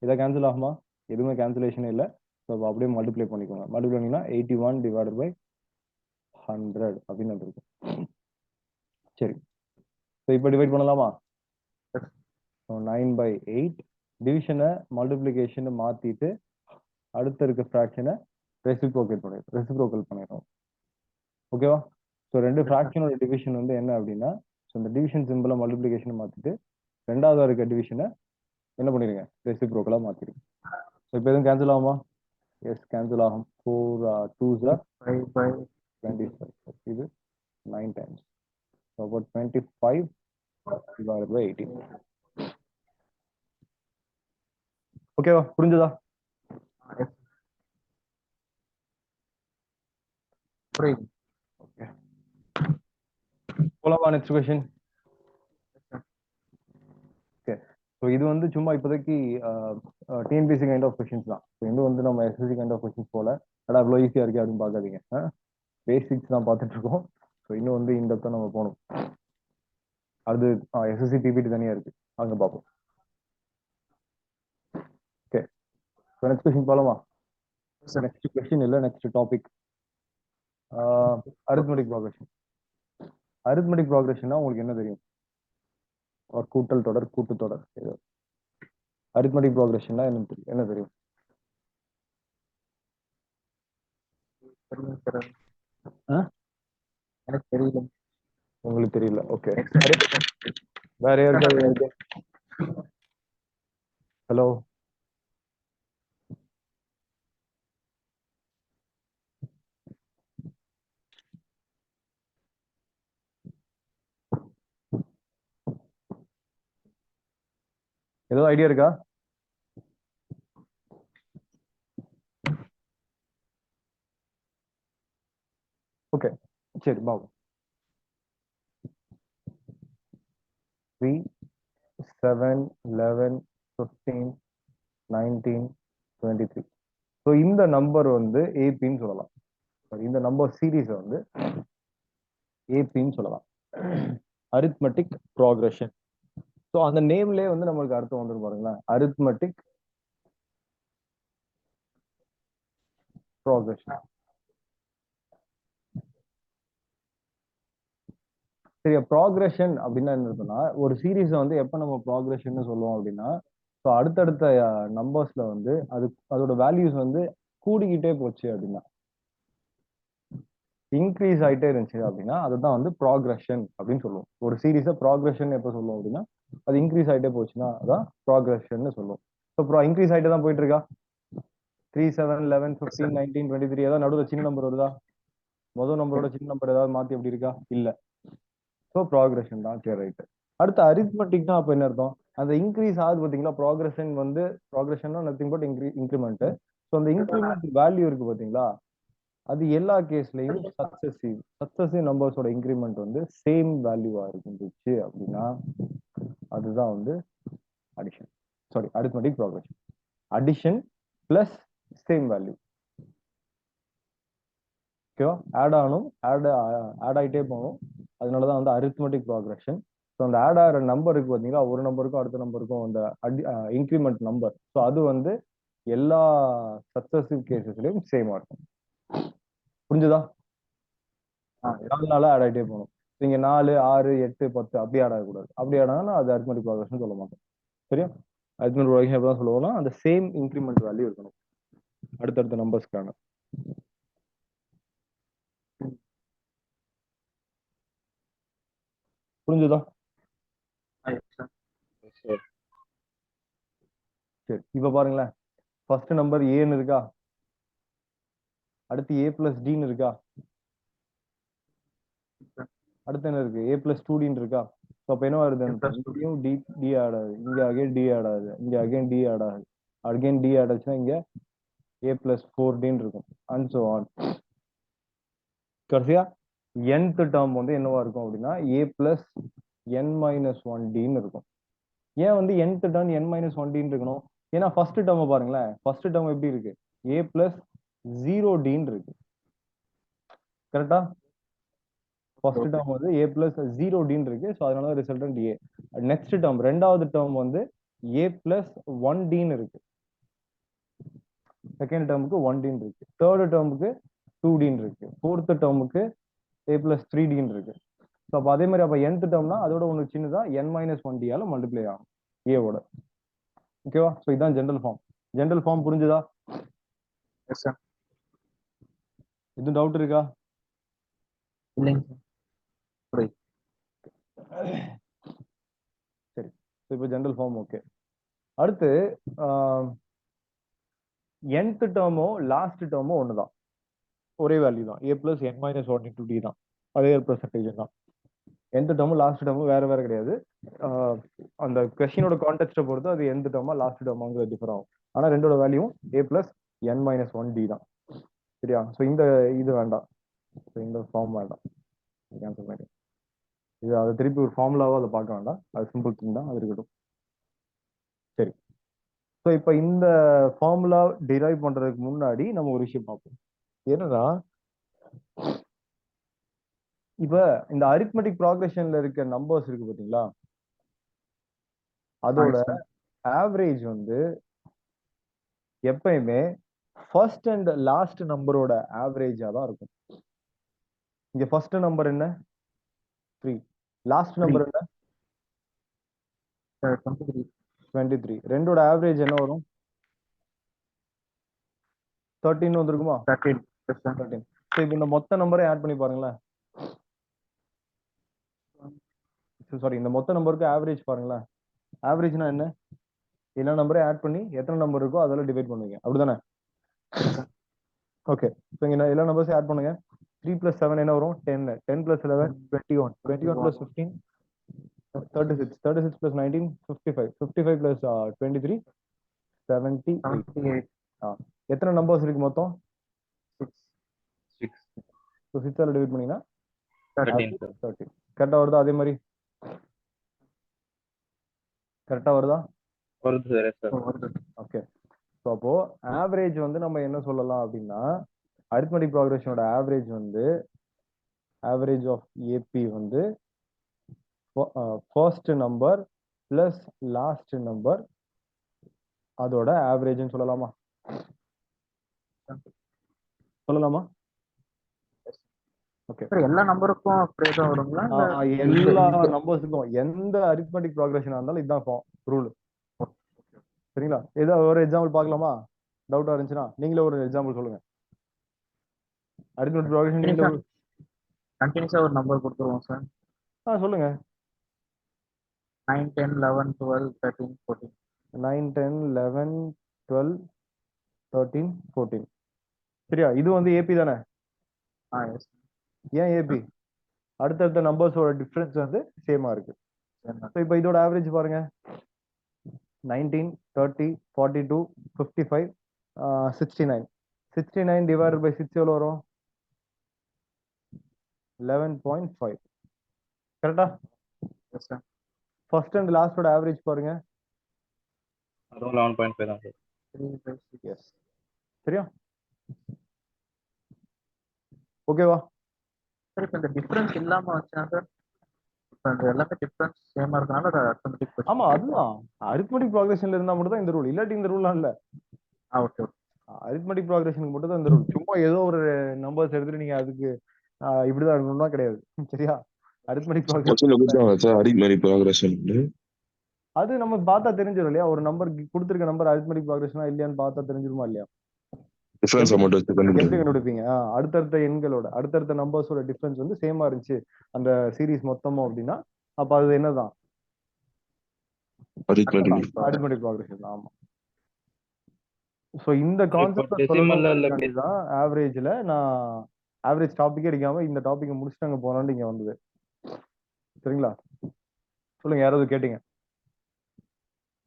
இதை கேன்சல் ஆகுமா? எதுவுமே கேன்சலேஷன் இல்லை. ஸோ அப்படியே மல்டிப்ளை பண்ணிக்கோங்க. மல்டிப்ளை பண்ணிங்கன்னா 81 divided by 100 அப்படின்னு வந்துருக்கும். சரி, ஸோ இப்போ டிவைட் பண்ணலாமா? 9/8 டிவிஷனை மல்டிப்ளிகேஷன் மாத்திட்டு அடுத்த இருக்க ஃப்ராக்ஷனை ரெசிப்ரோக்கல் பண்ணிடுறோம். ஓகேவா? ஸோ ரெண்டு ஃப்ராக்ஷனோட டிவிஷன் வந்து என்ன அப்படின்னா, ஸோ இந்த டிவிஷன் சிம்பிளை மல்டிப்ளிகேஷனை மாத்திட்டு ரெண்டாவது இருக்க டிவிஷனை என்ன பண்ணிடுங்க? ரெசிப்ரோக்கலாக மாத்திடுங்க. ஸோ இப்போ எதுவும் கேன்சல் ஆகுமா? எஸ், கேன்சல் ஆகும். 4 2s are 5/25. இது 9 times. So about 25 divided by 18. ஓகேவா? புரிஞ்சுதா? புரியுது. ஓகே, போலாமா நெக்ஸ்ட் கொஸ்டின்? ஓகே, ஸோ இது வந்து சும்மா இப்போதைக்கு டிஎன்பிசி கைண்ட் ஆஃப் கொஸ்டின்ஸ் தான். ஸோ இது வந்து நம்ம எஸ்எஸ்சி கைண்ட் ஆஃப் கொஸ்டின்ஸ் போல அடா அவ்வளோ ஈஸியாக இருக்கு அப்படின்னு பார்க்காதீங்க. பேசிக்ஸ் தான் பார்த்துட்டு இருக்கோம். ஸோ இன்னும் வந்து இந்த இடத்த நம்ம போகணும். அது எஸ்எஸ்சி பிபிடி தனியாக இருக்கு, அங்கே பார்ப்போம். ஓகே, ஸோ நெக்ஸ்ட் கொஸ்டின் போகலாமா? நெக்ஸ்ட் கொஸ்டின் இல்லை, next topic arithmetic progression. Arithmetic ப்ராக்ரஷன்னா உங்களுக்கு என்ன தெரியும்? ஒரு கூட்டல் தொடர், கூட்டுத்தொடர். அரித்மெட்டிக் ப்ராக்ரஷன்னா என்ன தெரியும்? என்ன தெரியும்? எனக்கு தெரியல. உங்களுக்கு தெரியல. ஓகே. Next. வேற யாருக்காவது ஹலோ? ஏதோ ஐடியா இருக்கா? ஓகே, சரி பாபு. 3, 7, 11, 15, 19, 23. ஸோ இந்த நம்பர் வந்து ஏபின்னு சொல்லலாம். இந்த நம்பர் சீரீஸ் வந்து ஏபின்னு சொல்லலாம். Arithmetic progression. ஸோ அந்த நேம்லயே வந்து நம்மளுக்கு அர்த்தம் வந்துடும் பாருங்களேன். Arithmetic progression. சரியா? ப்ராக்ரஷன் அப்படின்னா என்ன இருக்குன்னா, ஒரு சீரீஸை வந்து எப்போ நம்ம ப்ராக்ரஷன் சொல்லுவோம் அப்படின்னா, ஸோ அடுத்தடுத்த நம்பர்ஸ்ல வந்து அதோட வேல்யூஸ் வந்து கூடிக்கிட்டே போச்சு அப்படின்னா, இன்க்ரீஸ் ஆகிட்டே இருந்துச்சு அப்படின்னா அதுதான் வந்து ப்ராக்ரஷன் அப்படின்னு சொல்லுவோம். ஒரு சீரீஸை ப்ராக்ரஷன் எப்போ சொல்லுவோம் அப்படின்னா, அது இன்க்ரீஸ் ஆகிட்டே போச்சுன்னா அதான் ப்ராக்ரஷன் சொல்லுவோம். ஸோ இன்க்ரீஸ் ஆகிட்டே தான் போயிட்டு இருக்கா. 3, 7, 11, 15, 19, 23 ஏதாவது நடுவில் சின்ன நம்பர் வருதா? முதல் நம்பரோட சின்ன நம்பர் ஏதாவது மாத்தி எப்படி இருக்கா? இல்ல. ஸோ ப்ராக்ரஷன் தான். சரி, ரைட். அடுத்து அரித்மெட்டிக்னா அப்ப என்ன அர்த்தம்? அந்த இன்க்ரீஸ் ஆகுது பாத்தீங்களா? ப்ராக்ரஷன் வந்து ப்ராக்ரஷன்னா நத்திங் பட் இன்க்ரிமெண்ட். ஸோ அந்த இன்க்ரிமெண்ட் வேல்யூ இருக்கு பாத்தீங்களா, அது எல்லா கேஸ்லயும் சக்சசிவ் நம்பர்ஸோட இன்க்ரிமெண்ட் வந்து சேம் வேல்யூவா இருந்துச்சு அப்படின்னா அதுதான் வந்து addition. Sorry, arithmetic progression. Addition plus same value. ஓகேவா? ஆட் ஆகணும், ஆட் ஆகிட்டே போகணும். அதனாலதான் வந்து அரித்மெட்டிக் ப்ராக்ரஷன். ஸோ அந்த ஆட் ஆகிற நம்பர் இருக்கு பார்த்தீங்களா, ஒரு நம்பருக்கும் அடுத்த நம்பருக்கும் அந்த இன்க்ரிமெண்ட் நம்பர், ஸோ அது வந்து எல்லா சக்சசிவ் கேசஸ்லயும் சேமா இருக்கும். புரிஞ்சுதா? 4 ஆட் ஆகிட்டே போகணும். நீங்க 4, 6, 8, 10 அப்படி ஆட் ஆகக்கூடாது. அப்படி ஆட் ஆனா அது அரித்மெட்டிக் ப்ராக்ரஷன் சொல்ல மாட்டோம். சரியா? அரித்மெட்டிக் ப்ராக்ரஷன் எப்பதான் சொல்லுவோம்னா அந்த சேம் இன்க்ரிமெண்ட் வேல்யூ இருக்கணும் அடுத்தடுத்த நம்பர்ஸ்க்கான. புரிஞ்சுதா? சரி, இப்ப பாருங்களேன். ஃபர்ஸ்ட் நம்பர் ஏன்னு இருக்கா, அடுத்து ஏ பிளஸ் டின்னு இருக்கா, அடுத்து என்ன இருக்கு, ஏ பிளஸ் 2டின்னு இருக்கா. ஸோ அப்ப என்ன வருது? இங்கேயும் டி டி ஆட் ஆகுது, இங்க அகைன் டி ஆட் ஆகுது, இங்க அகைன் டி ஆட் ஆகுது, அகைன் டி ஆட் ஆச்சுன்னா இங்க ஏ பிளஸ் 4டின்னு இருக்கும். And so on. கடைசியா nth டேர்ம் வந்து என்னவா இருக்கும் அப்படின்னா ஏ பிளஸ் என் மைனஸ் 1டின்னு இருக்கும். ஏன் வந்து nth டேர்ம் n மைனஸ் 1டின்னு இருக்கணும்? ஏன்னா ஃபர்ஸ்ட் டேர்ம் பாருங்களேன். ஃபர்ஸ்ட் டேர்ம் எப்படி இருக்கு? ஏ பிளஸ் 0டின்னு இருக்கு. கரெக்டா? ஃபர்ஸ்ட் டேர்ம் வந்து ஏ பிளஸ் 0டின்னு இருக்கு. ஸோ அதனால ரிசல்டன்ட் ஏ. நெக்ஸ்ட் டேர்ம் ரெண்டாவது டேர்ம் வந்து ஏ பிளஸ் 1டின்னு இருக்கு. செகண்ட் டேர்முக்கு 1டின்னு இருக்கு. தேர்ட் டேர்முக்கு 2டின்னு இருக்கு. ஃபோர்த் டேர்முக்கு ஏ பிளஸ் 3டின்னு இருக்கு. ஸோ அப்போ அதே மாதிரி அப்போ nth டேர்ம்னா அதோட ஒன்று சின்னதா n மைனஸ் 1டியால மல்டிப்ளை ஆகும் ஏவோட. ஓகேவா? ஸோ இதுதான் ஜென்ரல் ஃபார்ம். ஜென்ரல் ஃபார்ம் புரிஞ்சுதா? எதுவும் டவுட் இருக்கா? இல்லைங்க சரி, இப்போ ஜென்ரல் ஃபார்ம் ஓகே. அடுத்து nth டேர்மோ லாஸ்ட் டேர்மோ ஒண்ணுதான், ஒரே வேல்யூ தான். ஏ plus N minus 1 into D தான், அதே பெர்சன்டேஜ் தான். nth டேர்மும் லாஸ்ட் டேர்மும் வேற வேற கிடையாது. அந்த கொஸ்டினோட கான்டெக்ட்டை பொறுத்து அது nth டேர்மா லாஸ்ட் டேர்மாங்கிறது டிஃபர் ஆகும். ஆனா ரெண்டோட வேல்யூ ஏ பிளஸ் என் மைனஸ் 1 டி தான். சரியா? ஸோ இந்த இது வேண்டாம், இந்த ஃபார்ம் வேண்டாம், கேன்சல் பண்ணி இது அதை திருப்பி ஒரு ஃபார்முலாவோ அதை பார்க்க வேண்டாம். அது சிம்பிள் திங் தான், அது இருக்கட்டும். சரி, ஸோ இப்போ இந்த ஃபார்முலா டிரைவ் பண்றதுக்கு முன்னாடி நம்ம ஒரு விஷயம் பார்ப்போம். என்னன்னா இப்ப இந்த அரித்மெட்டிக் ப்ராக்ரஷன்ல இருக்க நம்பர்ஸ் இருக்கு பாத்தீங்களா, அதோட ஆவரேஜ் வந்து எப்பயுமே ஃபர்ஸ்ட் அண்ட் லாஸ்ட் நம்பரோட ஆவரேஜா தான் இருக்கும். இங்க ஃபர்ஸ்ட் நம்பர் என்ன? 3. லாஸ்ட் நம்பர் என்ன? 23. ரெண்டோட ஆவரேஜ் என்ன வரும்? 13 வந்துருக்குமா? 13. ஸோ இப்போ இந்த மொத்த நம்பரை ஆட் பண்ணி பாருங்களேன். சாரி இந்த மொத்த நம்பருக்கு ஆவரேஜ் பாருங்களேன். ஆவரேஜ்னா என்ன? எல்லா நம்பரையும் ஆட் பண்ணி எத்தனை நம்பர் இருக்கோ அதெல்லாம் டிவைட் பண்ணுவீங்க, அப்படிதானே? ஓகே, ஸோ இங்கே எல்லா நம்பர்ஸையும் ஆட் பண்ணுங்க. 3 + 7 என்ன வரும்? 10. 10 + 11 21. 21 + 15 36. 36 + 19 55. 55 + 23 78. எத்தனை நம்பர்ஸ் இருக்கு மொத்தம்? 6 ஸோ 6 டிவைட் பண்ணீங்கன்னா 13 சார். 30. கரெக்டா வருதா? அதே மாதிரி கரெக்டா வருதா? வருது sir. S sir. Okay, so அப்போ ஆவரேஜ் வந்து நம்ம என்ன சொல்லலாம் அப்படின்னா, அரித்மெட்டிக் ப்ராக்ரஷனோட ஆவரேஜ் வந்து ஆவரேஜ் ஆஃப் ஏபி வந்து first number plus last number அதோட ஆவரேஜ்னு சொல்லலாமா? சொல்லலாமா? ஓகே, எல்லா நம்பருக்கும் அப்படியே தான் வருங்களா? எல்லா நம்பர்ஸுக்கும் எந்த அரித்மெட்டிக் ப்ராக்ரஷனா இருந்தாலும் இதுதான் ரூல். சரிங்களா? ஏதோ ஒரு எக்ஸாம்பிள் பார்க்கலாமா? டவுட்டா இருந்துச்சுன்னா நீங்களே ஒரு எக்ஸாம்பிள் சொல்லுங்க. அரித்மெட்டிக் ப்ராக்ரஷன் நீங்களே கண்டினியூஸா ஒரு நம்பர் கொடுத்துருவோம் சார். சொல்லுங்க. 9 10 11 12 13 14. 9 10 11 12 13 14. சரியா? இது வந்து ஏபி தானே? எஸ். ஏன் ஏபி? அடுத்தடுத்த நம்பர்ஸோட டிஃபரன்ஸ் வந்து சேமா இருக்கு. இப்போ இதோட ஆவரேஜ் பாருங்க. 19 30 42 55 69. 69 டிவைடட் பை 6 எவ்வளோ வரும்? 11.5. கரெக்டா? Yes sir. ஃபர்ஸ்ட் அண்ட் லாஸ்டோட ஆவரேஜ் பாருங்க. அதுவும் 11.5 தான் சார். 3/6. எஸ். சரியா? ஓகேவா? சார் இப்போ இந்த டிஃபரன்ஸ் இல்லாம வந்துச்சுன்னா சார், இப்போ இந்த எல்லாமே டிஃபரன்ஸ் சேமா இருக்கனால அது ஆட்டோமேட்டிக். ஆமா, அதுதான் அரித்மெட்டிக் ப்ராக்ரஷன்ல இருந்தா மட்டும் தான் இந்த ரூல், இல்லாட்டி இந்த ரூல்லாம் இல்ல. ஓகே. அரித்மெட்டிக் ப்ராக்ரஷனுக்கு மட்டும் தான் இந்த ரூல். சும்மா ஏதோ ஒரு நம்பர்ஸ் எடுத்துட்டு நீங்க அதுக்கு இப்படிதான் இருக்கணும்னா கிடையாது. சரியா? Arithmetic progression sir arithmetic progression அது நம்ம பார்த்தா தெரிஞ்சிடும் இல்லையா? ஒரு நம்பர் கொடுத்துருக்க நம்பர் அரித்மெட்டிக் ப்ராக்ரஷனா இல்லையான்னு பார்த்தா தெரிஞ்சிருமா இல்லையா? டிஃபரன்ஸ் அமௌண்ட் வச்சு எப்படி கண்டுபிடிங்க. கண்டுபிடிப்பீங்க? அடுத்தடுத்த எண்களோட அடுத்தடுத்த நம்பர்ஸோட டிஃபரன்ஸ் வந்து சேமா இருந்துச்சு அந்த சீரிஸ் மொத்தமும் அப்படின்னா அப்ப அது என்னதான்? Arithmetic progression. ஆமா. ஸோ இந்த கான்செப்ட் டெசிமல்ல இல்ல தான் ஆவரேஜ்ல நான் ஆவரேஜ் டாபிக்கே அடிக்காம இந்த டாபிக்கை முடிச்சுட்டு அங்க போனாலும் இங்க வந்தது. சரிங்களா? சொல்லுங்க, யாராவது கேட்டீங்க?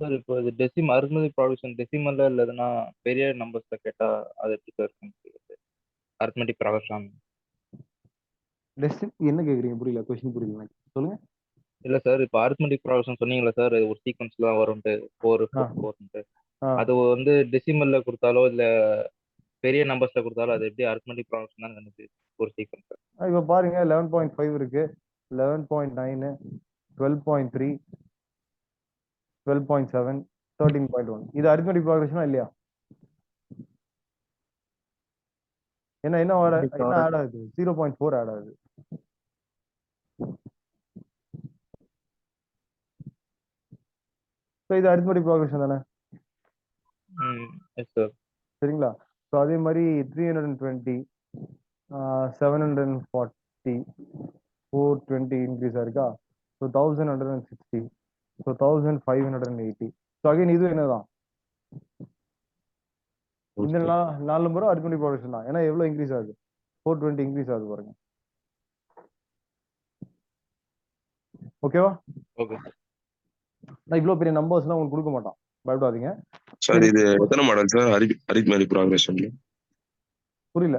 சார் இப்போ இது அரித்மெட்டிக் ப்ராக்ரஷன் டெசிமல்ல இல்லதுன்னா பெரிய நம்பர்ஸ்ல கேட்டா அது எப்படி சார் இருக்குன்னு அரித்மெட்டிக் ப்ராக்ரஷன். என்ன கேக்குறீங்க? புரியல, கொஸ்டின் புரியல எனக்கு. சொல்லுங்க. இல்ல சார், இப்போ அரித்மெட்டிக் ப்ராக்ரஷன் சொன்னீங்களா சார், ஒரு சீக்வன்ஸ்ல வரும்ட்டு 4 4 அது வந்து டெசிமல்ல கொடுத்தாலோ இல்ல பெரிய நம்பர்ஸ்ல கொடுத்தாலும் அது எப்படி அரித்மெட்டிக் ப்ராக்ரஷன் தான் நினைச்சு ஒரு சீக்வன்ஸ்? இப்போ பாருங்க 11.5 இருக்கு, 11.9 12.3 12.7 13.1. இது அரித்மெட்டிக் ப்ராக்ரஷனா இல்லையா? என்ன ஆட் ஆகுது? 0.4 ஆட் ஆகுது. ஸோ இது அரித்மெட்டிக் ப்ராக்ரஷன் தானே? Yes sir. சரிங்களா? ஸோ அதே மாதிரி 320 740 420 இன்க்ரீஸ் ஆயிருக்கா? So 1160 so 1580. ஸோ அகைன் இது என்னதான்? இந்த 4 நம்பரும் அரித்மெட்டிக் ப்ராக்ரஷன் தான். ஏன்னா எவ்வளவு இன்க்ரீஸ் ஆகுது? 420 இன்க்ரீஸ் ஆகுது பாருங்க. ஓகேவா? ஓகே. நான் இவ்வளவு பெரிய நம்பர்ஸ்லாம் உங்களுக்கு கொடுக்க மாட்டான், பயப்படாதீங்க. சார் இது எத்தனை மாடல் சார் அரித்மெட்டிக் ப்ராக்ரஷன்ல? புரியல.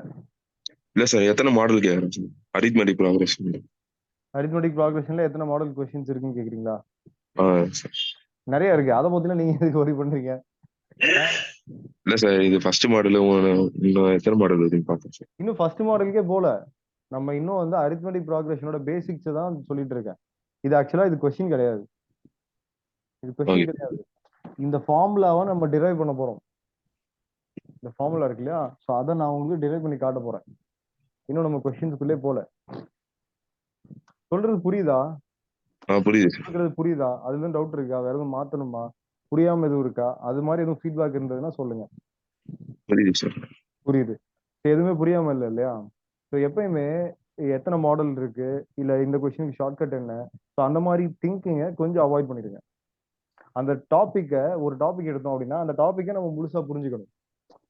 இல்ல சார், எத்தனை மாடல் கேக்குறேன் சார் அரித்மெட்டிக் ப்ராக்ரஷன்? அரித்மெட்டிக் ப்ராக்ரஷன்ல எத்தனை மாடல் கொஸ்டின்ஸ் இருக்குன்னு கேக்குறீங்களா? சார் நிறைய இருக்கு. அதை பத்தினா நீங்க எதுக்கு worry பண்றீங்க? இல்ல சார், இது ஃபர்ஸ்ட் மாடல், இன்னும் எத்தனை மாடல் இருக்குன்னு பார்த்தேன் சார். இன்னும் ஃபர்ஸ்ட் மாடலுக்கே போல. நம்ம இன்னும் வந்து அரித்மெட்டிக் ப்ராக்ரஷனோட பேசிக்ஸ் தான் சொல்லிட்டு இருக்கேன். இது ஆக்சுவலா இது கொஸ்டின் கிடையாது. இது கொஸ்டின் கிடையாது. இந்த ஃபார்முலாவை நம்ம டிரைவ் பண்ண போறோம். இந்த ஃபார்முலா இருக்கு இல்லையா? ஸோ அதை நான் உங்களுக்கு டிரைவ் பண்ணி காட்ட போறேன். இன்னும் நம்ம கொஸ்டின்ஸ்குள்ளே போல. சொல்றது புரியுதா? புரியுது. புரியுதா? அதுல இருந்து டவுட் இருக்கா? வேற எதுவும் மாத்தணுமா? புரியாம எதுவும் இருக்கா? அது மாதிரி எதுவும் ஃபீட்பேக் இருந்ததுன்னா சொல்லுங்க. புரியுது சார். புரியுது. எதுவுமே புரியாம இல்லை இல்லையா? ஸோ எப்பயுமே எத்தனை மாடல் இருக்கு, இல்ல இந்த கொஸ்டினுக்கு ஷார்ட்கட் என்ன, ஸோ அந்த மாதிரி திங்கிங்கை கொஞ்சம் அவாய்ட் பண்ணிடுங்க. அந்த ஒரு டாபிக் எடுத்தோம் அப்படின்னா அந்த டாப்பிக்கை நம்ம முழுசா புரிஞ்சுக்கணும்.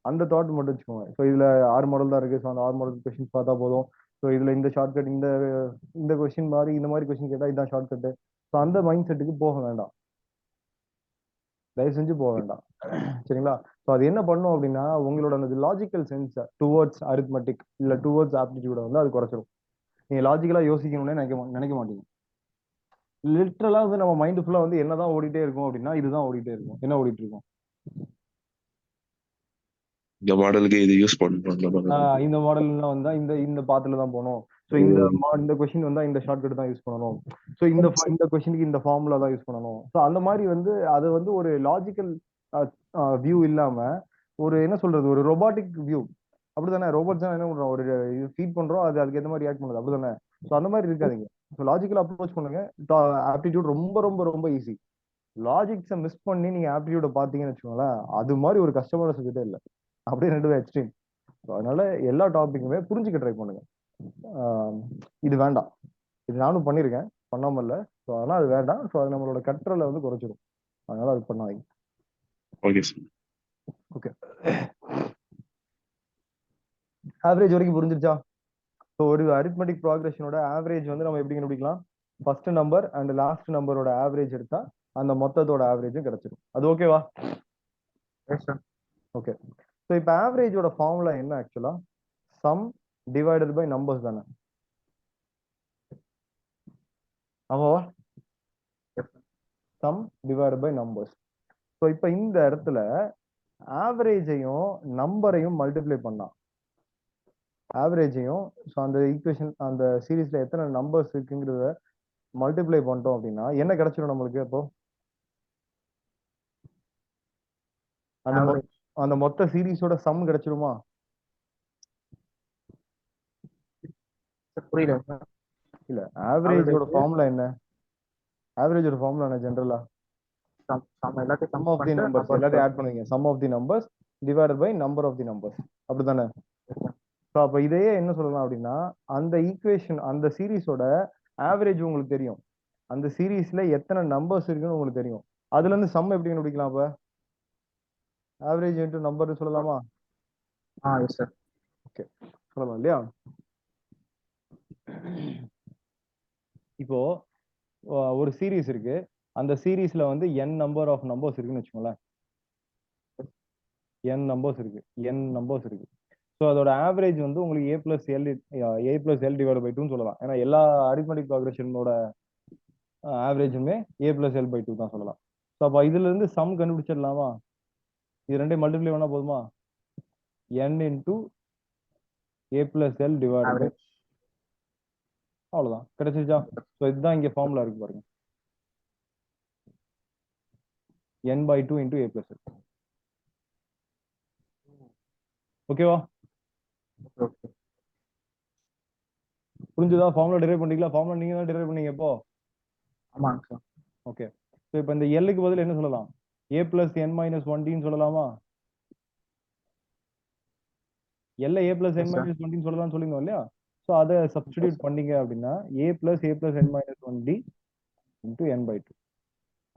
அந்த தாட் மட்டும் வச்சுக்கோங்க. ஸோ இதுல 6 மாடல் தான் இருக்கு. ஸோ அந்த 6 மாடல் கொஸ்டின் பார்த்தா போதும். ஸோ இதுல இந்த ஷார்ட்கட் இந்த கொஸ்டின் மாதிரி இந்த மாதிரி கொஸ்டின் கேட்டா இதுதான் ஷார்ட்கட். ஸோ அந்த மைண்ட் செட்டுக்கு போக வேண்டாம், தயவு செஞ்சு போக வேண்டாம். சரிங்களா? ஸோ அது என்ன பண்ணும் அப்படின்னா உங்களோட அந்த லாஜிக்கல் சென்ஸ் டுவர்ட்ஸ் அரித்மெட்டிக் இல்ல டுவர்ட்ஸ் ஆப்டிடியூட வந்து அது குறைச்சிடும். நீங்க லாஜிக்கலா யோசிக்கணும்னு நினைக்க மாட்டீங்க. லிட்டரலா வந்து நம்ம மைண்ட் ஃபுல்லா வந்து என்னதான் ஓடிட்டே இருக்கும் அப்படின்னா இதுதான் ஓடிட்டே இருக்கும். என்ன ஓடிட்டு இருக்கும்? இந்த மாடலுக்கு இது யூஸ் பண்றோம். இந்த மாடல்லாம் வந்தா இந்த பாத்துல தான் போகணும். ஸோ இந்த கொஸ்டின் வந்தா இந்த ஷார்ட்கட் தான் யூஸ் பண்ணணும். ஸோ இந்த கொஸ்டினுக்கு இந்த ஃபார்முலா தான் யூஸ் பண்ணணும். ஸோ அந்த மாதிரி வந்து அது வந்து ஒரு லாஜிக்கல் வியூ இல்லாம ஒரு என்ன சொல்றது, ஒரு ரொபாட்டிக் வியூ. அப்படிதானே? ரோபோட்ஸ் தான் என்ன பண்றோம், ஒரு ஃபீட் பண்றோம், அது அதுக்கு ஏற்ற மாதிரி ரியாக்ட் பண்ணுது. அப்படிதானே? ஸோ அந்த மாதிரி இருக்காதீங்க. ஸோ லாஜிக்கல் அப்ரோச் பண்ணுங்க. ஆப்டிடியூட் ரொம்ப ரொம்ப ரொம்ப ஈஸி. லாஜிக்ஸை மிஸ் பண்ணி நீங்க ஆப்டிடியூட பாத்தீங்கன்னு வச்சுக்கோங்களேன், அது மாதிரி ஒரு கஷ்டமான சப்ஜெக்டே இல்லை. அப்படியே ரெண்டு எக்ஸ்ட்ரீம். அதனால எல்லா டாபிக்குமே புரிஞ்சுக்க ட்ரை பண்ணுங்க. இது வேண்டாம், இது நானும் பண்ணியிருக்கேன், பண்ணாம இல்லை. ஸோ அதனால அது வேண்டாம். ஸோ அது நம்மளோட கற்றலை வந்து குறைச்சிடும். அதனால அது பண்ணாதீங்க. Okay sir. ஓகே, ஆவரேஜ் வரைக்கும் புரிஞ்சிருச்சா? ஸோ ஒரு அரித்மெட்டிக் ப்ராக்ரஷனோட ஆவரேஜ் வந்து நம்ம எப்படி கண்டுபிடிக்கலாம்? ஃபர்ஸ்ட் நம்பர் அண்ட் லாஸ்ட் நம்பரோட ஆவரேஜ் எடுத்தா அந்த மொத்தத்தோட ஆவரேஜும் கிடைச்சிடும். அது ஓகேவா? ஓகே. ஸோ இப்போ ஆவரேஜோட ஃபார்முலா என்ன ஆக்சுவலா? சம் டிவைடட் பை நம்பர்ஸ் தானே? ஆமாவா? Sum divided by numbers. So இப்போ இந்த இடத்துல ஆவரேஜையும் நம்பரையும் மல்டிப்ளை பண்ணா ஆவரேஜையும், ஸோ அந்த ஈக்குவேஷன் அந்த சீரீஸ்ல எத்தனை நம்பர்ஸ் இருக்குங்கிறத மல்டிப்ளை பண்ணிட்டோம் அப்படின்னா என்ன கிடைச்சிடும் நம்மளுக்கு? அப்போ அந்த மொத்த சீரீஸோட சம் கிடைச்சிடுமா? புரியல. இல்ல, ஆவரேஜோட ஃபார்முலா என்ன? ஆவரேஜோட ஃபார்முலா என்ன ஜெனரலா? சம் ஆஃப் தி நம்பர்ஸ் எல்லாத்தையும் ஆட் பண்ணுவீங்க. Sum of the numbers divided by number of the numbers. அப்படிதானே? ஸோ அப்போ இதையே என்ன சொல்லலாம் அப்படின்னா அந்த ஈக்குவேஷன் அந்த சீரீஸோட ஆவரேஜ் உங்களுக்கு தெரியும், அந்த சீரீஸ்ல எத்தனை நம்பர்ஸ் இருக்குன்னு உங்களுக்கு தெரியும். அதுல இருந்து சம் எப்படி கண்டுபிடிக்கலாம்? அப்ப ஆவரேஜ் இன்டு நம்பர்னு சொல்லலாமா? Yes sir. ஓகே, சொல்லலாம் இல்லையா? இப்போ ஒரு சீரீஸ் இருக்கு, அந்த சீரீஸ்ல வந்து n நம்பர் ஆஃப் நம்பர்ஸ் இருக்குன்னு வச்சுக்கோங்களேன். n நம்பர்ஸ் இருக்கு. ஸோ அதோட ஆவரேஜ் வந்து உங்களுக்கு a plus L divide by 2 சொல்லலாம். ஏன்னா எல்லா அரித்மெட்டிக் ப்ராக்ரஷனோட ஆவரேஜுமே a பிளஸ் எல் பை 2 தான் சொல்லலாம். ஸோ அப்போ இதுல இருந்து சம் கண்டுபிடிச்சிடலாமா? இது ரெண்டையும் மல்டிப்ளை பண்ணா போதுமா? n into a plus L divide by, அவ்வளவுதான், கிடைச்சிருச்சா? ஸோ இதுதான் இங்க ஃபார்முலா இருக்கு பாருங்க, n by 2 into a plus l. ஓகேவா? புரிஞ்சுதா? ஃபார்முலா டிரைவ் பண்ணிக்கலாம். ஃபார்முலா நீங்க தான் டிரைவ் பண்ணீங்க இப்போ. ஆமாங்க சார். ஓகே. ஸோ இப்போ இந்த எல்லுக்கு பதில் என்ன சொல்லலாம்? a பிளஸ் n மைனஸ் 1dன்னு சொல்லலாமா? எல்ல a பிளஸ் n மைனஸ் 1dன்னு சொல்லலாம்னு சொல்லியிருந்தோம் இல்லையா? ஸோ அதை சப்ஸ்டிடியூட் பண்ணீங்க அப்படின்னா a plus n minus 1d into n by 2.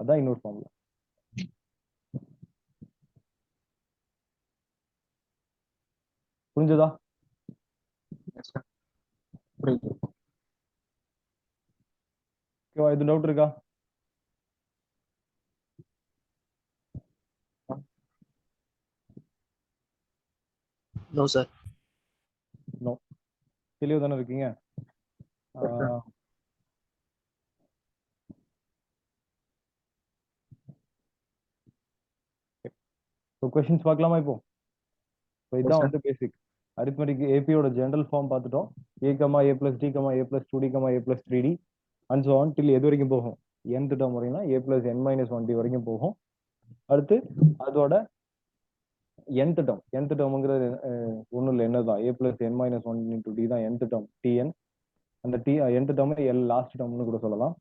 அதான் இன்னொரு ஃபார்முலா. புரிஞ்சுதா? ஓகேவா? இது டவுட் இருக்கா? No sir. நோ. தெளிவு தானே இருக்கீங்க? கொஸ்டின்ஸ் பார்க்கலாமா இப்போ? இதுதான் வந்து பேசிக் அரித்மெட்டிக் ஏபியோட ஜெனரல் ஃபார்ம் பார்த்துட்டோம். a, a plus d, a plus 2d, a plus 3d and so on டில் எது வரைக்கும் போகும்? nth டேர்ம் வரைக்கும் a plus n minus 1d வரைக்கும் போகும். அடுத்து அதோட nth டேர்ம்ங்கிறது ஒன்றும் இல்லை, என்னதான் a plus n minus 1 into d தான் nth டேர்ம் tn. அந்த nth டேர்ம் எல் லாஸ்ட் டேர்ம்னு கூட சொல்லலாம்.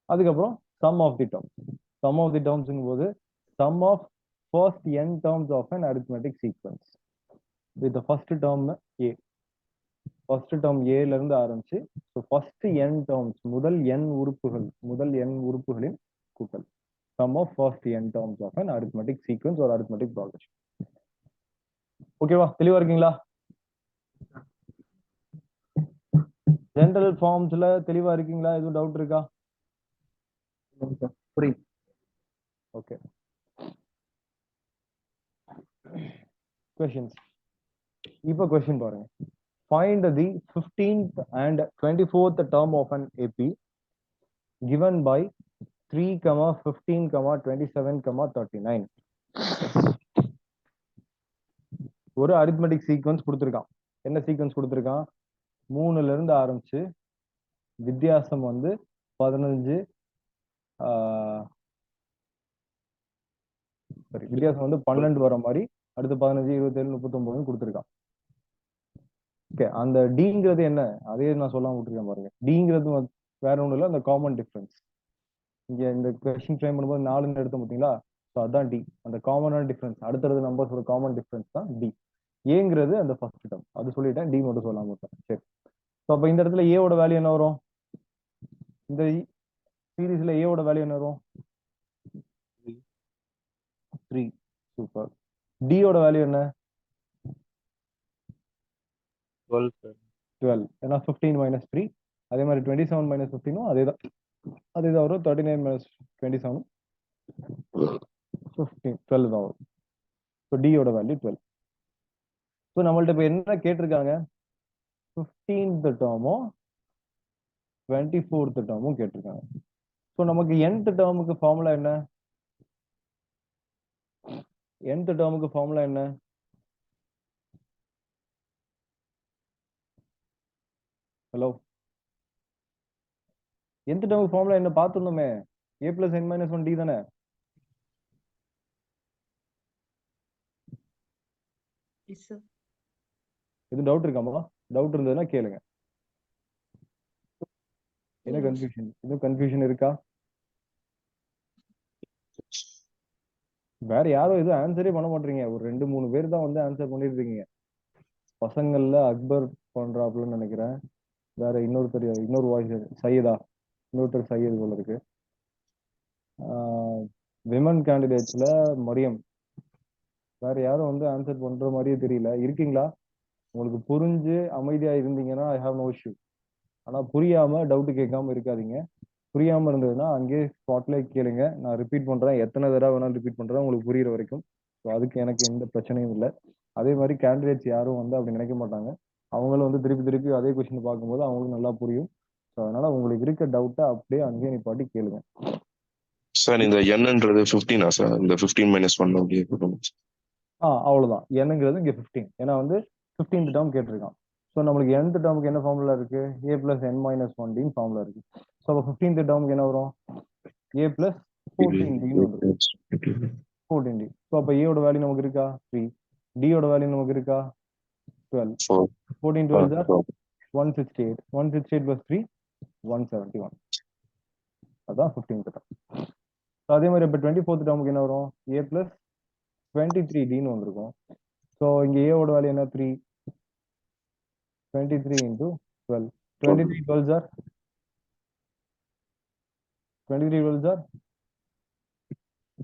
அதுக்கப்புறம் சம் ஆஃப் தி டேர்ம்ஸுங்கும் போது sum of first n terms of an arithmetic sequence with the first term a, first term ஏல இருந்து ஆரம்பிச்சு ஸோ ஃபர்ஸ்ட் n டேர்ம்ஸ் முதல் n உறுப்புகளின் கூட்டல் sum of first n terms of an arithmetic sequence or arithmetic progression. ஓகேவா, தெளிவா இருக்கீங்களா? General ஃபார்ம்ஸ்ல தெளிவா இருக்கீங்களா? எதுவும் டவுட் இருக்கா? புரியுது. Okay, questions. இப்போ கொஸ்டின் பாருங்க. Find the 15th and 24th term of an AP given by 3, 15, 27, 39. ஒரு அரித்மெட்டிக் சீக்வன்ஸ் கொடுத்துருக்கான். என்ன சீக்வன்ஸ் கொடுத்துருக்கான்? 3ல இருந்து ஆரம்பிச்சு வித்தியாசம் வந்து 15 வித்தியாசம் வந்து 12 வர மாதிரி அடுத்து 15, 27, 39 கொடுத்துருக்கான். ஓகே, அந்த டிங்கிறது என்ன? அதே நான் சொல்லாம விட்டுருக்கேன் பாருங்க. டிங்கிறது வேற ஒன்றும் இல்லை, அந்த காமன் டிஃபரன்ஸ். இங்க இந்த கொஸ்டின் ஃப்ரேம் பண்ணும்போது 4ன்னு எடுத்தோம் பார்த்தீங்களா? ஸோ அதான் டி, அந்த காமனான டிஃபரன்ஸ். அடுத்தடுத்த நம்பர்ஸ் ஒரு காமன் டிஃபரன்ஸ் தான் டி. ஏங்கிறது அந்த ஃபர்ஸ்ட் டேர்ம், அது சொல்லிட்டேன். டி மட்டும் சொல்லாம விட்டேன். சரி, ஸோ அப்போ இந்த இடத்துல ஏவோட வேல்யூ என்ன வரும்? இந்த சீரீஸ்ல ஏவோட வேல்யூ என்ன வரும்? 3. சூப்பர். டியோட வேல்யூ என்ன? 12. ஏன்னா 15 minus 3. அதே மாதிரி 27 minus 15 அதேதான் வரும். 39 minus 27 15 12 தான் வரும். So டியோட value 12. ஸோ நம்மள்ட்ட இப்போ என்ன கேட்டிருக்காங்க? 15th டேர்மும் 24th டேர்மும் கேட்டிருக்காங்க. ஸோ நமக்கு nth டேர்முக்கு ஃபார்முலா என்ன? nth டேர்முக்கு ஃபார்முலா என்ன? ஹலோ, nth டேர்முக்கு ஃபார்முலா என்ன பார்த்துருந்தோமே? a plus n minus 1 d தானே? எதுவும் டவுட் இருக்காமா? டவுட் இருந்ததுன்னா கேளுங்க. என்ன கன்ஃபியூஷன்? எதுவும் கன்ஃபியூஷன் இருக்கா? வேற யாரும் எதுவும் ஆன்சரே பண்ண மாட்டீங்க. ஒரு 2-3 பேர் தான் வந்து ஆன்சர் பண்ணிட்டு இருக்கீங்க. பசங்கள்ல அக்பர் பண்றாப்லன்னு நினைக்கிறேன். வேற இன்னொரு வாய்ஸ் சையதா, இன்னொருத்தர் சையது போல இருக்கு. விமன் கேண்டிடேட்ஸ்ல மரியம். வேற யாரும் வந்து ஆன்சர் பண்ற மாதிரியே தெரியல. இருக்கீங்களா? உங்களுக்கு புரிஞ்சு அமைதியா இருந்தீங்கன்னா ஐ ஹாவ் நோ இஷ்யூ. ஆனா புரியாம டவுட் கேட்காம இருக்காதீங்க. புரியாம இருந்ததுன்னா அங்கேயே ஸ்பாட்ல கேளுங்க. நான் ரிப்பீட் பண்றேன், எத்தனை தடவை வேணாலும் ரிப்பீட் பண்றேன், உங்களுக்கு புரியுற வரைக்கும். ஸோ அதுக்கு எனக்கு எந்த பிரச்சனையும் இல்லை. அதே மாதிரி கேண்டிடேட்ஸ் யாரும் வந்து அப்படி நினைக்க மாட்டாங்க. அவங்களும் வந்து திருப்பி அதே கொஸ்டின் பார்க்கும்போது அவங்களுக்கு நல்லா புரியும். ஸோ அதனால உங்களுக்கு இருக்க டவுட்டை அப்படியே அங்கேயே நிப்பாட்டி கேளுங்க. சார் இந்த என்னன்றது 15ஆ சார்? இந்த 15 minus 1 அப்படியே அவ்வளவுதான். என்னங்கிறது இங்க 15. ஏன்னா வந்து 15th டேர்ம் கேட்டிருக்கான். ஸோ நம்மளுக்கு nth டேர்முக்கு என்ன ஃபார்முலா இருக்கு? a plus n minus 1d formula இருக்கு. ஸோ அப்போ 15th டேர்முக்கு என்ன வரும்? a plus 14d வந்துடும். 14d. ஸோ அப்போ a ஓட வேல்யூ நமக்கு இருக்கா? 3. d ஓட வேல்யூ நமக்கு இருக்கா? 12. 14 12 are 168. 168 plus 3 171. அதான் 15th டேர்ம். ஸோ அதே மாதிரி இப்போ 24th டேர்முக்கு என்ன வரும்? a plus 23dன்னு வந்திருக்கும். ஸோ இங்க a ஓட வேல்யூ என்ன? 3. 23 into 12. 23 12s are 23 12s are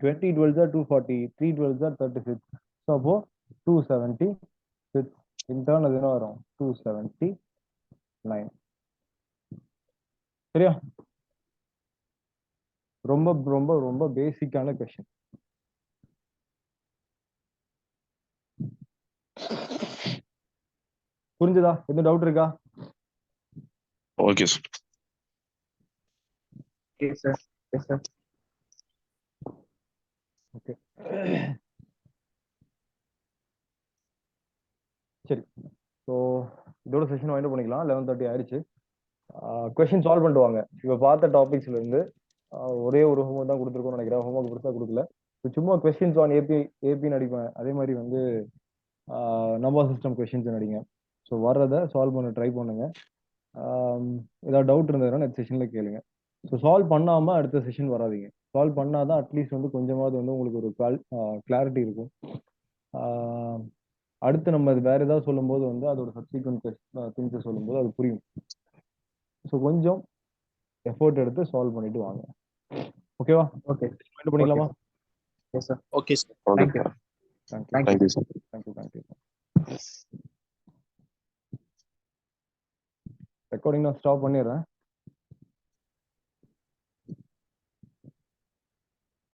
20 12s are 240. 3 12s are 36. So அப்போ 276. இன்டர்ன் அது என்ன வரும்? 279. சரியா? ரொம்ப ரொம்ப ரொம்ப பேசிக்கான கொஸ்டின். புரிஞ்சுதா? எதுவும் டவுட் இருக்கா? Okay sir. Okay sir. S sir. Okay, சரி. ஸோ இதோட செஷன் வைண்ட் பண்ணிக்கலாம். 11:30 ஆயிடுச்சு. கொஸ்டின் சால்வ் பண்ணிட்டு வாங்க. இப்போ பார்த்த டாபிக்ஸ்ல இருந்து ஒரே ஒரு ஹோம்ஒர்க் தான் கொடுத்துருக்கோம்னு நினைக்கிறேன். ஹோம்ஒர்க் பெருசாக கொடுக்கல. சும்மா கொஸ்டின்ஸ் ஆன் ஏபின்னு அடிப்பேன். அதே மாதிரி வந்து நம்பர் சிஸ்டம் கொஸ்டின்ஸ் அடிங்க. ஸோ வர்றதை சால்வ் பண்ண ட்ரை பண்ணுங்க. ஏதாவது டவுட் இருந்ததுன்னா நெக்ஸ்ட் செஷன்ல கேளுங்க. ஸோ சால்வ் பண்ணாம அடுத்த செஷன் வராதிங்க. சால்வ் பண்ணாதான் அட்லீஸ்ட் வந்து கொஞ்சமாவது வந்து உங்களுக்கு ஒரு கிளாரிட்டி இருக்கும். அடுத்து நம்ம அது வேற ஏதாவது சொல்லும்போது வந்து அதோட சப்சீக்வன்ஸ் திங்ஸ் சொல்லும்போது அது புரியும். ஸோ கொஞ்சம் எஃபோர்ட் எடுத்து சால்வ் பண்ணிட்டு வாங்க. ஓகேவா? ஓகே பண்ணிக்கலாமா? S sir. Okay sir. Thank you. Thank you thank you sir. Thank you. Recording நான் ஸ்டாப் பண்ணிடுறேன்.